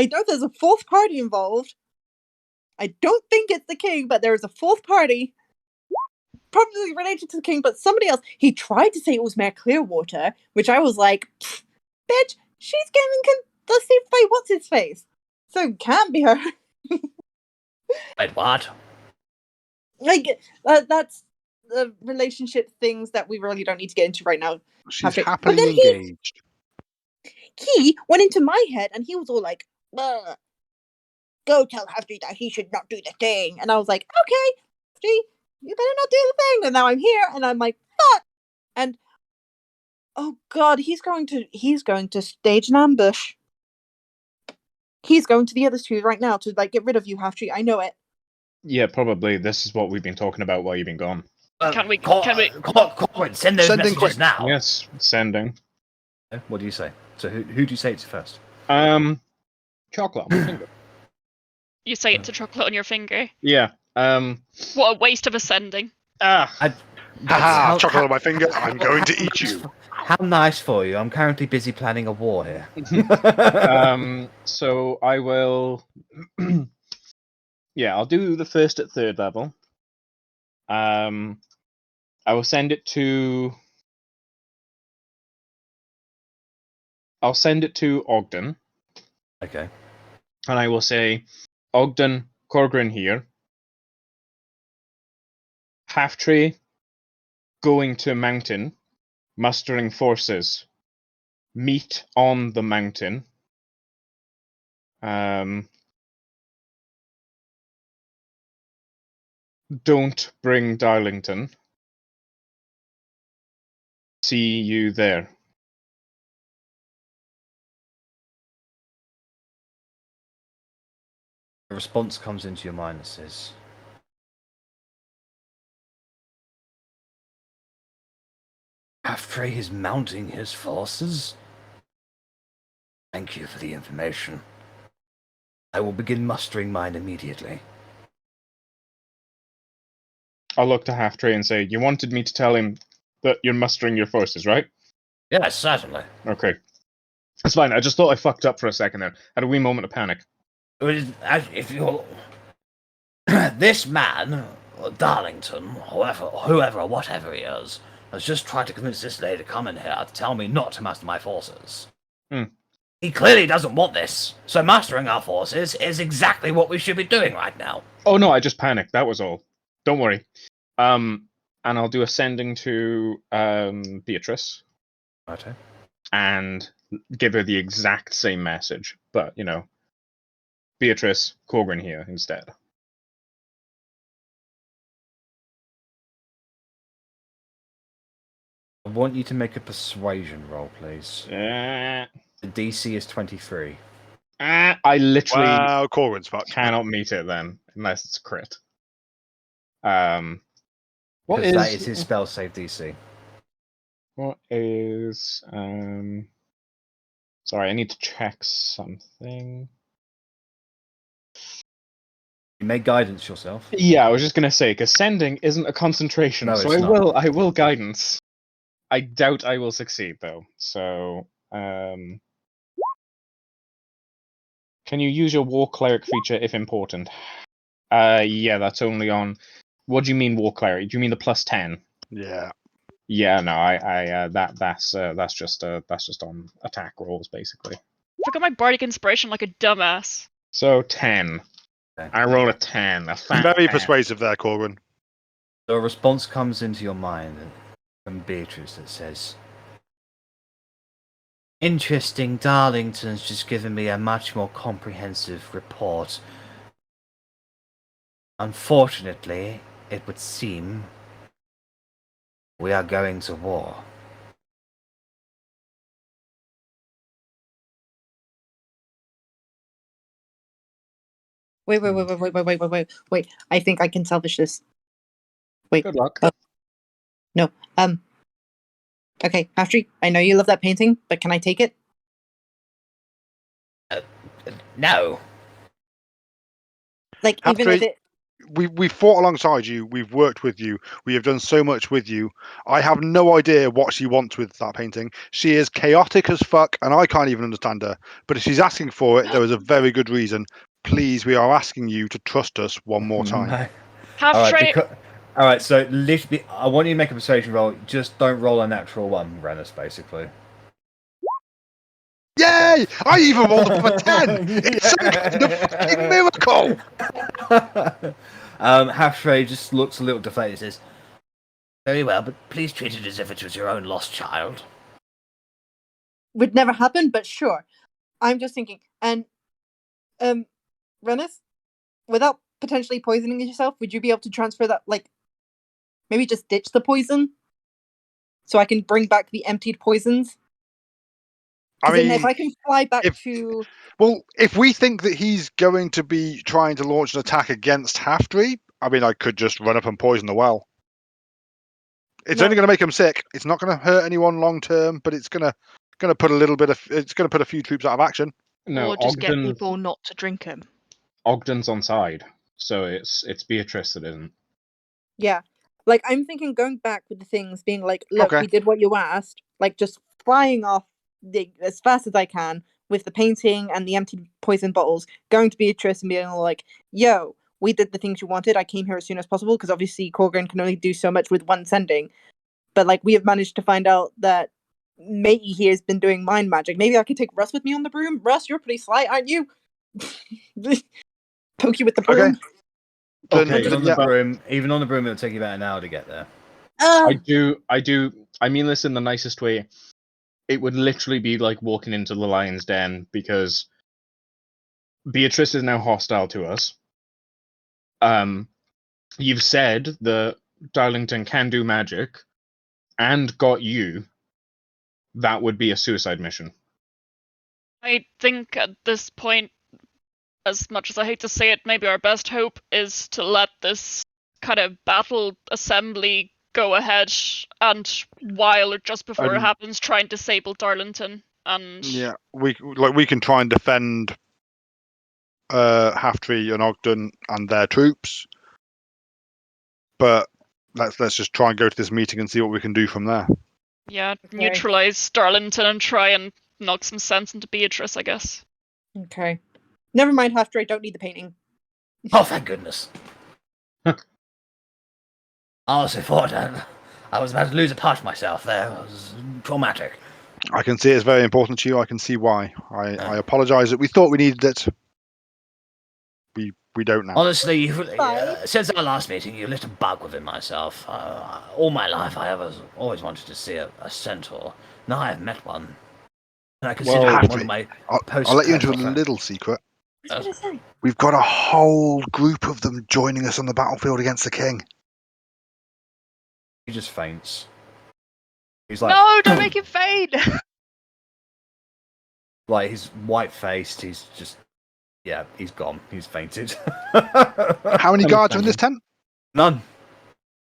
know there's a fourth party involved. I don't think it's the king, but there is a fourth party. probably related to the king, but somebody else. He tried to say it was Mayor Clearwater, which I was like, bitch, she's getting conceived by what's his face, so it can't be her.
Wait, what?
Like that's the relationship things that we really don't need to get into right now.
She's
But
happily
then
engaged.
he went into my head and he was all like, go tell Halftree that he should not do the thing. And I was like, okay, Halftree, you better not do the thing. And now I'm here and I'm like, fuck. And oh god, he's going to stage an ambush. He's going to the other two right now to like get rid of you, Halftree. I know it.
Yeah, probably. This is what we've been talking about while you've been gone.
Can we-
Korgrin, send those
Send in
messages
quick.
now.
Yes, sending.
What do you say? So who do you say it to first?
Chocolate on my finger.
You say it to chocolate on your finger.
Yeah.
What a waste of a sending.
Haha, chocolate on my finger. I'm going to eat you.
How nice for you. I'm currently busy planning a war here.
So I will. Yeah, I'll do the first at 3rd level. I will send it to. I'll send it to Ogden,
Okay.
and I will say, Ogden, Korgrin here. Halftree going to mountain, mustering forces. Meet on the mountain. Don't bring Darlington. See you there.
A response comes into your mind that says, Halftree is mounting his forces? Thank you for the information. I will begin mustering mine immediately.
I'll look to Halftree and say, you wanted me to tell him that you're mustering your forces, right?
Yes, certainly.
Okay. That's fine. I just thought I fucked up for a second there. Had a wee moment of panic.
If you're... This man, Darlington, whoever or whatever he is, has just tried to convince this lady to come in here to tell me not to master my forces. He clearly doesn't want this, so mastering our forces is exactly what we should be doing right now.
Oh no, I just panicked. That was all. Don't worry. And I'll do a sending to Beatrice.
Okay.
And give her the exact same message, but Beatrice, Korgrin here instead.
I want you to make a persuasion roll, please.
The
The DC is 23.
I literally
Korgrin's fucked.
cannot meet it then, unless it's a crit. What
Because that is his spell save DC.
What is Sorry, I need to check something.
You may guidance yourself.
Yeah, I was just gonna say, because sending isn't a concentration,
No,
so
it's not.
I will guidance. I doubt I will succeed though. So can you use your War Cleric feature if important? Yeah, that's only on. What do you mean War Cleric? Do you mean the +10?
Yeah.
Yeah, no, that's just on attack rolls basically.
Look at my bardic inspiration like a dumbass.
So 10.
Okay.
I roll a 10. A fat
Very
10.
persuasive there, Korgrin.
So a response comes into your mind from Beatrice that says, interesting, Darlington's just given me a much more comprehensive report. Unfortunately, it would seem we are going to war.
Wait. I think I can salvage this. Wait.
Good luck.
No. Okay, Halftree, I know you love that painting, but can I take it?
No.
Like, even if
Halftree,
it...
we fought alongside you. We've worked with you. We have done so much with you. I have no idea what she wants with that painting. She is chaotic as fuck, and I can't even understand her. But if she's asking for it, there is a very good reason. Please, we are asking you to trust us one more time.
Half
All right,
trade.
All right, so literally, I want you to make a persuasion roll. Just don't roll a natural one, Rennas, basically.
Yay! I even rolled above a 10! It's some kind of fucking miracle!
Halfray just looks a little deflated and says,
Very well, but please treat it as if it was your own lost child.
Would never happen, but sure. I'm just thinking, and Rennas, without potentially poisoning yourself, would you be able to transfer that, like, maybe just ditch the poison? So I can bring back the emptied poisons?
I
Then
mean,
if I can fly back
if-
to...
well, if we think that he's going to be trying to launch an attack against Halftree, I mean, I could just run up and poison the well. It's
No.
only going to make him sick. It's not going to hurt anyone long term, but it's going to put a few troops out of action.
No,
or just get
Ogden's,
people not to drink him.
Ogden's on side, so it's Beatrice that isn't.
Yeah. Like, I'm thinking going back with the things, being like, look,
Okay.
we did what you asked. Like, just flying off as fast as I can with the painting and the empty poison bottles, going to Beatrice and being like, yo, we did the things you wanted. I came here as soon as possible because obviously Korgrin can only do so much with one sending. But, like, we have managed to find out that Matey here has been doing mind magic. Maybe I could take Russ with me on the broom. Russ, you're pretty sly, aren't you? Poke you with the broom.
Okay.
even on
yeah.
the broom, it'll take you about an hour to get there.
I do. I mean this in the nicest way. It would literally be like walking into the lion's den because Beatrice is now hostile to us. You've said that Darlington can do magic and got you. That would be a suicide mission.
I think at this point, as much as I hate to say it, maybe our best hope is to let this kind of battle assembly go ahead, and while or just before it happens, try and disable Darlington. And
Yeah, we can try and defend Halftree and Ogden and their troops, but let's just try and go to this meeting and see what we can do from there.
yeah,
Okay.
neutralize Darlington and try and knock some sense into Beatrice, I guess.
Okay. Never mind, Halftree, don't need the painting.
Oh, thank goodness. I honestly thought I was about to lose a part of myself there. It was traumatic.
I can see it's very important to you. I can see why. I apologise that we thought we needed it. We don't now.
Honestly, since our last meeting, you lit a bug within myself. All my life, I always wanted to see a centaur. Now I have met one. And I consider
Well,
him one of my
I'll let you into a
post-personal
little secret.
I was gonna say.
We've got a whole group of them joining us on the battlefield against the king.
He just faints. He's like,
No, don't make him fade.
like he's white-faced. He's just, yeah, he's gone. He's fainted.
How many guards are in this tent?
None.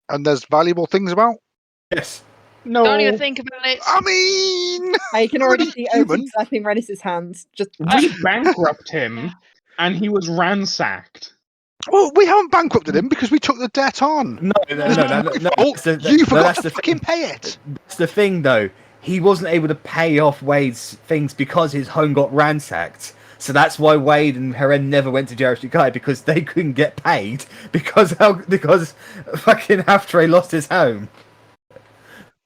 And there's valuable things about?
Yes.
No,
Don't even think about it.
I mean,
I can already see
human.
Otti slapping Rennis's hands. Just
we bankrupt him, and he was ransacked.
Well, we haven't bankrupted him because we took the debt on.
No.
Oh,
That's
you forgot
the
to fucking pay it.
That's the thing, though. He wasn't able to pay off Wade's things because his home got ransacked. So that's why Wade and Heren never went to Jericho, because they couldn't get paid because fucking Halftree lost his home.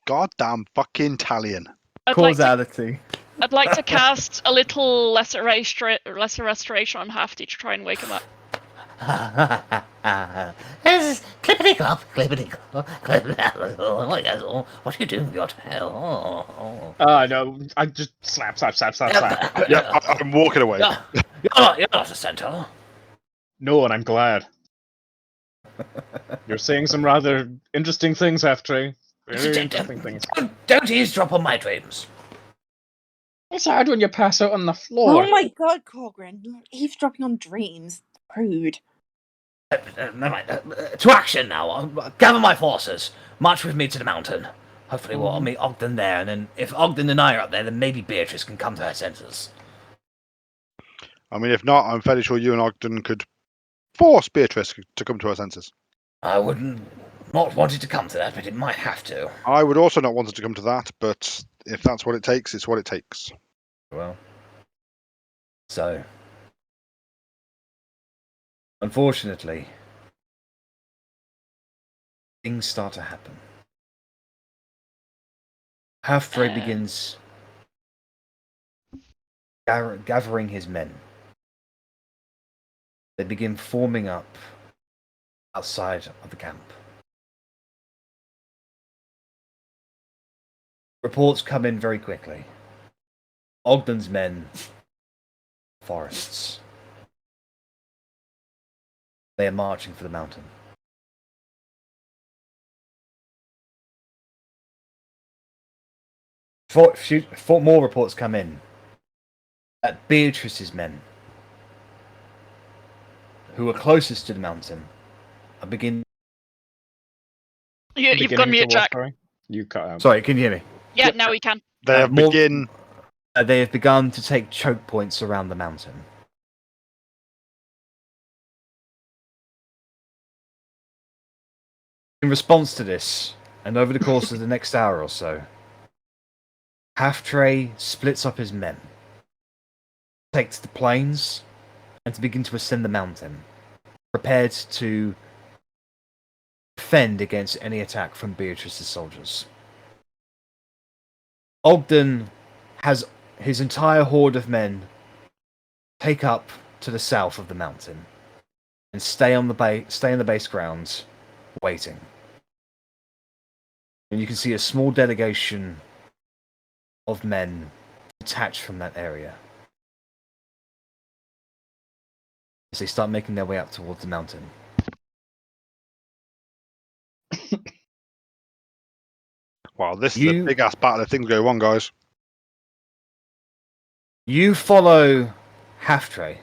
Goddamn fucking Italian.
Causality.
I'd like to cast a little lesser restoration on Halfty to try and wake him up.
Clippity-clop, clippity-clop, clippity-clop. What are you doing with your tail?
No, I just slap.
Yeah, I'm walking away.
You're not a centaur.
No, and I'm glad. You're saying some rather interesting things, Halftree. Very interesting things.
Don't eavesdrop on my dreams.
It's hard when you pass out on the floor.
oh my god, Korgrin, you're eavesdropping on dreams. Rude.
Never mind. To action now. I'll gather my forces. March with me to the mountain. Hopefully we'll meet Ogden there, and then if Ogden and I are up there, then maybe Beatrice can come to her senses.
I mean, if not, I'm fairly sure you and Ogden could force Beatrice to come to her senses.
I wouldn't not want it to come to that, but it might have to.
I would also not want it to come to that, but if that's what it takes, it's what it takes.
Well. So. Unfortunately, things start to happen. Half-Trey begins gathering his men. They begin forming up outside of the camp. Reports come in very quickly. Ogden's men, forests. They are marching for the mountain. Four more reports come in that Beatrice's men, who are closest to the mountain, are
You've
Beginning
gone
to
mute,
walk,
Jack.
sorry. You cut out.
Sorry, can you hear me?
Yeah,
Yep.
now we can.
They have
They have begun to take choke points around the mountain. In response to this, and over the course of the next hour or so, Half-Trey splits up his men, takes the plains, and to begin to ascend the mountain, prepared to defend against any attack from Beatrice's soldiers. Ogden has his entire horde of men take up to the south of the mountain and stay on the base grounds, waiting. And you can see a small delegation of men detached from that area as they start making their way up towards the mountain.
Wow, this is a big ass battle of things go on, guys.
You follow Half-Trey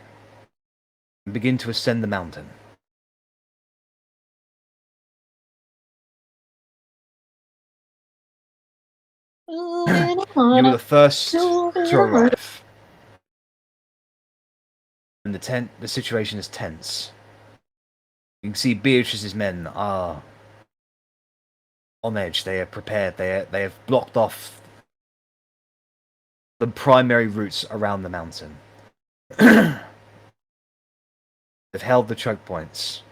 and begin to ascend the mountain. You were the first to arrive. And the situation is tense. You can see Beatrice's men are on edge. They are prepared. They have blocked off the primary routes around the mountain. They've held the choke points,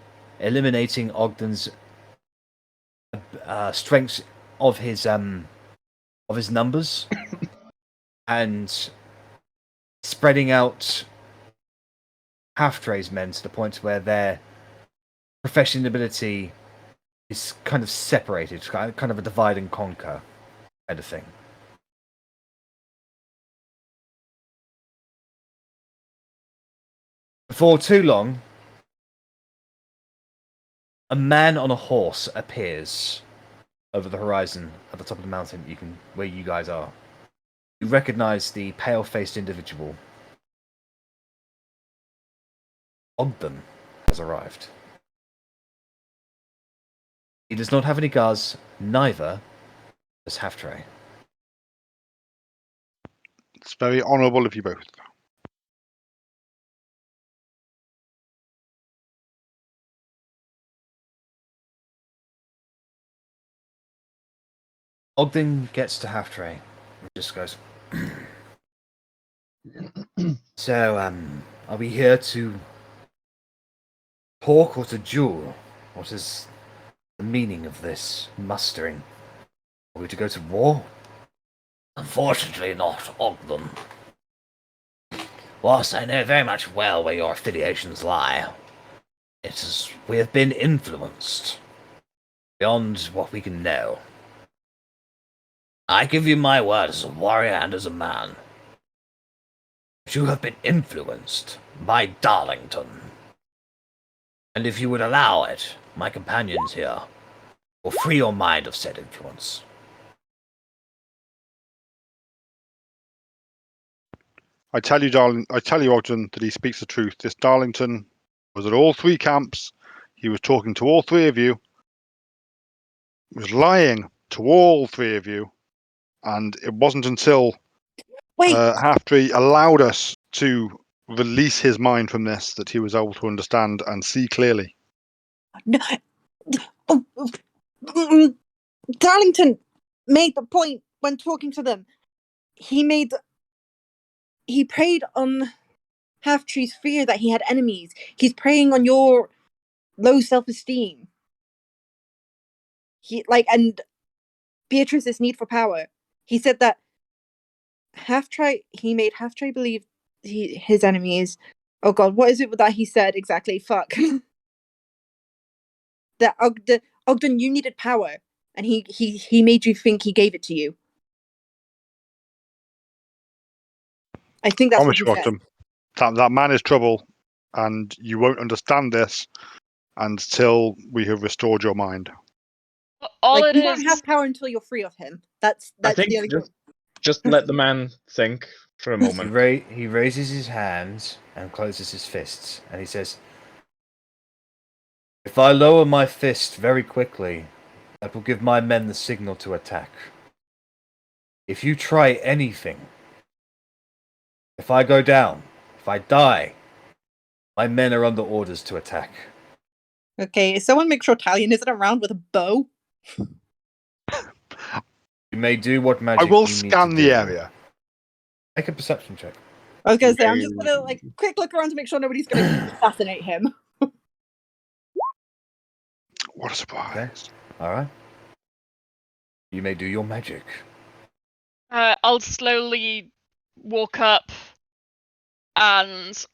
eliminating Ogden's strengths of his numbers and spreading out Half-Trey's men to the point where their professional ability is kind of separated, kind of a divide and conquer kind of thing. Before too long, a man on a horse appears over the horizon at the top of the mountain. Where you guys are. You recognize the pale-faced individual. Ogden has arrived. He does not have any guards, neither does Half-Trey.
It's very honourable of you both.
Ogden gets to Half-Trey and just goes, So, are we here to talk or to duel? What is the meaning of this mustering? Are we to go to war?
Unfortunately not, Ogden. Whilst I know very much well where your affiliations lie, we have been influenced beyond what we can know. I give you my word as a warrior and as a man. You have been influenced by Darlington. And if you would allow it, my companions here will free your mind of said influence.
I tell you, Ogden, that he speaks the truth. This Darlington was at all three camps. He was talking to all three of you. He was lying to all three of you. And it wasn't until Half-Trey allowed us to release his mind from this that he was able to understand and see clearly.
No. Darlington made the point when talking to them. He preyed on Half-Tree's fear that he had enemies. He's preying on your low self-esteem. and Beatrice's need for power. He said that he made Half-Tray believe his enemies. Oh god, what is it that he said exactly? Fuck. That Ogden, you needed power, and he made you think he gave it to you. I think that's what
Promise
he
you,
said.
Ogden, that man is trouble, and you won't understand this until we have restored your mind.
All it
you
is.
won't have power until you're free of him. That's
I think
the only thing.
just let the man think for a moment.
He raises his hands and closes his fists, and he says, "If I lower my fist very quickly, that will give my men the signal to attack. If you try anything, if I go down, if I die, my men are under orders to attack."
Okay, someone make sure Talion isn't around with a bow.
You may do what magic
I will
you need
scan
to
the
do.
area.
Make a perception check.
I was gonna say, I'm just gonna quick look around to make sure nobody's gonna assassinate him.
What a surprise.
Okay. Alright. You may do your magic.
I'll slowly walk up and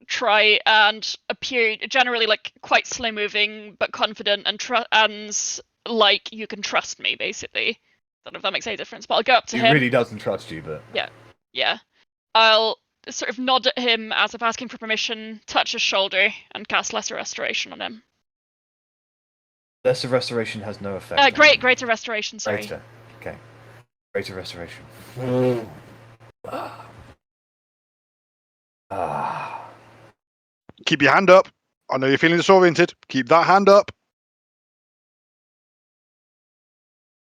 try and appear generally quite slow moving but confident and like you can trust me, basically. I don't know if that makes any difference, but I'll go up to him.
He really doesn't trust you, but
Yeah. I'll sort of nod at him as if asking for permission, touch his shoulder, and cast Lesser Restoration on him.
Lesser Restoration has no effect.
Greater Restoration, sorry.
Greater. Okay. Greater Restoration.
Keep your hand up. I know you're feeling disoriented. Keep that hand up.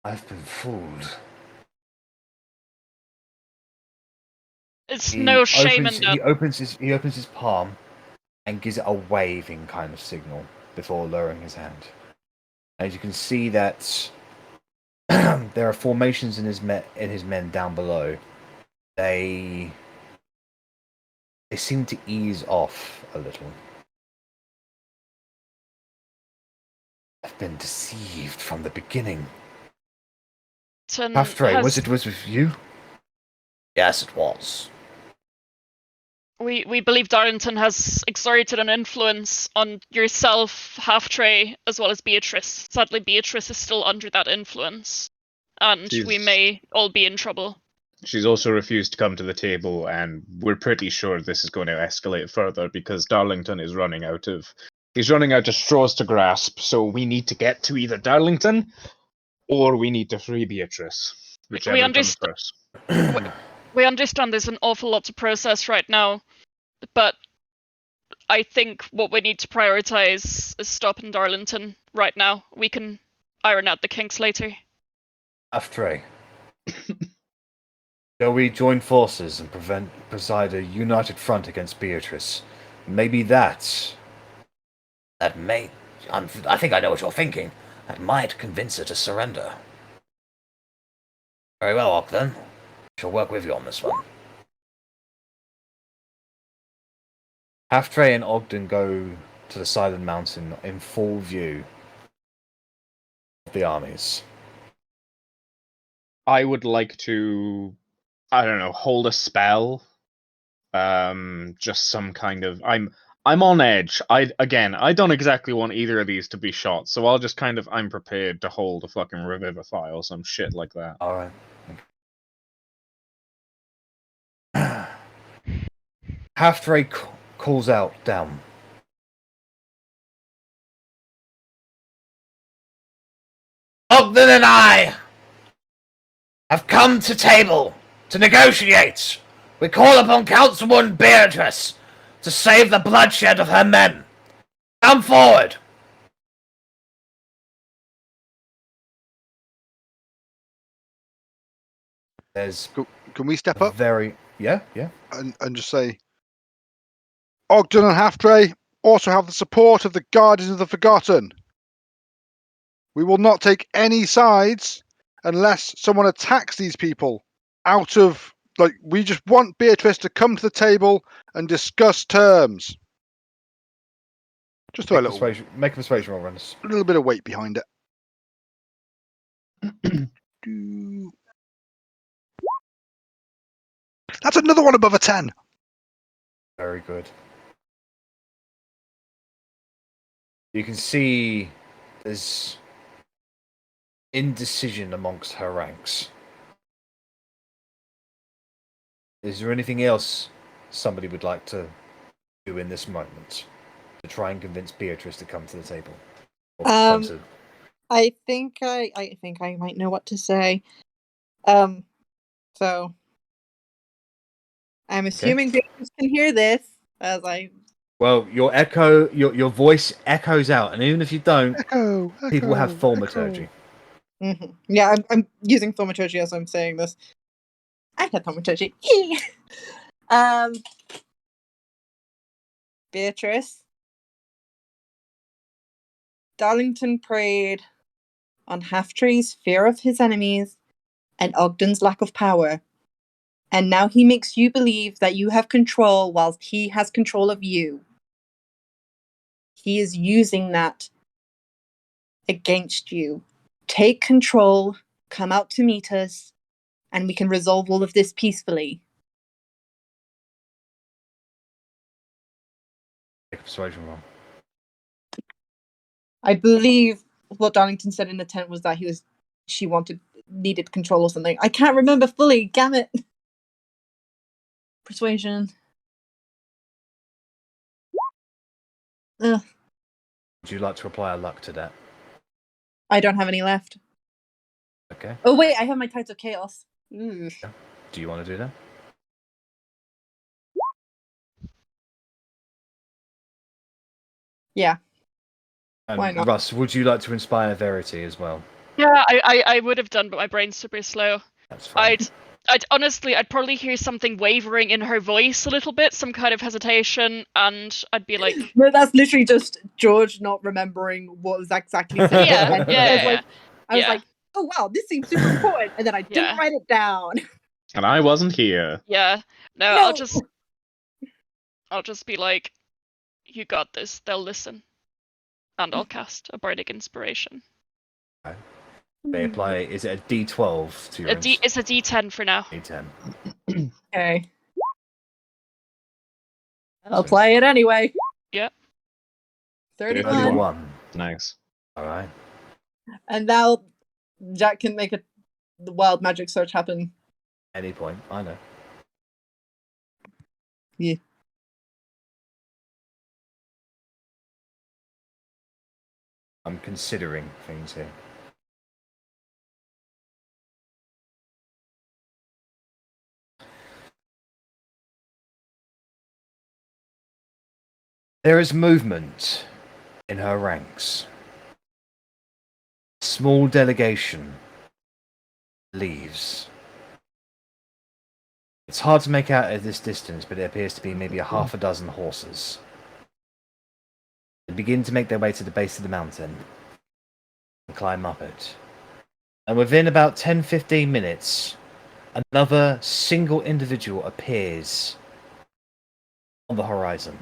I've been fooled.
It's no shame in that.
He opens his palm and gives it a waving kind of signal before lowering his hand. As you can see that there are formations in his men down below. They seem to ease off a little. I've been deceived from the beginning. Half-Tray, was it with you?
Yes, it was.
We believe Darlington has exerted an influence on yourself, Half-Tray, as well as Beatrice. Sadly, Beatrice is still under that influence, and we may all be in trouble.
She's also refused to come to the table, and we're pretty sure this is going to escalate further because Darlington is running out of straws to grasp. So we need to get to either Darlington or we need to free Beatrice, whichever comes first.
We understand there's an awful lot to process right now, but I think what we need to prioritize is stopping Darlington right now. We can iron out the kinks later.
Half-Tray. Shall we join forces and preside a united front against Beatrice? Maybe that
may... I think I know what you're thinking. That might convince her to surrender. Very well, Ogden. Shall work with you on this one.
Half-Tray and Ogden go to the side of the mountain in full view of the armies.
I would like to, I don't know, hold a spell. Just some kind of. I'm on edge. I don't exactly want either of these to be shot, so I'll just I'm prepared to hold a fucking revivify or some shit like that.
All right. Half-Tray calls out down.
Ogden and I have come to table to negotiate. We call upon Councilwoman Beatrice to save the bloodshed of her men. Come forward.
Can we step up?
Yeah.
And just say, Ogden and Half-Tray also have the support of the Guardians of the Forgotten. We will not take any sides unless someone attacks these people out of... we just want Beatrice to come to the table and discuss terms. Just throw
Make a persuasion roll, Rennas.
a little bit of weight behind it. That's another one above a 10.
Very good. You can see there's indecision amongst her ranks. Is there anything else somebody would like to do in this moment to try and convince Beatrice to come to the table? Or come to...
I think I might know what to say. So I'm assuming Beatrice can hear this as I.
Well, your voice echoes out, and even if you don't, people have thaumaturgy.
Mm-hmm. Yeah, I'm using thaumaturgy as I'm saying this. I have thaumaturgy. Beatrice. Darlington preyed on Half-Tree's fear of his enemies and Ogden's lack of power. And now he makes you believe that you have control whilst he has control of you. He is using that against you. Take control, come out to meet us, and we can resolve all of this peacefully.
Make a persuasion roll.
I believe what Darlington said in the tent was that she needed control or something. I can't remember fully, damn it. Persuasion. Ugh.
Would you like to apply a luck to that?
I don't have any left.
Okay.
Oh wait, I have my Tides of Chaos. Ooh.
Do you want to do that?
Yeah.
And
Why not?
Russ, would you like to inspire Verity as well?
Yeah, I would have done, but my brain's super slow.
That's fine.
I'd honestly, I'd probably hear something wavering in her voice a little bit, some kind of hesitation, and I'd be like,
No, that's literally just George not remembering what was exactly said.
Yeah.
I was like, oh wow, this seems super important, and then I didn't write it down.
And I wasn't here.
Yeah. No,
No.
I'll just be like, you got this. They'll listen, and I'll cast a bardic inspiration.
Okay. They apply. Is it a D12 to your?
It's a D10 for now.
D10.
Okay. I'll play it anyway.
Yeah.
31.
Nice.
All right.
And now Jack can make the wild magic search happen.
Any point, I know.
Yeah.
I'm considering things here. There is movement in her ranks. Small delegation leaves. It's hard to make out at this distance, but it appears to be maybe a half a dozen horses. They begin to make their way to the base of the mountain and climb up it. And within about 10-15 minutes, another single individual appears on the horizon.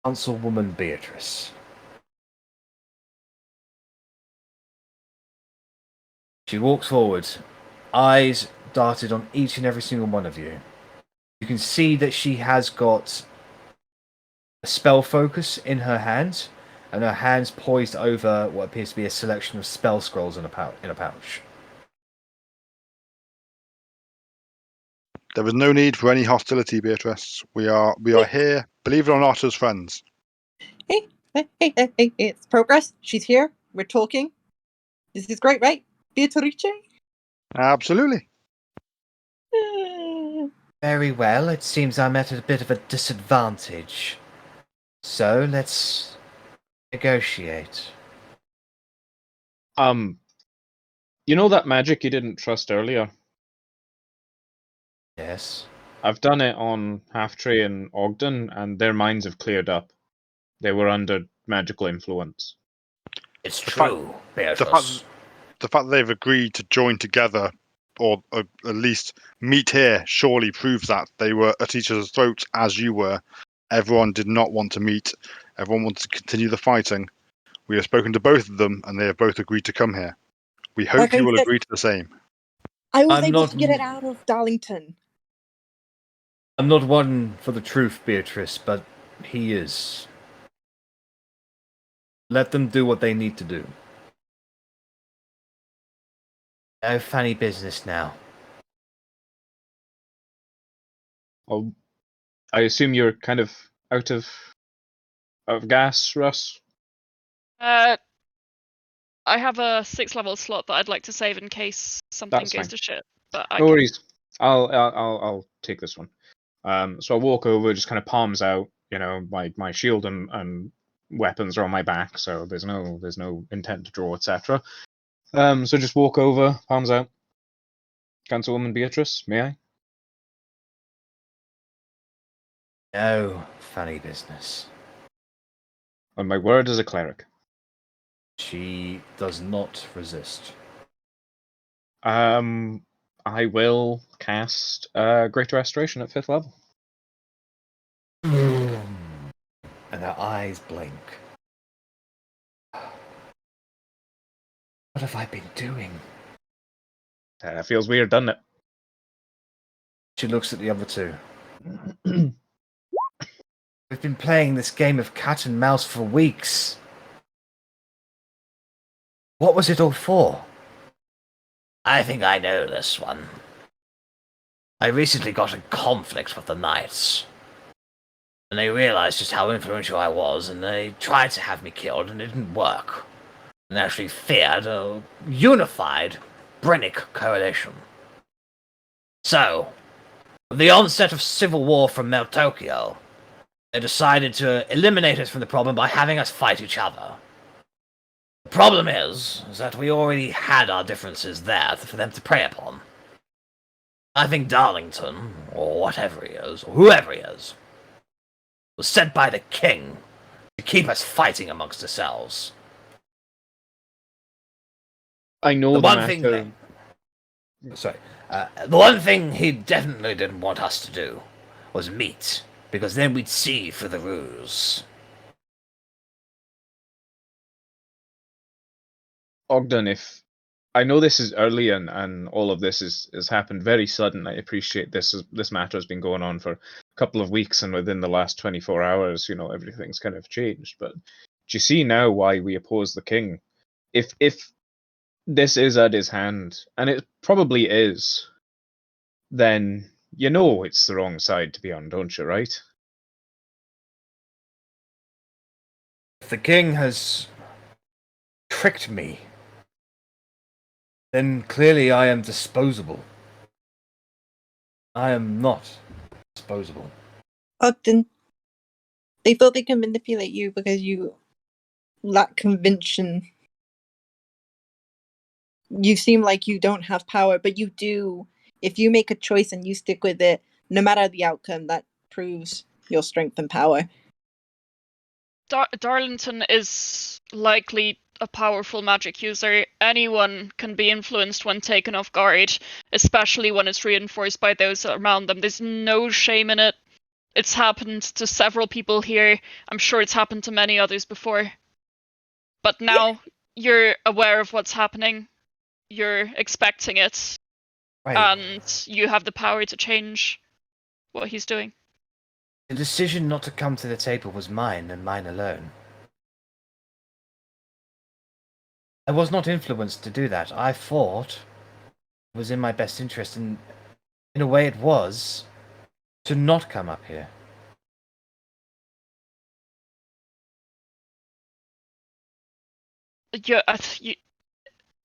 Councilwoman Beatrice. She walks forward, eyes darted on each and every single one of you. You can see that she has got a spell focus in her hand, and her hands poised over what appears to be a selection of spell scrolls in a pouch.
There is no need for any hostility, Beatrice. We are here, believe it or not, as friends.
Hey, it's progress. She's here. We're talking. This is great, right? Beatrice?
Absolutely.
Very well, it seems I'm at a bit of a disadvantage. So, let's negotiate.
You know that magic you didn't trust earlier?
Yes.
I've done it on Half-Tree and Ogden, and their minds have cleared up. They were under magical influence.
It's true,
Beatrice. The fact that they've agreed to join together, or at least meet here, surely proves that they were at each other's throats as you were. Everyone did not want to meet. Everyone wanted to continue the fighting. We have spoken to both of them, and they have both agreed to come here. We hope
Like I
you will
said-
agree to the same.
I was
I'm
able
not-
to get it out of Darlington.
I'm not one for the truth, Beatrice, but he is. Let them do what they need to do. No funny business now.
Well, I assume you're kind of out of gas, Russ.
I have a 6th level slot that I'd like to save in case something
That's
goes
fine.
to shit. But I
No
can...
worries. I'll take this one. So I walk over, just kind of palms out. You know, my shield and weapons are on my back, so there's no intent to draw, etc. So just walk over, palms out. Councilwoman Beatrice, may I?
No funny business.
On my word as a cleric.
She does not resist.
I will cast Greater Restoration at 5th level.
And her eyes blink. What have I been doing?
Feels weird, doesn't it?
She looks at the other two. We've been playing this game of cat and mouse for weeks. What was it all for?
I think I know this one. I recently got in conflict with the Knights. And they realized just how influential I was, and they tried to have me killed, and it didn't work. And they actually feared a unified Brynnic Coalition. So, with the onset of civil war from Tokyo, they decided to eliminate us from the problem by having us fight each other. The problem is that we already had our differences there for them to prey upon. I think Darlington, or whatever he is, or whoever he is, was sent by the king to keep us fighting amongst ourselves.
I know
The
the
one thing
matter.
the one thing he definitely didn't want us to do was meet, because then we'd see through the ruse.
Ogden, if I know this is early and all of this has happened very sudden, I appreciate this matter has been going on for a couple of weeks, and within the last 24 hours, you know, everything's kind of changed. But do you see now why we oppose the king? If this is at his hand, and it probably is, then you know it's the wrong side to be on, don't you, right?
If the king has tricked me, then clearly I am disposable. I am not disposable.
Ogden, they feel they can manipulate you because you lack conviction. You seem like you don't have power, but you do. If you make a choice and you stick with it, no matter the outcome, that proves your strength and power.
Darlington is likely a powerful magic user. Anyone can be influenced when taken off guard, especially when it's reinforced by those around them. There's no shame in it. It's happened to several people here. I'm sure it's happened to many others before. But now you're aware of what's happening. You're expecting it.
Right.
And you have the power to change what he's doing.
The decision not to come to the table was mine and mine alone. I was not influenced to do that. I thought it was in my best interest, and in a way it was, to not come up here.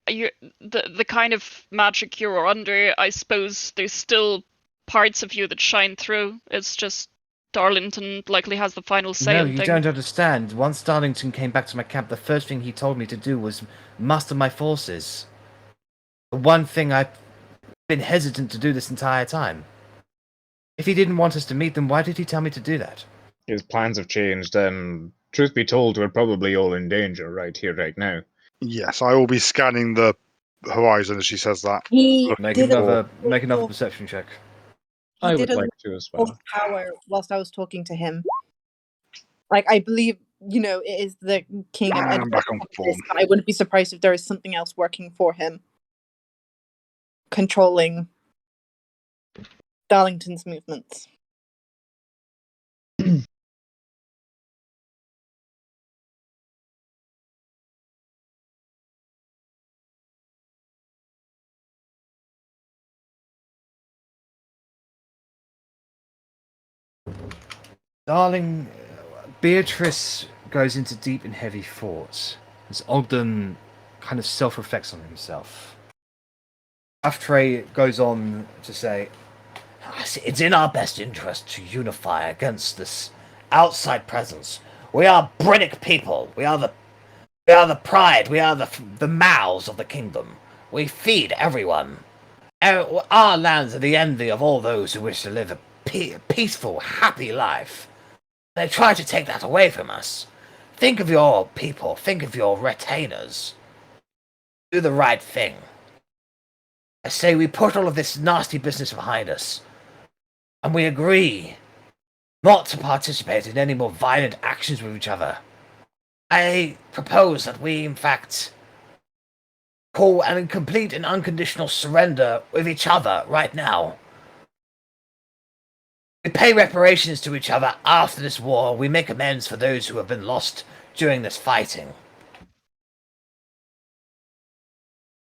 The kind of magic you're under, I suppose there's still parts of you that shine through. It's just Darlington likely has the final say
No,
on
you
things.
don't understand. Once Darlington came back to my camp, the first thing he told me to do was muster my forces. The one thing I've been hesitant to do this entire time. If he didn't want us to meet, then why did he tell me to do that?
His plans have changed, and truth be told, we're probably all in danger right here, right now.
Yes, I will be scanning the horizon as she says that.
He
Make
did
another
little-
perception check.
I
did
would
a
like to as
little
well.
power whilst I was talking to him. Like, I believe it is the king. And
I'm back on form.
I wouldn't be surprised if there is something else working for him, controlling Darlington's movements.
Darling, Beatrice goes into deep and heavy thoughts as Ogden kind of self-reflects on himself. Aftre goes on to say,
It's in our best interest to unify against this outside presence. We are Brynnic people. We are the pride. We are the mouths of the kingdom. We feed everyone. Our lands are the envy of all those who wish to live a peaceful, happy life. They try to take that away from us. Think of your people. Think of your retainers. Do the right thing. I say we put all of this nasty business behind us, and we agree not to participate in any more violent actions with each other. I propose that we, in fact, call an complete and unconditional surrender with each other right now. We pay reparations to each other after this war. We make amends for those who have been lost during this fighting.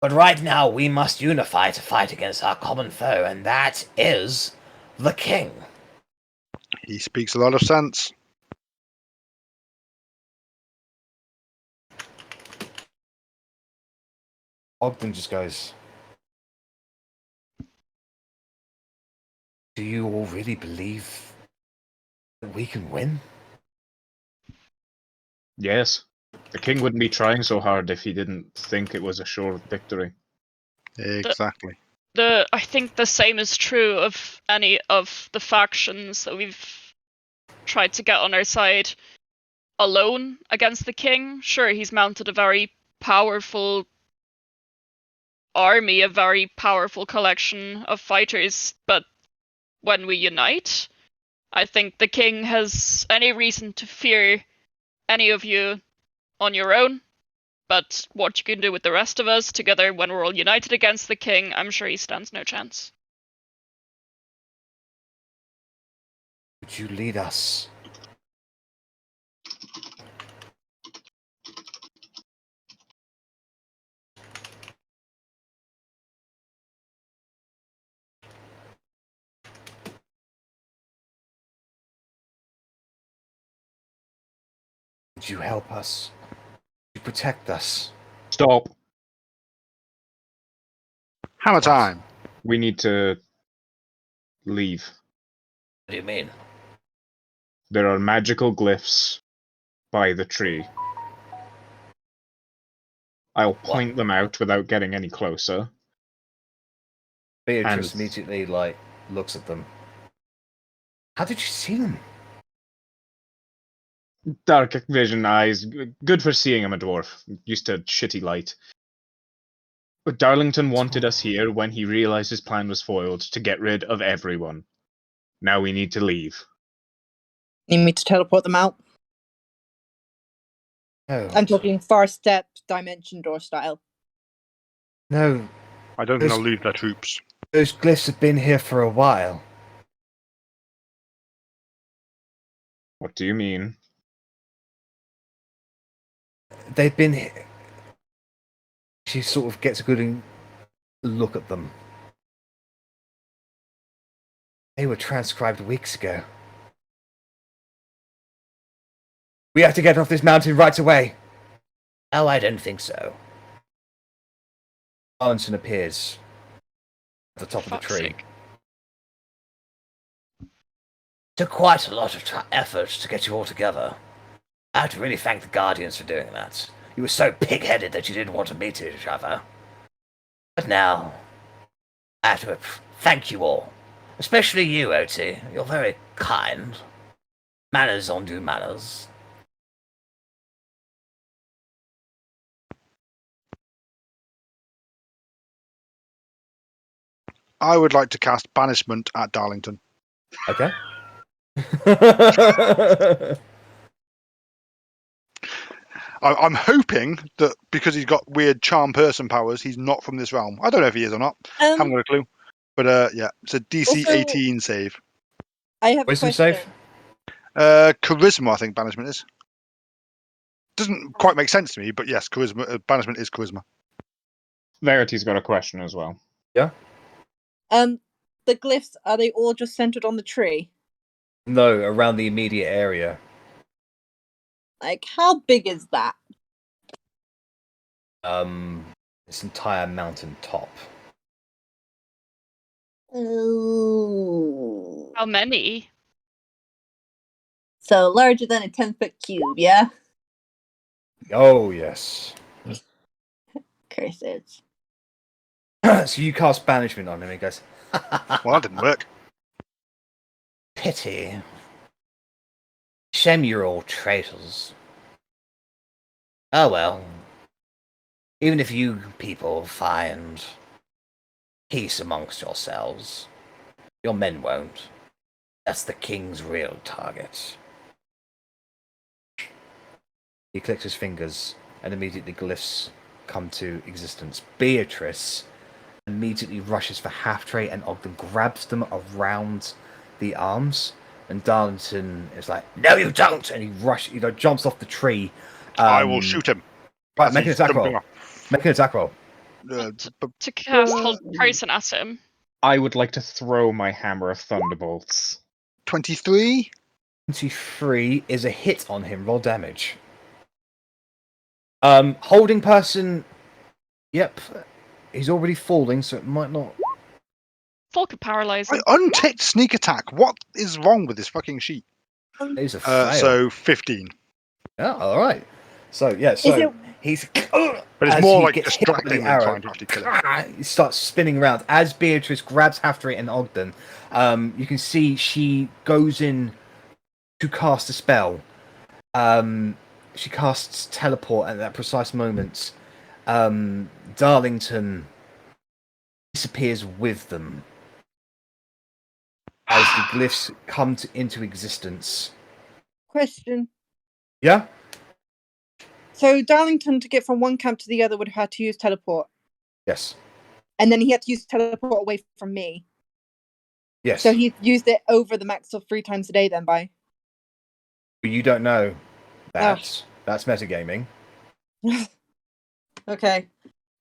But right now, we must unify to fight against our common foe, and that is the king.
He speaks a lot of sense.
Ogden just goes, do you all really believe that we can win?
Yes. The king wouldn't be trying so hard if he didn't think it was a sure victory.
Exactly.
I think the same is true of any of the factions that we've tried to get on our side alone against the king. Sure, he's mounted a very powerful army, a very powerful collection of fighters, but when we unite, I think the king has any reason to fear any of you on your own. But what you can do with the rest of us together when we're all united against the king, I'm sure he stands no chance.
Would you lead us? Would you help us? Would you protect us?
Stop.
Hammer time.
We need to leave.
What do you mean?
There are magical glyphs by the tree. I'll point them out without getting any closer.
Beatrice
And-
immediately looks at them. How did you see them?
Dark vision eyes. Good for seeing I'm a dwarf. Used to shitty light. But Darlington wanted us here when he realized his plan was foiled to get rid of everyone. Now we need to leave.
Need me to teleport them out?
No.
I'm talking far step, dimension door style.
No.
I don't think they'll leave their troops.
Those glyphs have been here for a while.
What do you mean?
They've been here. She sort of gets a good look at them. They were transcribed weeks ago. We have to get off this mountain right away.
Oh, I don't think so.
Arlenson appears at the top of the
Fuck's
tree.
sake.
Took quite a lot of effort to get you all together. I have to really thank the Guardians for doing that. You were so pig-headed that you didn't want to meet each other. But now, I have to thank you all. Especially you, Otti. You're very kind. Manners on due manners.
I would like to cast Banishment at Darlington.
Okay.
I'm hoping that because he's got weird charm person powers, he's not from this realm. I don't know if he is or not. Haven't got a clue. But yeah, it's a DC
Also-
18 save.
I have a
Wisdom
question.
save?
Charisma, I think banishment is. Doesn't quite make sense to me, but yes, charisma. Banishment is charisma.
Verity's got a question as well.
Yeah?
The glyphs, are they all just centered on the tree?
No, around the immediate area.
Like, how big is that?
This entire mountain top.
Ooh.
How many?
So larger than a 10-foot cube, yeah?
Oh, yes.
Curses.
So you cast banishment on him, and he goes,
Well, that didn't work.
Pity. Shame you're all traitors. Oh well. Even if you people find peace amongst yourselves, your men won't. That's the king's real target.
He clicks his fingers, and immediately glyphs come to existence. Beatrice immediately rushes for Half-Tray and Ogden, grabs them around the arms, and Darlington is like, "No, you don't!" And he jumps off the tree.
I will shoot him.
Right,
as
make an
he's
attack
jumping
roll.
off.
Make an attack roll.
To cast Hold Person at him.
I would like to throw my hammer of thunderbolts.
23.
23 is a hit on him. Roll damage. Holding person. Yep, he's already falling, so it might not.
Fall could paralyze him.
Unticked sneak attack. What is wrong with this fucking sheet?
It's a fail.
So 15.
Yeah, all right. So yeah, so he's.
But it's
as
more
he
like
gets hit with
distracting
the
than
arrow,
trying to actually kill him.
He starts spinning around as Beatrice grabs Half-Tray and Ogden. You can see she goes in to cast a spell. She casts teleport at that precise moment. Darlington disappears with them as the glyphs come into existence.
Question.
Yeah?
So Darlington, to get from one camp to the other, would have had to use teleport.
Yes.
And then he had to use teleport away from me.
Yes.
So he used it over the max of 3 times a day then by.
You don't know that. That's metagaming.
Okay.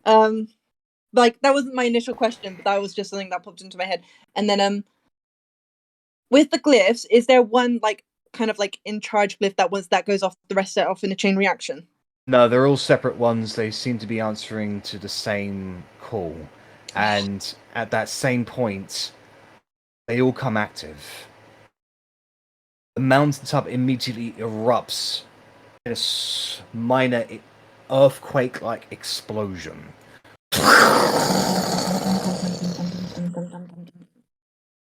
Like, that wasn't my initial question, but that was just something that popped into my head. And then, with the glyphs, is there one, like, kind of, like, in charge glyph that once that goes off, the rest set off in a chain reaction?
No, they're all separate ones. They seem to be answering to the same call. And at that same point, they all come active. The mountaintop immediately erupts in a minor earthquake-like explosion.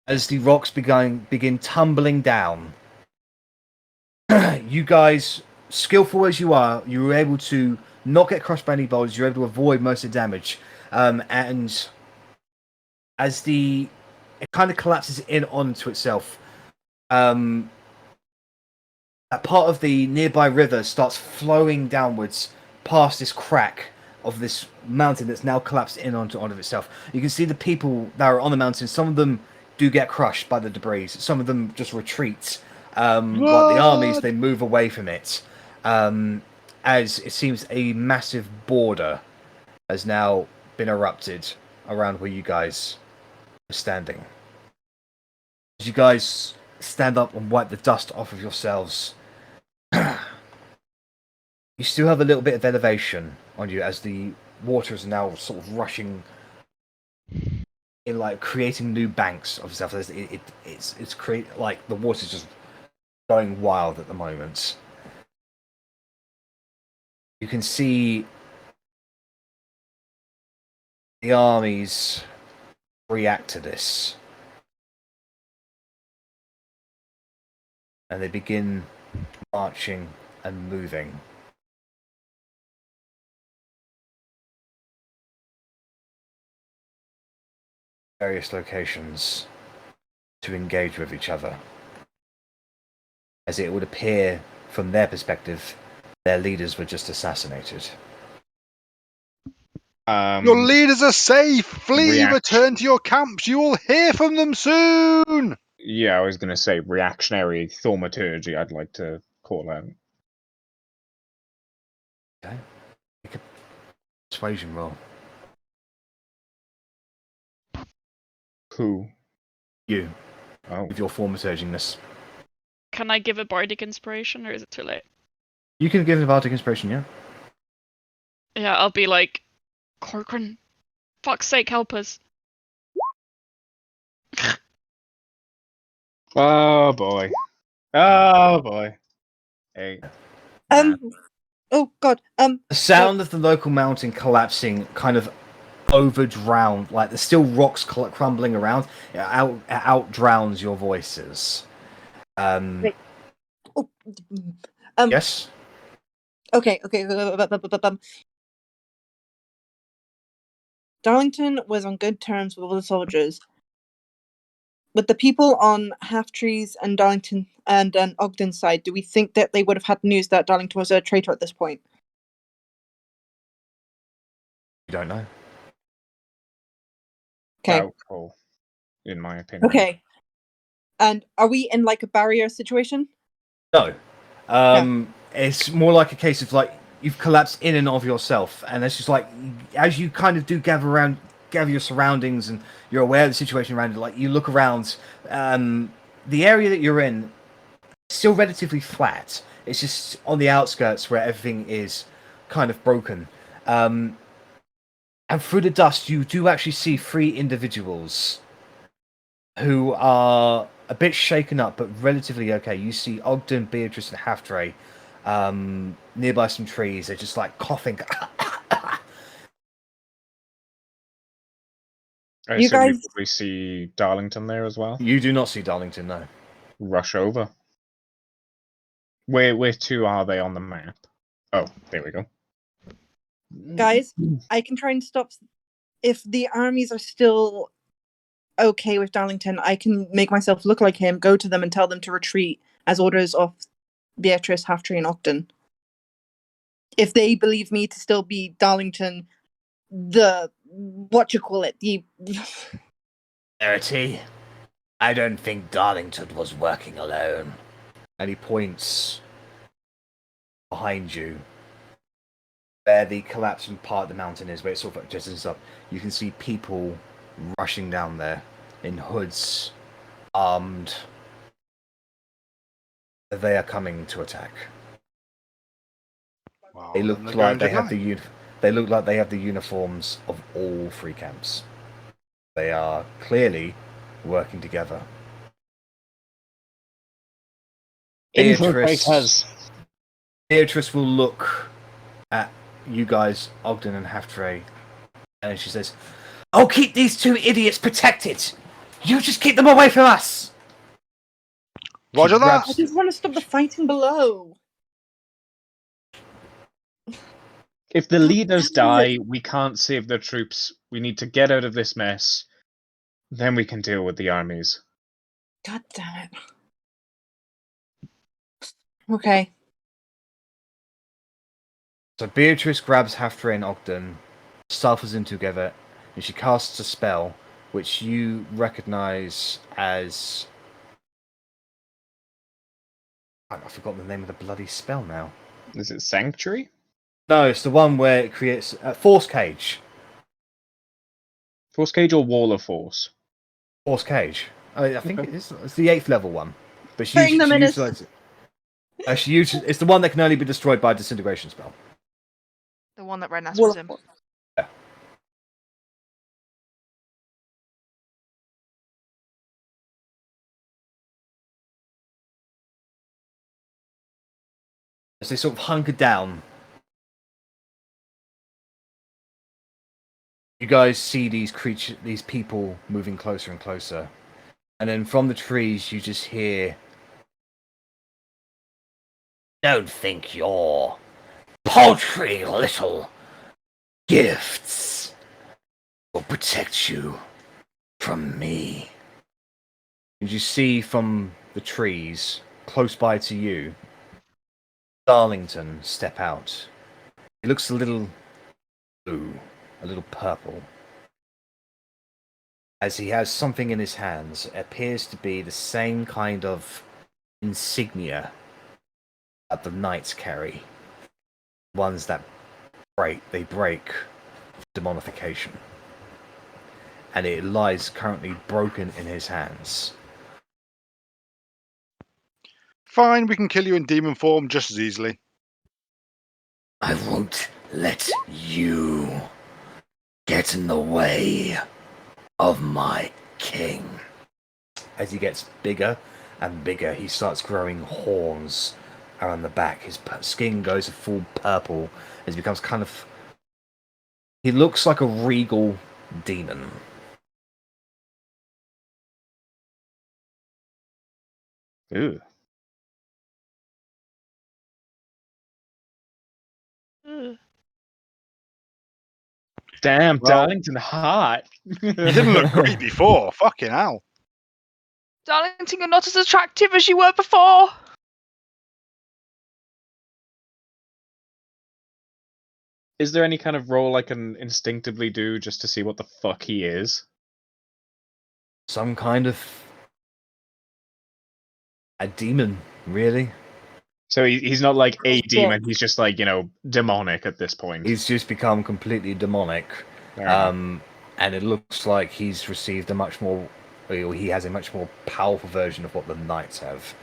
As the rocks begin tumbling down, you guys, skillful as you are, you were able to not get crushed by any boulders. You're able to avoid most of the damage. And as it kind of collapses in onto itself, that part of the nearby river starts flowing downwards past this crack of this mountain that's now collapsed in onto itself. You can see the people that are on the mountain. Some of them do get crushed by the debris. Some of them just retreat. But the armies, they move away from it. As it seems a massive border has now been erupted around where you guys are standing. As you guys stand up and wipe the dust off of yourselves, you still have a little bit of elevation on you as the water is now sort of rushing in, like creating new banks of itself. It's create like the water's just going wild at the moment. You can see the armies react to this, and they begin marching and moving. Various locations to engage with each other, as it would appear from their perspective Their leaders were just assassinated.
Your leaders are safe! Flee!
React.
Return to your camps! You will hear from them soon!
Yeah, I was going to say reactionary thaumaturgy. I'd like to call out.
Okay. Make a persuasion roll.
Who?
You,
Oh,
with your thaumaturginess.
Can I give a bardic inspiration, or is it too late?
You can give an bardic inspiration, yeah?
Yeah, I'll be like, Korgrin, fuck's sake, help us.
oh boy, oh boy. Hey,
Oh god.
The sound of the local mountain collapsing kind of over-drowned, like there's still rocks crumbling around. It out-drowns your voices.
Wait. Oh,
Yes?
Okay. Darlington was on good terms with all the soldiers. With the people on Half-Tree's and Darlington and Ogden's side, do we think that they would have had news that Darlington was a traitor at this point?
You don't know.
Okay.
doubtful, in my opinion.
Okay. And are we in like a barrier situation?
No. It's more like a case of like you've collapsed in and of yourself, and it's just like as you kind of do gather your surroundings, and you're aware of the situation around you. Like you look around, the area that you're in is still relatively flat. It's just on the outskirts where everything is kind of broken. And through the dust, you do actually see 3 individuals who are a bit shaken up, but relatively okay. You see Ogden, Beatrice, and Half-Tray nearby some trees. They're just like coughing.
I
You
assume we
guys-
probably see Darlington there as well.
You do not see Darlington, no.
Rush over. Where to are they on the map? Oh, there we go.
Guys, I can try and stop. If the armies are still okay with Darlington, I can make myself look like him, go to them and tell them to retreat as orders of Beatrice, Half-Tree, and Ogden. If they believe me to still be Darlington, the
Verity, I don't think Darlington was working alone.
And he points behind you, where the collapsing part of the mountain is, where it sort of just up. You can see people rushing down there in hoods, armed. They are coming to attack.
Well,
They look
then they're
like
going
they
to
have
die.
they look like they have the uniforms of all 3 camps. They are clearly working together.
Infiltrators.
Beatrice will look at you guys, Ogden and Half-Tray, and she says,
I'll keep these 2 idiots protected. You just keep them away from us.
Roger that!
I just want to stop the fighting below.
If the leaders die, we can't save the troops. We need to get out of this mess. Then we can deal with the armies.
God damn it. Okay.
So Beatrice grabs Half-Tray and Ogden, suffers them together, and she casts a spell which you recognize as... I've forgotten the name of the bloody spell now.
Is it Sanctuary?
No, it's the one where it creates Force Cage.
Force Cage or Wall of Force?
Force Cage. I think
Okay.
it's the 8th level one. But she
Bring them in as-
utilizes it. It's the one that can only be destroyed by a disintegration spell.
The one that Rennas was in.
As they sort of hunker down, you guys see these people moving closer and closer. And then from the trees, you just hear...
Don't think your paltry little gifts will protect you from me.
And you see from the trees, close by to you, Darlington step out. He looks a little blue, a little purple. As he has something in his hands, it appears to be the same kind of insignia that the knights carry. Ones that break demonification. And it lies currently broken in his hands.
Fine, we can kill you in demon form just as easily.
I won't let you get in the way of my king.
As he gets bigger and bigger, he starts growing horns around the back. His skin goes full purple as he becomes kind of... He looks like a regal demon.
Ooh.
Ugh.
Damn,
Well-
Darlington hot.
You didn't look great before. Fucking hell.
Darlington, you're not as attractive as you were before.
Is there any kind of roll I can instinctively do just to see what the fuck he is?
Some kind of... a demon, really.
So he's not like a demon, he's just like, demonic at this point.
He's just become completely demonic.
Fair enough.
And it looks like he's received a much more... or he has a much more powerful version of what the knights have.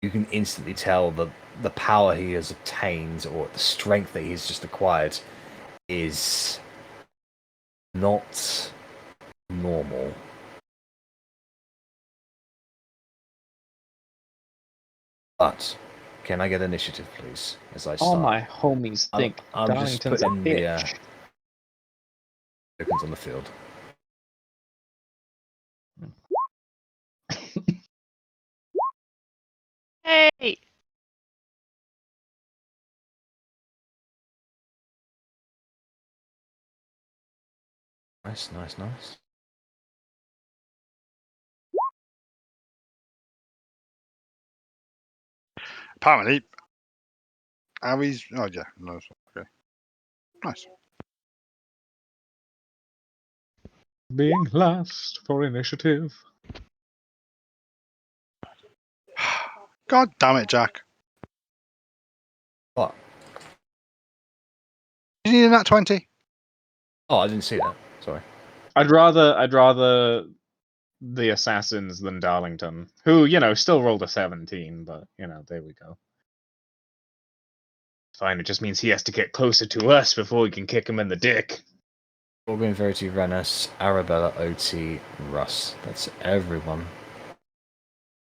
You can instantly tell that the power he has obtained, or the strength that he's just acquired, is not normal. But can I get initiative, please, as I start?
All my homies think
I'm just
Darlington's a
putting the
bitch.
tokens on the field.
Hey.
Nice, nice, nice.
Apparently, Arri's... Oh, yeah. No, okay. Nice.
Being last for initiative.
God damn it, Jack.
What?
You need a nat 20?
Oh, I didn't see that. Sorry.
I'd rather the assassins than Darlington, who, still rolled a 17, but, there we go. Fine, it just means he has to get closer to us before we can kick him in the dick.
Korgrin, Verity, Rennas, Arrabella, Otti, Russ. That's everyone.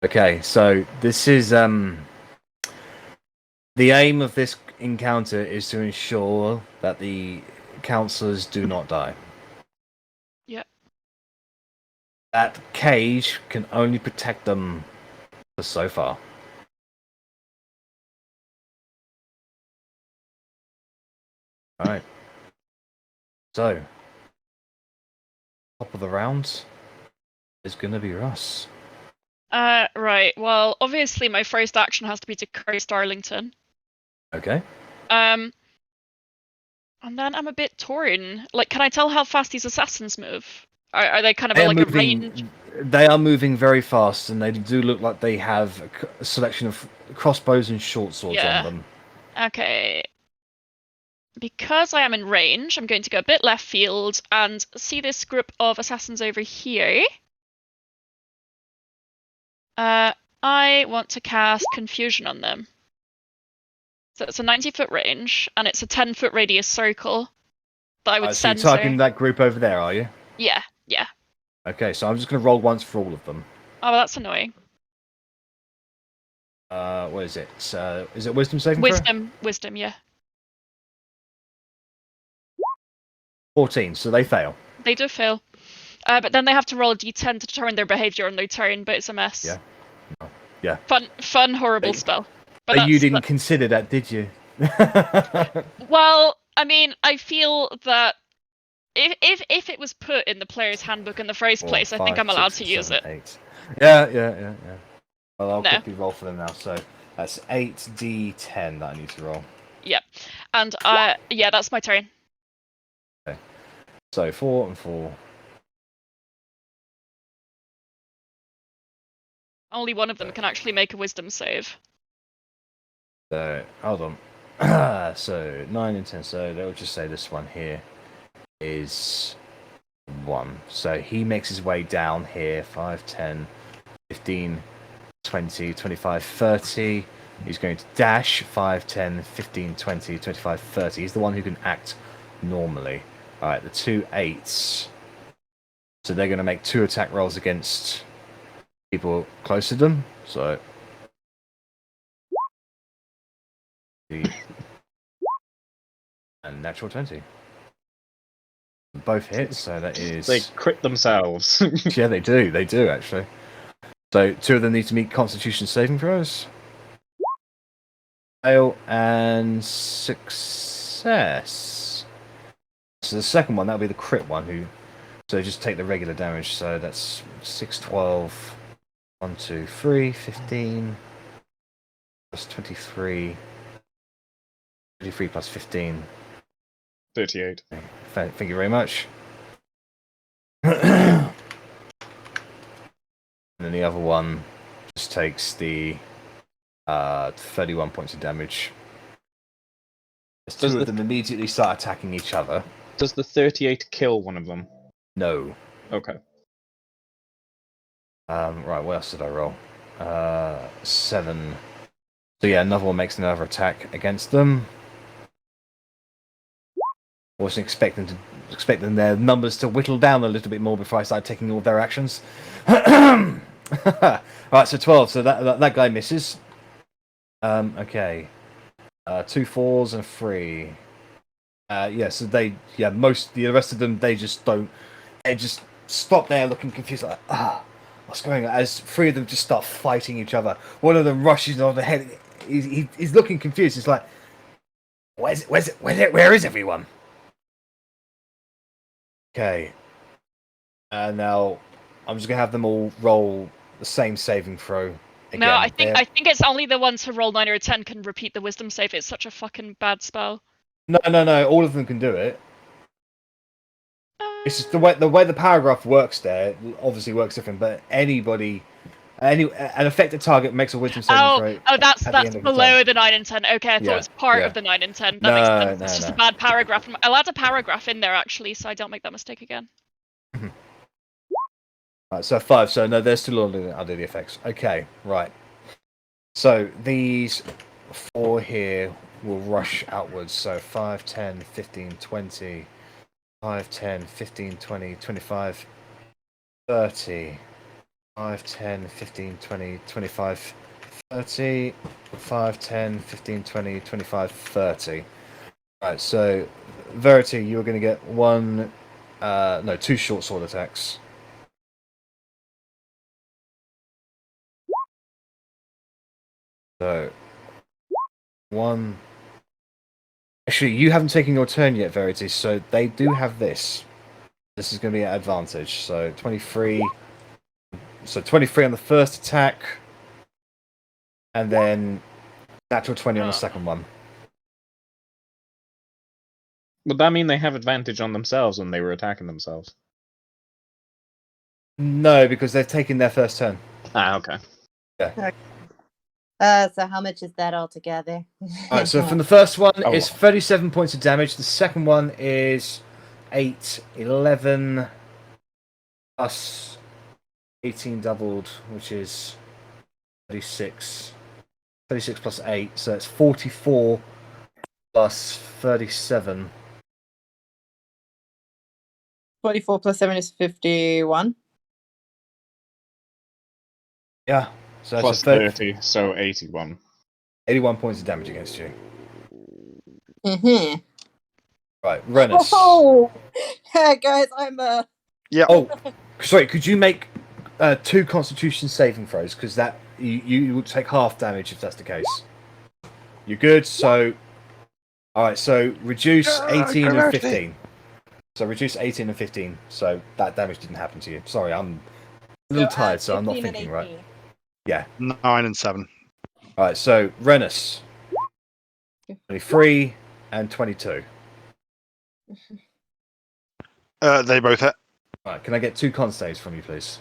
Okay, so this is the aim of this encounter is to ensure that the counselors do not die.
Yep.
That cage can only protect them for so far. Alright. So, top of the round is gonna be Russ.
Right. Well, obviously my first action has to be to curse Darlington.
Okay.
And then I'm a bit torn. Like, can I tell how fast these assassins move? Are they kind of
They are
like a
moving.
range?
They are moving very fast, and they do look like they have a selection of crossbows and short swords
Yeah.
on them.
Okay. Because I am in range, I'm going to go a bit left field and see this group of assassins over here. I want to cast Confusion on them. So it's a 90-foot range, and it's a 10-foot radius circle that I would
So you're
censor.
targeting that group over there, are you?
Yeah.
Okay, so I'm just going to roll once for all of them.
Oh, well, that's annoying.
What is it? Is it Wisdom saving throw?
Wisdom, yeah.
14, so they fail.
They do fail. But then they have to roll a d10 to determine their behavior on their turn, but it's a mess.
Yeah. No. Yeah.
Fun, horrible spell.
But you didn't consider that, did you?
Well, I mean, I feel that if it was put in the player's handbook in the first place, I think I'm allowed to use it.
8. Yeah. Well, I'll quickly roll for them now. So, That's 8d10 that I need to roll.
Yep. And yeah, that's my turn.
So 4 and 4.
Only one of them can actually make a wisdom save.
So hold on. So 9 and 10. So they'll just say this one here is 1. So he makes his way down here. 5, 10, 15, 20, 25, 30. He's going to dash 5, 10, 15, 20, 25, 30. He's the one who can act normally. Alright, the 2 8s. So they're going to make 2 attack rolls against people close to them. So and natural 20. Both hits, so that is...
They crit themselves.
Yeah, they do actually. So 2 of them need to meet Constitution saving throws. Fail and success. So the second one, that'll be the crit one, who... So just take the regular damage, so that's 6, 12, 1, 2, 3, 15, plus 23, 23 plus 15.
38.
Thank you very much. And then the other one just takes the 31 points of damage. As 2 of them immediately start attacking each other.
Does the 38 kill one of them?
No.
Okay.
Right, what else did I roll? 7. So yeah, another one makes another attack against them. Wasn't expecting their numbers to whittle down a little bit more before I started taking all of their actions. Right, so 12. So that guy misses. Okay. 2 4s and a 3. Yeah, so the rest of them, they just don't. They just stop there looking confused, like, what's going on? As 3 of them just start fighting each other. One of them rushes on the head. He's looking confused. It's like, where is everyone? Okay. Now, I'm just going to have them all roll the same saving throw. Again.
No, I think it's only the ones who roll 9 or 10 can repeat the wisdom save. It's such a fucking bad spell.
No. All of them can do it. It's just the way the paragraph works there. Obviously works different, but an affected target makes a wisdom saving throw.
Oh, that's below the 9 and 10. Okay, I thought it was part of the 9 and 10. That makes sense. It's just a bad paragraph. I'll add a paragraph in there actually, so I don't make that mistake again.
Right, so 5. So no, they're still under the effects. Okay, right. So these 4 here will rush outwards. So 5, 10, 15, 20, 5, 10, 15, 20, 25, 30, 5, 10, 15, 20, 25, 30, 5, 10, 15, 20, 25, 30. Right, so Verity, you're going to get 2 short sword attacks. So, 1. Actually, you haven't taken your turn yet, Verity, so they do have this. This is going to be an advantage. So, 23. So, 23 on the first attack. And then natural 20 on the second one.
Would that mean they have advantage on themselves when they were attacking themselves?
No, because they've taken their first turn.
Okay.
Yeah.
So how much is that altogether?
Alright, so from the first one, it's 37 points of damage. The second one is 8, 11, plus 18 doubled, which is 36. 36 plus 8, so it's 44 plus 37.
44 plus 7 is 51.
Yeah. So that's
Plus 30, so 81.
81 points of damage against you.
Mm-hmm.
Right, Rennas.
Oh, yeah, guys, I'm
Yeah.
Oh, sorry. Could you make 2 Constitution saving throws? Because that you will take half damage if that's the case. You're good. So, all right. So reduce 18 and 15. So reduce 18 and 15. So that damage didn't happen to you. Sorry, I'm a little tired, so I'm not thinking right. Yeah.
9 and 7.
All right, so Rennas, 23 and 22.
They both hit.
All right, can I get 2 con saves from you, please?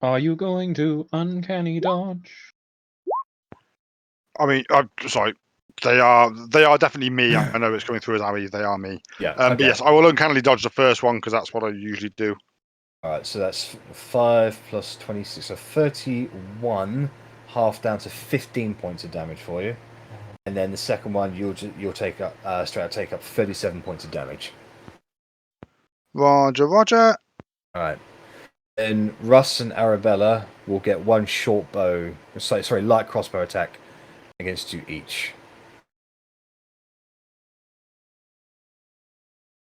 Are you going to uncanny dodge?
I mean, I'm sorry. They are definitely me. I know it's coming through as Arri. They are me.
Yeah.
But
Okay.
yes, I will uncannily dodge the first one because that's what I usually do.
All right, so that's 5 plus 26, so 31, half down to 15 points of damage for you. And then the second one, you'll take up straight up take up 37 points of damage.
Roger, Roger.
All right. Then Russ and Arrabella will get 1 short bow, sorry, light crossbow attack against you each.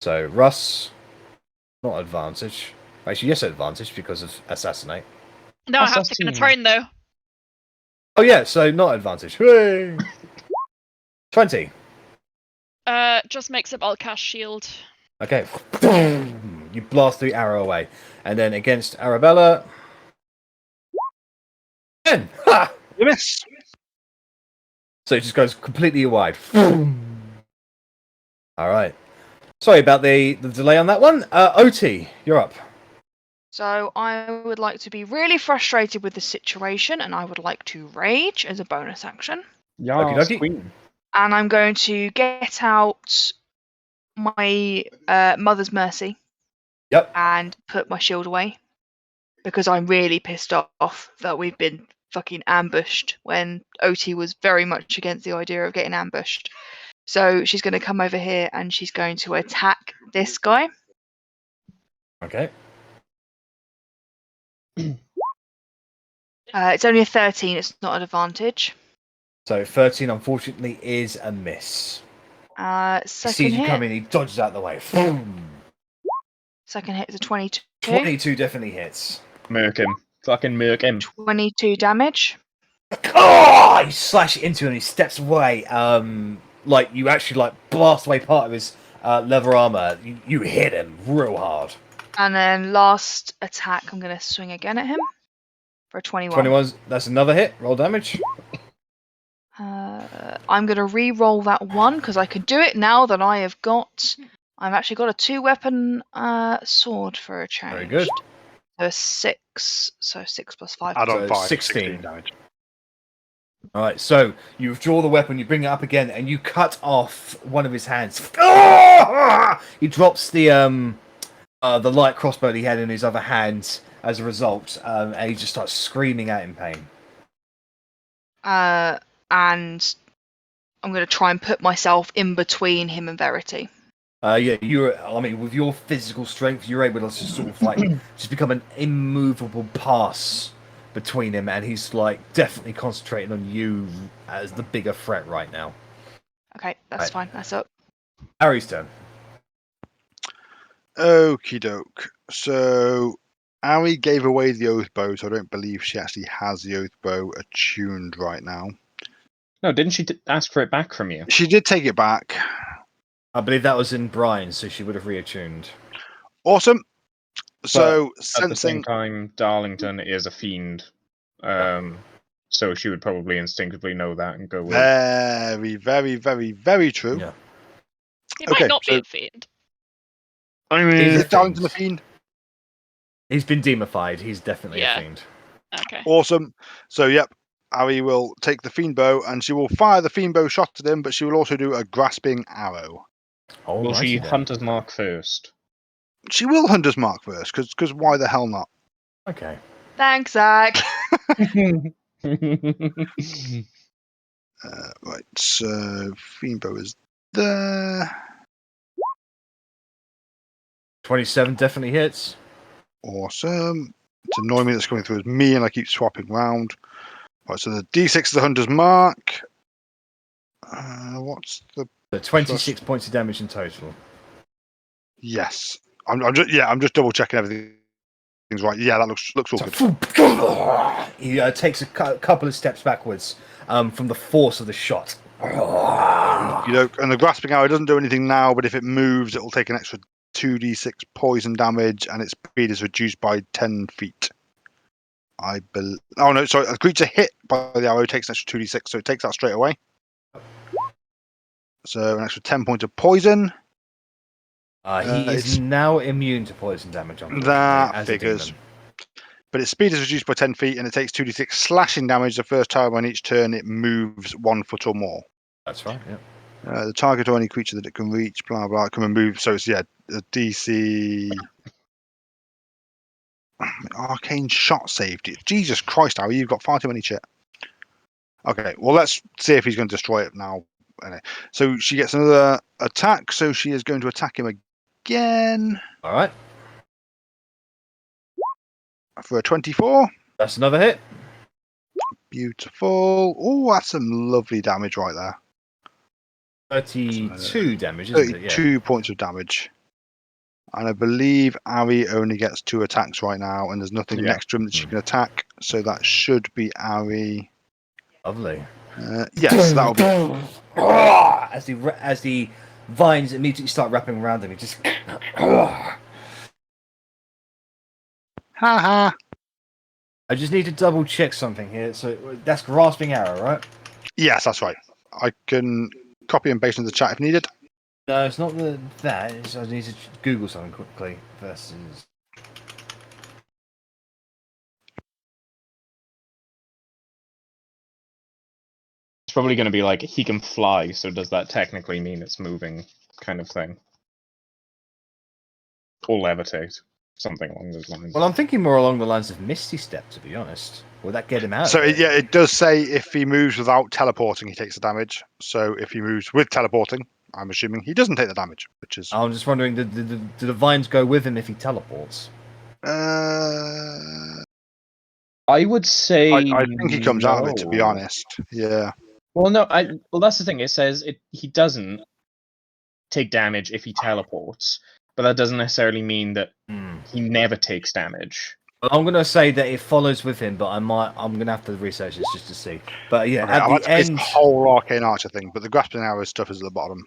So Russ, not advantage. Actually, yes, advantage because of assassinate.
No, I have taken a turn though.
Oh yeah, so not advantage. Hooray! 20.
Just makes up. I'll cast shield.
Okay. You blast the arrow away. And then against Arrabella. 10! Ha!
You miss.
So it just goes completely wide. Alright. Sorry about the delay on that one. Otti, you're up.
So I would like to be really frustrated with the situation, and I would like to rage as a bonus action.
Yes,
Okey-dokey.
queen.
And I'm going to get out my Mother's Mercy.
Yep.
And put my shield away. Because I'm really pissed off that we've been fucking ambushed when Otti was very much against the idea of getting ambushed. So she's going to come over here and she's going to attack this guy.
Okay.
It's only a 13, it's not an advantage.
So 13, unfortunately, is a miss. He
Second
sees you
hit.
coming, he dodges out the way.
Second hit is a 22.
22 definitely hits.
Murk him. Fucking murk him.
22 damage.
Oh! You slash into him and he steps away. Like you actually like blast away part of his leather armor. You hit him real hard.
And then last attack, I'm going to swing again at him for a 21.
21, that's another hit. Roll damage.
I'm going to re-roll that one because I can do it now that I've actually got a 2-weapon sword for a change.
Very good.
So 6, so 6 plus 5.
Add on
So
5.
16
damage.
Alright, so you withdraw the weapon, you bring it up again, and you cut off one of his hands. Ah! He drops the light crossbow that he had in his other hand as a result, and he just starts screaming out in pain.
And I'm going to try and put myself in between him and Verity.
Yeah, with your physical strength, you're able to just sort of like just become an immovable pass between him, and he's like definitely concentrating on you as the bigger threat right now.
Okay, that's fine. That's up.
Harry's turn.
Okie doke. So Arri gave away the oath bow, so I don't believe she actually has the oath bow attuned right now.
No, didn't she ask for it back from you?
She did take it back.
I believe that was in Brian, so she would have reattuned.
Awesome. So
At the same
sensing
time, Darlington is a fiend. So she would probably instinctively know that and go with it.
very, very, very, very true.
Yeah.
He
Okay,
might not be
so-
a fiend.
I
He's
Is
a
it Darlington the
fiend.
fiend?
He's been demified. He's definitely
Yeah.
a fiend.
Okay.
Awesome. So yep, Arri will take the fiend bow and she will fire the fiend bow shot at him, but she will also do a grasping arrow.
Will she Hunter's Mark first?
She will Hunter's Mark first, because why the hell not?
Okay.
Thanks, Zach.
Right, so fiend bow is there.
27 definitely hits.
Awesome. It's annoying me that's coming through as me and I keep swapping round. Right, so the D6 is the Hunter's Mark. What's the...
So 26 points of damage in total.
Yes. I'm just double checking everything's right. Yeah, that looks all good.
He takes a couple of steps backwards from the force of the shot.
You know, and the grasping arrow doesn't do anything now, but if it moves, it will take an extra 2d6 poison damage, and its speed is reduced by 10 feet. Oh no, sorry. A creature hit by the arrow takes an extra 2d6, so it takes that straight away. So an extra 10 points of poison.
He is now immune to poison damage, unfortunately,
That
as
figures.
a demon.
But its speed is reduced by 10 feet, and it takes 2d6 slashing damage the first time on each turn it moves 1 foot or more.
That's right, yeah.
The target or any creature that it can reach, blah blah, can move. So it's a DC. Arcane shot saved it. Jesus Christ, Harry, you've got far too many shit. Okay, well let's see if he's going to destroy it now. So she gets another attack. So she is going to attack him again.
All right.
For a 24.
That's another hit.
Beautiful. Oh, that's some lovely damage right there.
32 damage, isn't it?
32
Yeah.
points of damage. And I believe Arri only gets 2 attacks right now, and there's nothing next to him that she can attack. So that should be Arri.
Lovely.
Yes, that'll be.
As the vines immediately start wrapping around him, he just.
Haha.
I just need to double check something here. So that's grasping arrow, right?
Yes, that's right. I can copy and paste in the chat if needed.
No, it's not that. I need to Google something quickly versus.
It's probably going to be like he can fly, so does that technically mean it's moving, kind of thing? Or levitate, something along those lines.
Well, I'm thinking more along the lines of Misty Step, to be honest. Will that get him out?
So it does say if he moves without teleporting, he takes the damage. So if he moves with teleporting, I'm assuming he doesn't take the damage, which is.
I'm just wondering, do the vines go with him if he teleports?
I
would say.
think he comes out of it, to be honest. Yeah.
Well, no. Well, that's the thing. It says he doesn't take damage if he teleports, but that doesn't necessarily mean that he never takes damage.
Well, I'm going to say that it follows with him, but I'm going to have to research this just to see. But yeah,
Okay,
at the
it's
end,
the whole arcane archer thing, but the grasping arrow stuff is at the bottom.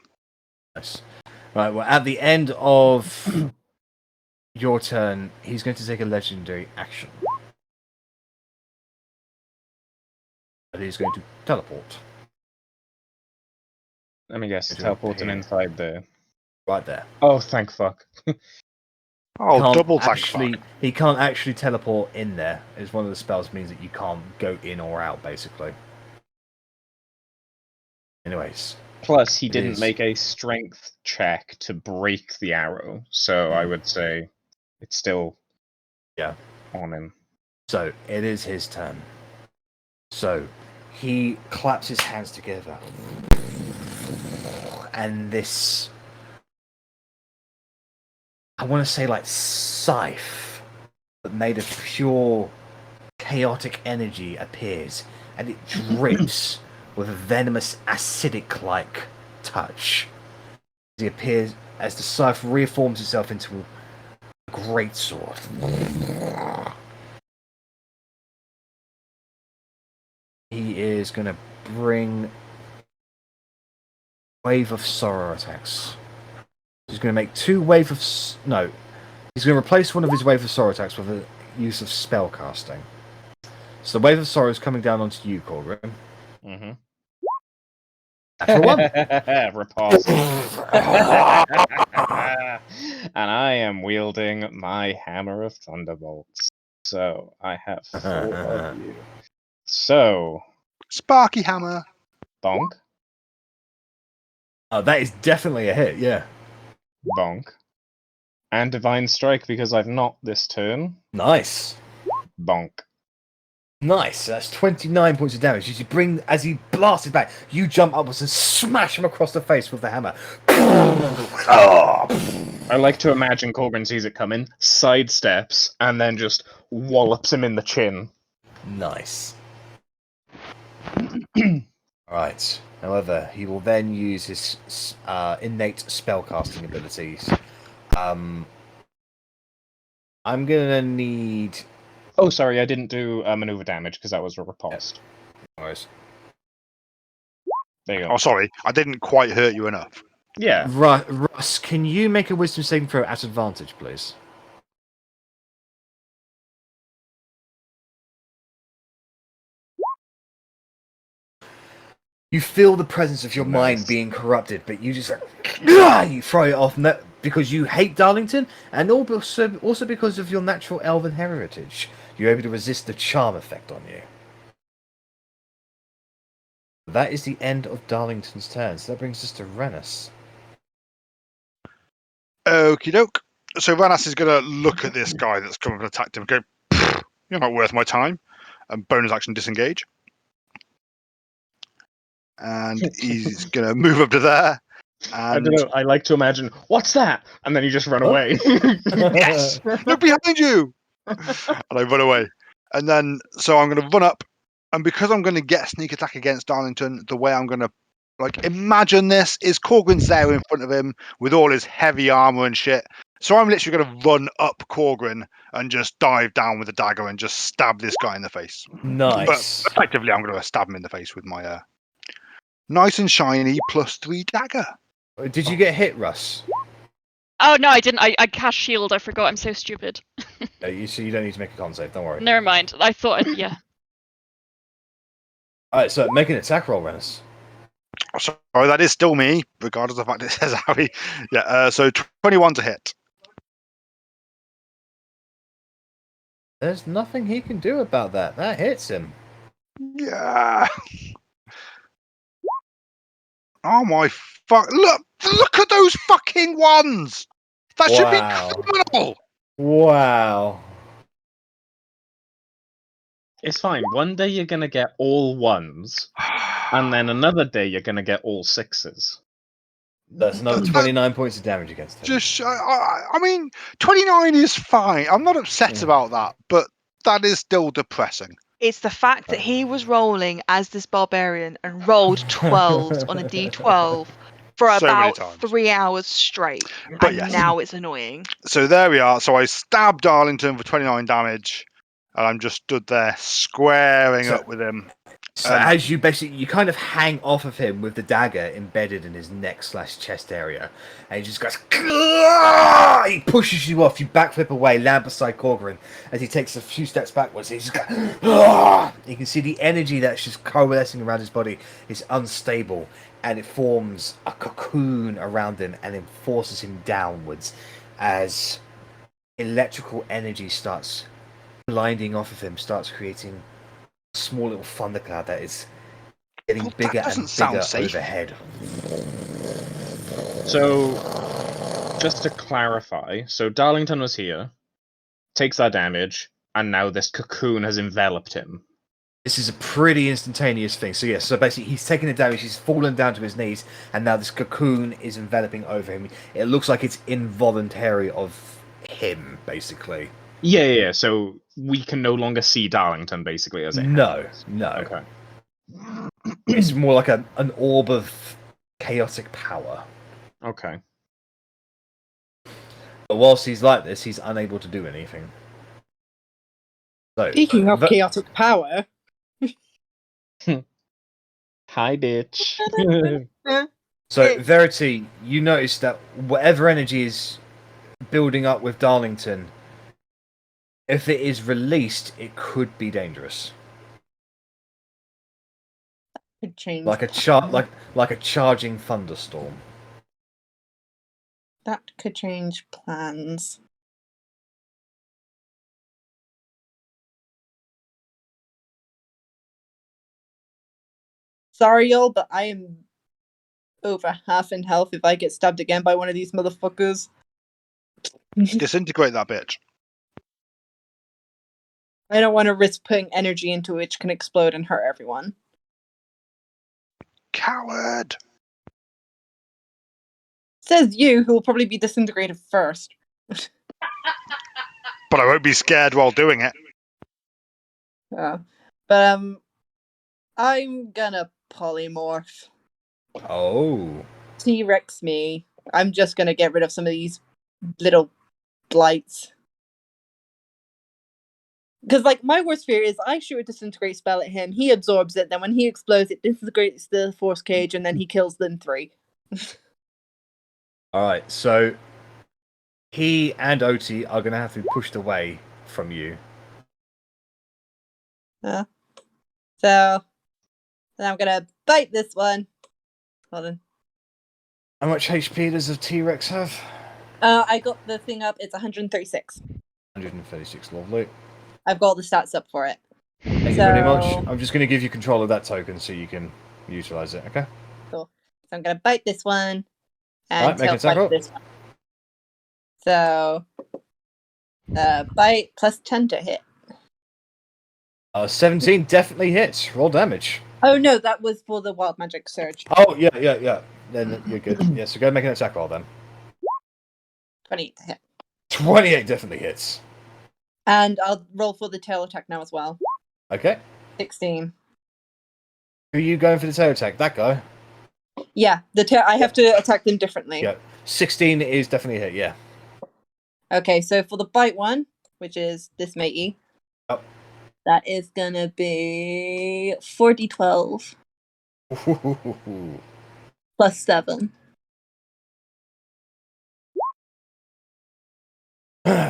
Yes. Right. Well, at the end of your turn, he's going to take a legendary action. And he's going to teleport.
Let me guess.
Into
Teleporting
here.
inside there.
Right there.
Oh, thank fuck.
Oh,
Can't
double thank
actually,
fuck.
he can't actually teleport in there. It's one of the spells means that you can't go in or out, basically. Anyways.
Plus, he
It
didn't
is.
make a strength check to break the arrow, so I would say it's still on him.
So it is his turn. So he claps his hands together, and this, I want to say, like scythe, but made of pure chaotic energy appears, and it drips with a venomous, acidic-like touch. He appears as the scythe reforms itself into a great sword. He is going to bring wave of sorrow attacks. He's going to make 2 wave of no. He's going to replace one of his wave of sorrow attacks with the use of spell casting. So the wave of sorrow is coming down onto you, Korgrin.
Mm-hmm.
Natural 1.
Repulse. And I am wielding my hammer of thunderbolts. So I have 4 of you. So
Sparky hammer.
bonk,
Oh, that is definitely a hit. Yeah.
bonk, and divine strike because I've not this turn.
Nice.
Bonk.
Nice. That's 29 points of damage. As he blasts it back, you jump upwards and smash him across the face with the hammer.
I like to imagine Korgrin sees it coming, sidesteps, and then just wallops him in the chin.
Nice. Right. However, he will then use his innate spellcasting abilities. I'm gonna need.
Oh, sorry, I didn't do maneuver damage because that was repulsed.
Nice.
There you go.
Oh, sorry, I didn't quite hurt you enough.
Yeah.
Russ, can you make a wisdom saving throw at advantage, please? You feel the presence of your mind
Nice.
being corrupted, but you just you throw it off because you hate Darlington, and also because of your natural elven heritage. You're able to resist the charm effect on you. That is the end of Darlington's turn, so that brings us to Rennas.
Okie doke. So Rennas is going to look at this guy that's come up and attacked him and go, "You're not worth my time." And bonus action disengage. And he's going to move up to there.
I
And
don't know. I like to imagine, what's that? And then you just run away.
yes, look behind you. And I run away. And then, so I'm going to run up. And because I'm going to get sneak attack against Darlington, the way I'm going to, imagine this is Korgrin's there in front of him with all his heavy armor and shit. So I'm literally going to run up Korgrin and just dive down with a dagger and just stab this guy in the face.
Nice.
But effectively, I'm going to stab him in the face with my nice and shiny +3 dagger.
Did you get hit, Russ?
Oh no, I didn't. I cast shield. I forgot. I'm so stupid.
So you don't need to make a con save. Don't worry.
Never mind. I thought. Yeah.
All right, so make an attack roll, Rennas.
Sorry, that is still me, regardless of the fact it says Arri. Yeah, so 21 to hit.
There's nothing he can do about that. That hits him.
Yeah. Oh my fuck! Look at those fucking ones. That should be criminal.
Wow.
It's fine. One day you're gonna get all ones, and then another day you're gonna get all sixes.
That's another 29 points of damage against him.
I mean, 29 is fine. I'm not upset about that, but that is still depressing.
It's the fact that he was rolling as this barbarian and rolled 12s on a d12 for
So many
about
times.
3 hours straight,
But
and
yes.
now it's annoying.
So there we are. So I stabbed Darlington for 29 damage, and I'm just stood there squaring up with him.
So as you kind of hang off of him with the dagger embedded in his neck/chest area, and he just goes, "Gah!" He pushes you off, you backflip away, land beside Korgrin. As he takes a few steps backwards, he just goes, "Gah!" You can see the energy that's just coalescing around his body is unstable, and it forms a cocoon around him and it forces him downwards as electrical energy starts blinding off of him, starts creating small little thundercloud that is getting bigger and bigger overhead.
So, just to clarify, so Darlington was here, takes that damage, and now this cocoon has enveloped him.
This is a pretty instantaneous thing. So so basically he's taking the damage, he's fallen down to his knees, and now this cocoon is enveloping over him. It looks like it's involuntary of him, basically.
Yeah, so we can no longer see Darlington, basically, as it happens.
No.
Okay.
It's more like an orb of chaotic power.
Okay.
But whilst he's like this, he's unable to do anything. So,
Speaking of chaotic power.
Hi, bitch.
So, Verity, you notice that whatever energy is building up with Darlington, if it is released, it could be dangerous.
Could change.
Like a charging thunderstorm.
That could change plans. Sorry, y'all, but I am over half in health if I get stabbed again by one of these motherfuckers.
Disintegrate that bitch.
I don't want to risk putting energy into it, which can explode and hurt everyone.
Coward!
Says you, who will probably be disintegrated first.
But I won't be scared while doing it.
But I'm gonna polymorph.
Oh.
T-Rex me. I'm just gonna get rid of some of these little blights. Because, my worst fear is I shoot a disintegrate spell at him, he absorbs it, then when he explodes, it disintegrates the force cage, and then he kills them 3.
Alright, so he and Otti are going to have to be pushed away from you.
So, then I'm gonna bite this one. Hold on.
How much HP does a T-Rex have?
I got the thing up. It's 136.
136, lovely.
I've got all the stats up for it.
Thank you very much. I'm just going to give you control of that token so you can utilize it, okay?
Cool. So I'm going to bite this one. And
Alright, make an attack
bite
roll.
this one. So, bite plus 10 to hit.
17 definitely hits. Roll damage.
Oh no, that was for the wild magic surge.
Oh, yeah. Then you're good. Yeah, so go make an attack roll then.
28 to hit.
28 definitely hits.
And I'll roll for the tail attack now as well.
Okay.
16.
Who are you going for the tail attack? That guy?
Yeah, the tail. I have to attack them differently.
Yeah. 16 is definitely a hit, yeah.
Okay, so for the bite one, which is this matey, that is gonna be 4d12 plus 7.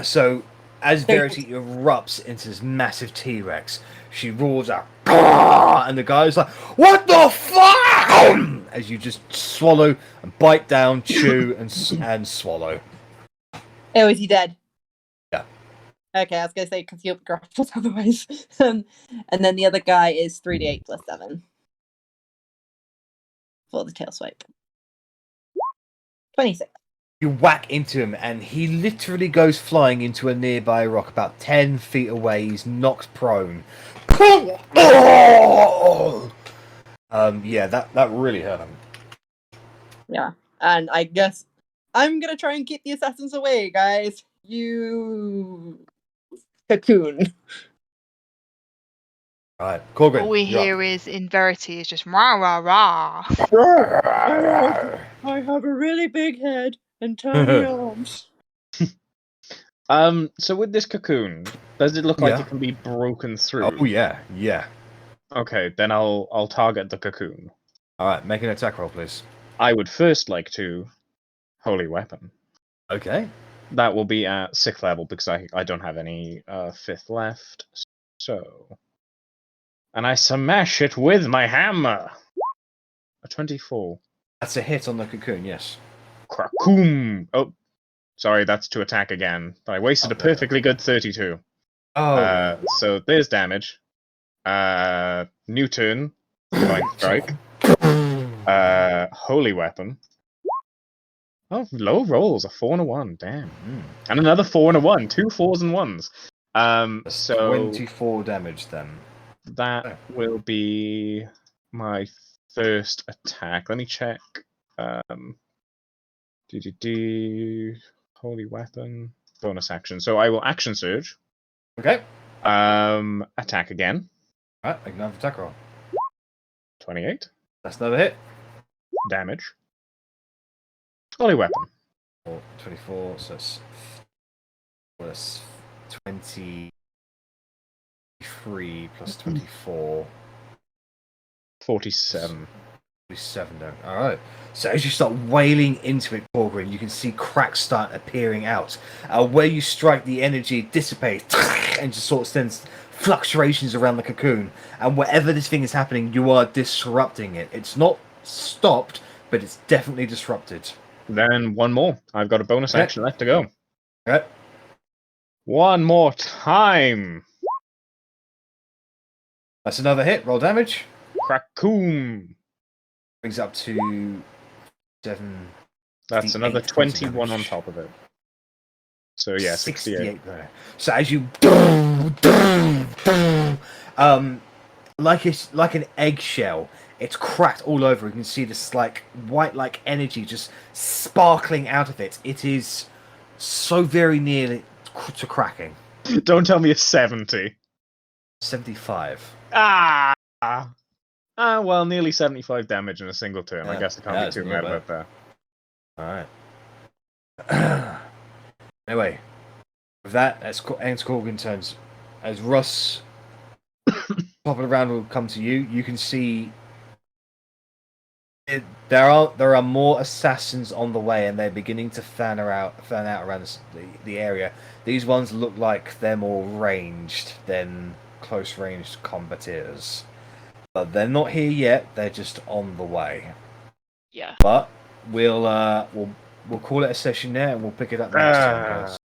So, as Verity erupts into this massive T-Rex, she roars out, and the guy's like, "What the fuck?" As you just swallow and bite down, chew, and swallow.
Oh, is he dead?
Yeah.
Okay, I was gonna say because he'll be grappled otherwise. And then the other guy is 3d8 plus 7 for the tail swipe. 26.
You whack into him, and he literally goes flying into a nearby rock about 10 feet away. He's knocked prone. Yeah, that really hurt him.
Yeah, and I guess I'm gonna try and keep the assassins away, guys. You cocoon.
Right, Korgrin.
All we
you're
hear is in Verity is just rah rah rah.
I have a really big head and tiny arms.
So with this cocoon, does it look like
Yeah.
it can be broken through?
Oh yeah.
Okay, then I'll target the cocoon.
All right, make an attack roll, please.
I would first like to Holy Weapon.
Okay.
That will be at 6th level because I don't have any 5th left. So, and I smash it with my hammer. A 24.
That's a hit on the cocoon. Yes.
Krakoom! Oh, sorry, that's to attack again. But I wasted a perfectly good 32.
Oh.
So there's damage. New turn. Divine Strike. Holy Weapon. Oh, low rolls. A 4 and a 1. Damn. And another 4 and a 1. 2 4s and 1s. So
24 damage then.
that will be my first attack. Let me check. Holy Weapon. Bonus action. So I will action surge.
Okay.
Attack again.
All right, make another attack roll.
28.
That's another hit.
Damage. Holy Weapon.
24, so it's plus 23 plus 24.
47.
47 then. Alright. So as you start wailing into it, Korgrin, you can see cracks start appearing out. Where you strike, the energy dissipates and just sort of sends fluctuations around the cocoon. And wherever this thing is happening, you are disrupting it. It's not stopped, but it's definitely disrupted.
Then one more. I've got a bonus action left to go.
Okay.
One more time.
That's another hit. Roll damage.
Krakoom.
Brings it up to 7.
That's another
68 points of
21 on
damage.
top of it. So yeah, 68.
there. So as you like an eggshell, it's cracked all over. You can see this like white like energy just sparkling out of it. It is so very near to cracking.
Don't tell me it's 70.
75.
Well, nearly 75 damage in a single turn. I
Yeah.
guess I can't
Yeah,
be
it's
too
not
mad
bad.
about that.
Alright. Anyway, with that, ends Korgrin's turns. As Russ popping around will come to you, you can see there are more assassins on the way, and they're beginning to fan out around the area. These ones look like they're more ranged than close-ranged combaters. But they're not here yet. They're just on the way.
Yeah.
But we'll call it a session there, and we'll pick it up next time, guys.